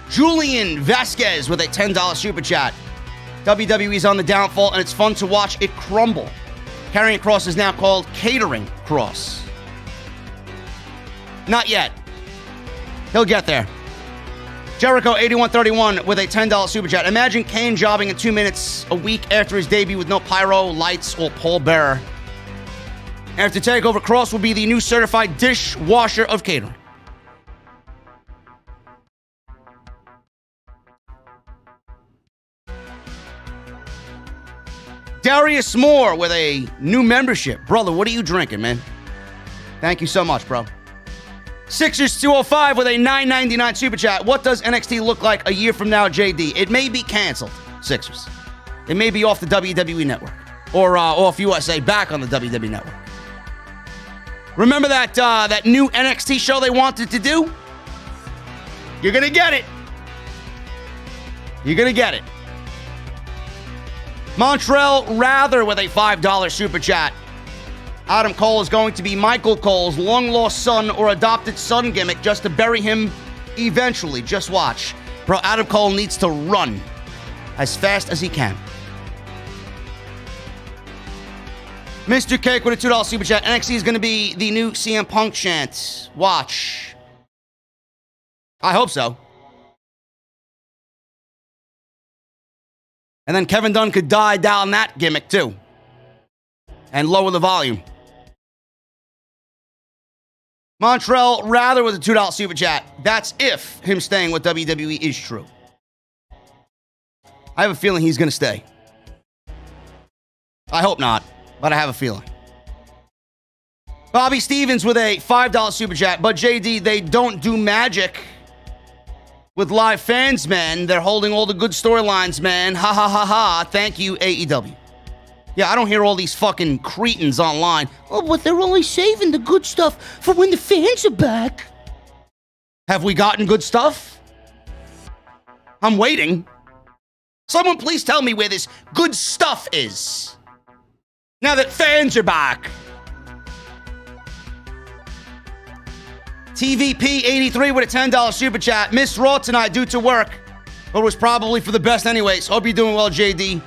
S2: Julian Vasquez with a $10 super chat. WWE's on the downfall, and it's fun to watch it crumble. Carrying Cross is now called Catering Cross. Not yet. He'll get there. Jericho8131 with a $10 super chat. Imagine Kane jobbing in 2 minutes a week after his debut with no pyro, lights, or pallbearer. After TakeOver, Cross will be the new certified dishwasher of catering. Darius Moore with a new membership. Brother, what are you drinking, man? Thank you so much, bro. Sixers205 with a $9.99 super chat. What does NXT look like a year from now, JD? It may be canceled, Sixers. It may be off the WWE Network. Or off USA, back on the WWE Network. Remember that new NXT show they wanted to do? You're going to get it. You're going to get it. Montreal Rather with a $5 super chat. Adam Cole is going to be Michael Cole's long-lost son or adopted son gimmick just to bury him eventually. Just watch. Bro, Adam Cole needs to run as fast as he can. Mr. Cake with a $2 super chat. NXT is going to be the new CM Punk chant. Watch. I hope so. And then Kevin Dunn could die down that gimmick too. And lower the volume. Montreal Rather with a $2 super chat. That's if him staying with WWE is true. I have a feeling he's going to stay. I hope not, but I have a feeling. Bobby Stevens with a $5 super chat. But JD, they don't do magic with live fans, man. They're holding all the good storylines, man. Ha ha ha ha. Thank you, AEW. Yeah, I don't hear all these fucking cretins online. Oh, but they're only saving the good stuff for when the fans are back. Have we gotten good stuff? I'm waiting. Someone please tell me where this good stuff is. Now that fans are back. TVP83 with a $10 super chat. Missed Raw tonight due to work, but was probably for the best anyways. Hope you're doing well, JD.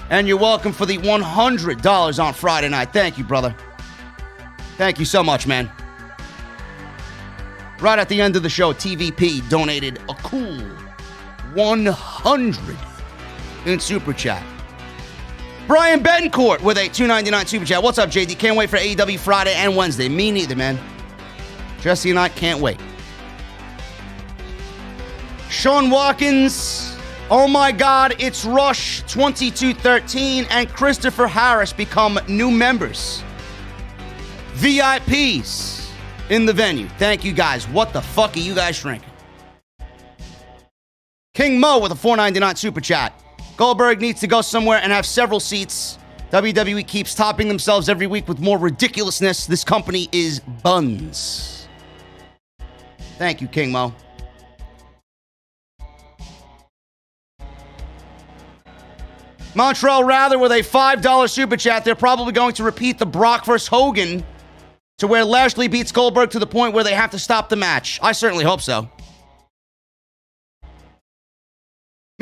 S2: And you're welcome for the $100 on Friday night. Thank you, brother. Thank you so much, man. Right at the end of the show, TVP donated a cool $100 in super chat. Brian Betancourt with a $2.99 super chat. What's up, JD? Can't wait for AEW Friday and Wednesday. Me neither, man. Jesse and I can't wait. Sean Watkins. Oh my God, it's Rush 2213 and Christopher Harris become new members. VIPs in the venue. Thank you guys. What the fuck are you guys drinking? King Mo with a $4.99 super chat. Goldberg needs to go somewhere and have several seats. WWE keeps topping themselves every week with more ridiculousness. This company is buns. Thank you, King Mo. Montreal Rather with a $5 super chat. They're probably going to repeat the Brock vs. Hogan to where Lashley beats Goldberg to the point where they have to stop the match. I certainly hope so.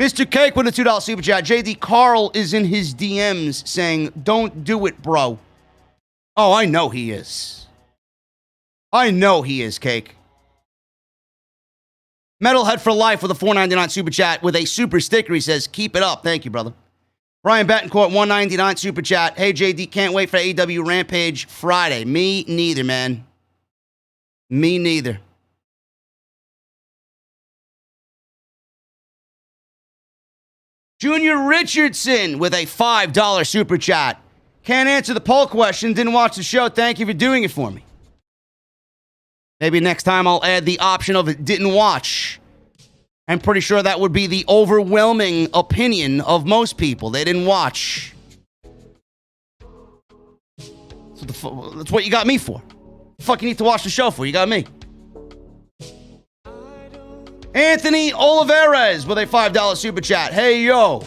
S2: Mr. Cake with a $2 super chat. JD Carl is in his DMs saying, don't do it, bro. Oh, I know he is. I know he is, Cake. Metalhead for Life with a $4.99 super chat with a super sticker. He says, keep it up. Thank you, brother. Brian Betancourt, $1.99 super chat. Hey, JD, can't wait for AEW Rampage Friday. Me neither, man. Me neither. Junior Richardson with a $5 super chat. Can't answer the poll question. Didn't watch the show. Thank you for doing it for me. Maybe next time I'll add the option of it didn't watch. I'm pretty sure that would be the overwhelming opinion of most people. They didn't watch. So that's what you got me for. The fuck you need to watch the show for? You got me. Anthony Oliveras with a $5 super chat. Hey, yo.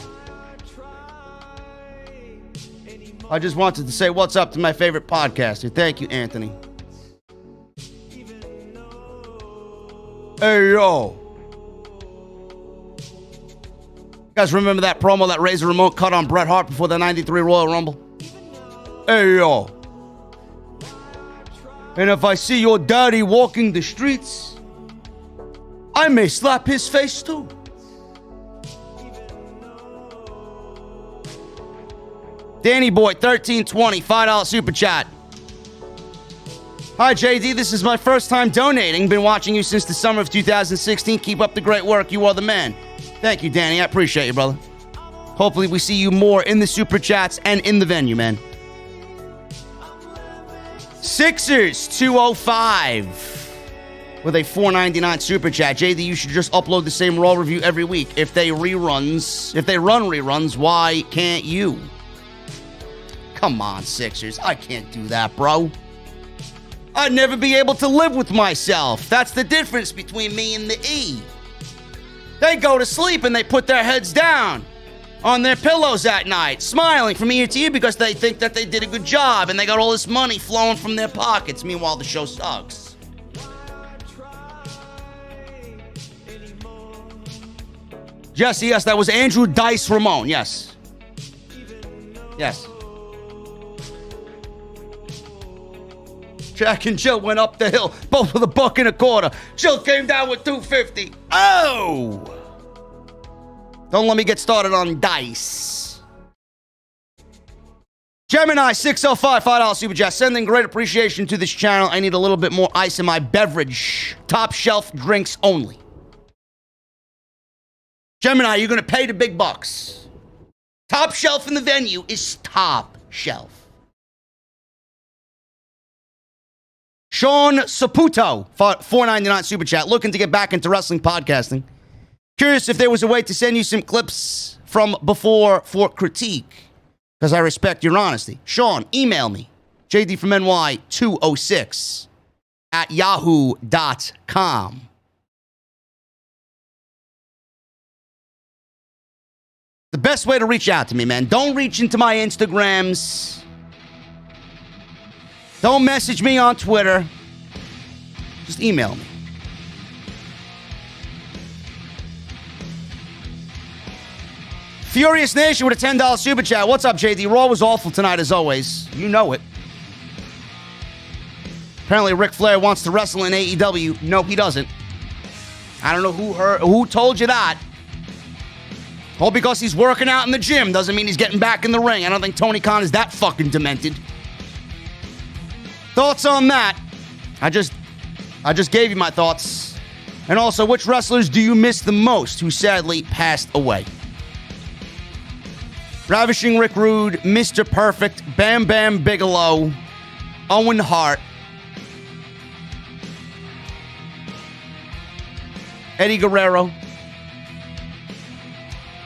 S2: I just wanted to say what's up to my favorite podcaster. Thank you, Anthony. Hey, yo. You guys remember that promo that Razor Ramon cut on Bret Hart before the 93 Royal Rumble? Hey, yo. And if I see your daddy walking the streets, I may slap his face too. Danny Boy, 1320, $5 super chat. Hi, JD. This is my first time donating. Been watching you since the summer of 2016. Keep up the great work. You are the man. Thank you, Danny. I appreciate you, brother. Hopefully we see you more in the super chats and in the venue, man. Sixers 205 with a $4.99 super chat. JD, you should just upload the same Raw review every week. If they run reruns, why can't you? Come on, Sixers. I can't do that, bro. I'd never be able to live with myself. That's the difference between me and the E. They go to sleep and they put their heads down on their pillows at night, smiling from ear to ear because they think that they did a good job and they got all this money flowing from their pockets. Meanwhile, the show sucks. Jesse, yes, that was Andrew Dice Ramon. Yes. Yes. Jack and Jill went up the hill, both with $1.25. Jill came down with $2.50. Oh! Don't let me get started on Dice. Gemini 605, $5 super chat. Sending great appreciation to this channel. I need a little bit more ice in my beverage. Top shelf drinks only. Gemini, you're going to pay the big bucks. Top shelf in the venue is top shelf. Sean Saputo, $4.99 super chat. Looking to get back into wrestling podcasting. Curious if there was a way to send you some clips from before for critique. Because I respect your honesty. Sean, email me. JD from NY206 at yahoo.com. The best way to reach out to me, man. Don't reach into my Instagrams. Don't message me on Twitter. Just email me. Furious Nation with a $10 super chat. What's up, JD? Raw was awful tonight, as always. You know it. Apparently, Ric Flair wants to wrestle in AEW. No, he doesn't. I don't know who told you that. All because he's working out in the gym doesn't mean he's getting back in the ring. I don't think Tony Khan is that fucking demented. Thoughts on that? I just gave you my thoughts. And also, which wrestlers do you miss the most who sadly passed away? Ravishing Rick Rude, Mr. Perfect, Bam Bam Bigelow, Owen Hart, Eddie Guerrero.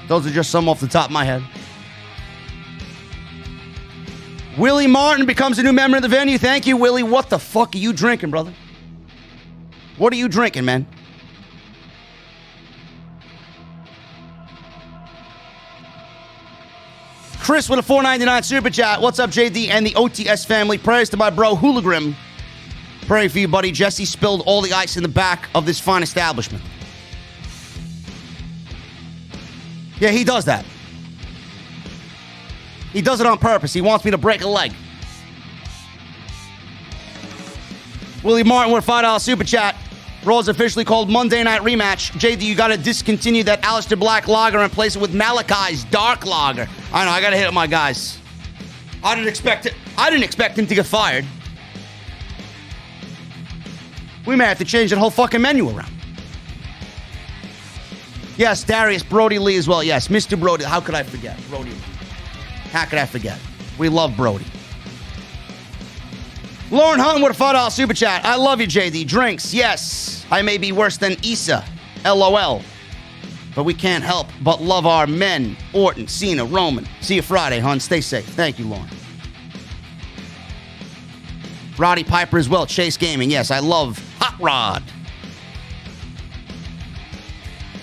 S2: Those are just some off the top of my head. Willie Martin becomes a new member of the venue. Thank you, Willie. What the fuck are you drinking, brother? What are you drinking, man? Chris with a $4.99 super chat. What's up, JD and the OTS family? Prayers to my bro, Hooligram. Praying for you, buddy. Jesse spilled all the ice in the back of this fine establishment. Yeah, he does that. He does it on purpose. He wants me to break a leg. Willie Martin with a $5 super chat. Raw is officially called Monday Night Rematch. JD, you got to discontinue that Aleister Black lager and replace it with Malachi's Dark Lager. I know, I got to hit up my guys. I didn't expect him to get fired. We may have to change that whole fucking menu around. Yes, Darius, Brody Lee as well. Yes, Mr. Brody. How could I forget? Brody Lee. How could I forget? We love Brody. Lauren Hunt with a $5 super chat. I love you, JD. Drinks, yes. I may be worse than Issa. LOL. But we can't help but love our men. Orton, Cena, Roman. See you Friday, hon. Stay safe. Thank you, Lauren. Roddy Piper as well. Chase Gaming. Yes, I love Hot Rod.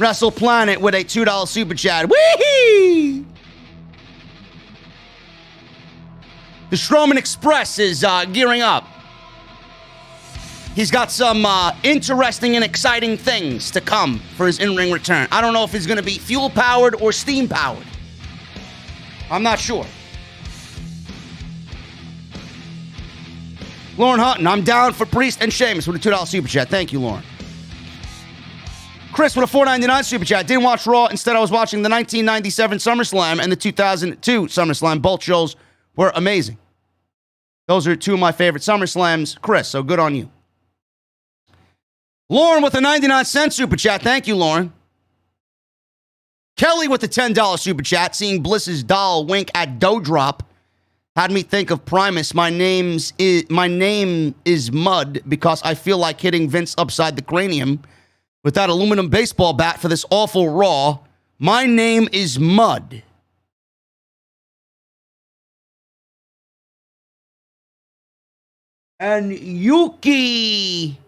S2: Wrestle Planet with a $2 super chat. Whee! The Strowman Express is gearing up. He's got some interesting and exciting things to come for his in-ring return. I don't know if he's going to be fuel-powered or steam-powered. I'm not sure. Lauren Hutton, I'm down for Priest and Sheamus with a $2 super chat. Thank you, Lauren. Chris with a $4.99 super chat. Didn't watch Raw. Instead, I was watching the 1997 SummerSlam and the 2002 SummerSlam. Both shows were amazing. Those are two of my favorite SummerSlams. Chris, so good on you. Lauren with a 99-cent super chat. Thank you, Lauren. Kelly with a $10 super chat. Seeing Bliss's doll wink at DouDrop had me think of Primus. My name is Mud because I feel like hitting Vince upside the cranium with that aluminum baseball bat for this awful Raw. My name is Mud. And Yuki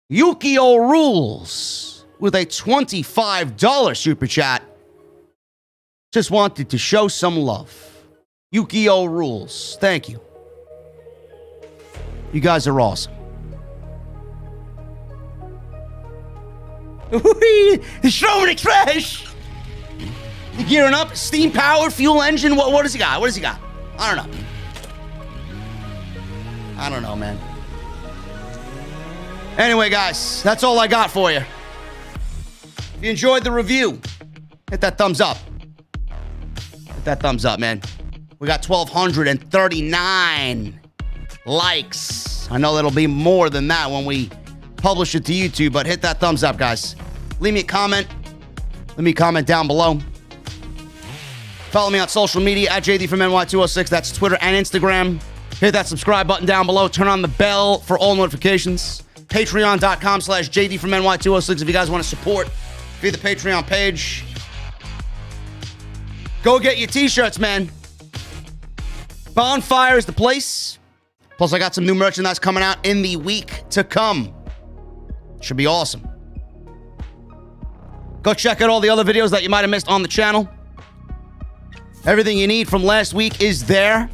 S2: Rules with a $25 super chat. Just wanted to show some love. Yu-Gi-Oh! Rules. Thank you. You guys are awesome. The Strowman Express. You gearing up? Steam powered fuel engine? What does he got? What does he got? I don't know. I don't know, man. Anyway, guys, that's all I got for you. If you enjoyed the review, hit that thumbs up. Hit that thumbs up, man. We got 1,239 likes. I know that'll be more than that when we publish it to YouTube, but hit that thumbs up, guys. Leave me a comment. Let me comment down below. Follow me on social media at JD from NY206. That's Twitter and Instagram. Hit that subscribe button down below. Turn on the bell for all notifications. Patreon.com/JD from NY206 if you guys want to support via the Patreon page. Go get your t-shirts, man. Bonfire is the place. Plus, I got some new merchandise coming out in the week to come. Should be awesome. Go check out all the other videos that you might have missed on the channel. Everything you need from last week is there.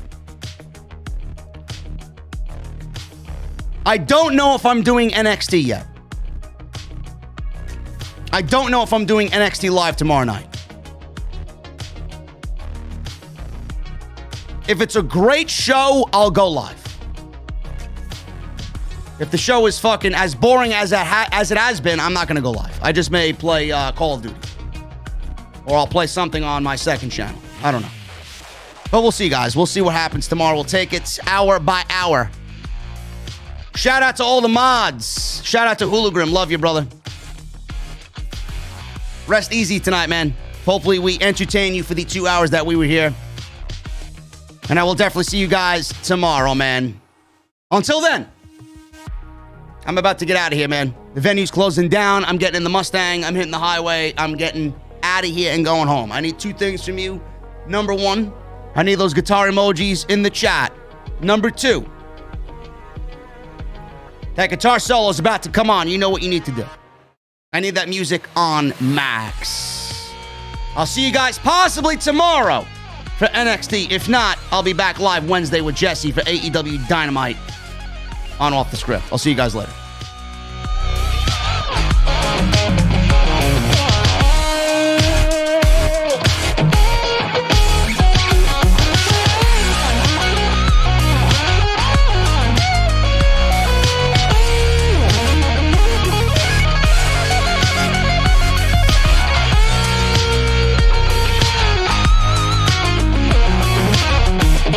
S2: I don't know if I'm doing NXT yet. I don't know if I'm doing NXT Live tomorrow night. If it's a great show, I'll go live. If the show is fucking as boring as it has been, I'm not going to go live. I just may play Call of Duty. Or I'll play something on my second channel. I don't know. But we'll see, guys. We'll see what happens tomorrow. We'll take it hour by hour. Shout out to all the mods. Shout out to Hologram. Love you, brother. Rest easy tonight, man. Hopefully we entertain you for the 2 hours that we were here. And I will definitely see you guys tomorrow, man. Until then, I'm about to get out of here, man. The venue's closing down. I'm getting in the Mustang. I'm hitting the highway. I'm getting out of here and going home. I need 2 things from you. Number 1, I need those guitar emojis in the chat. Number 2, that guitar solo is about to come on. You know what you need to do. I need that music on max. I'll see you guys possibly tomorrow for NXT. If not, I'll be back live Wednesday with Jesse for AEW Dynamite on Off the Script. I'll see you guys later.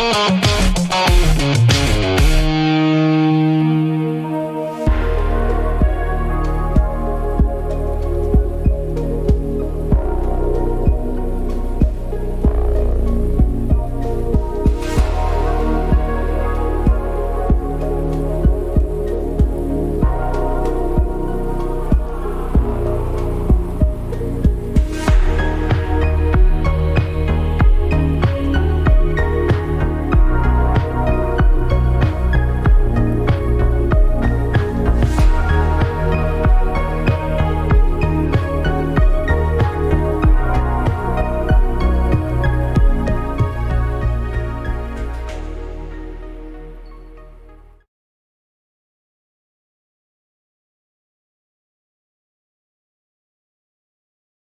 S1: Oh,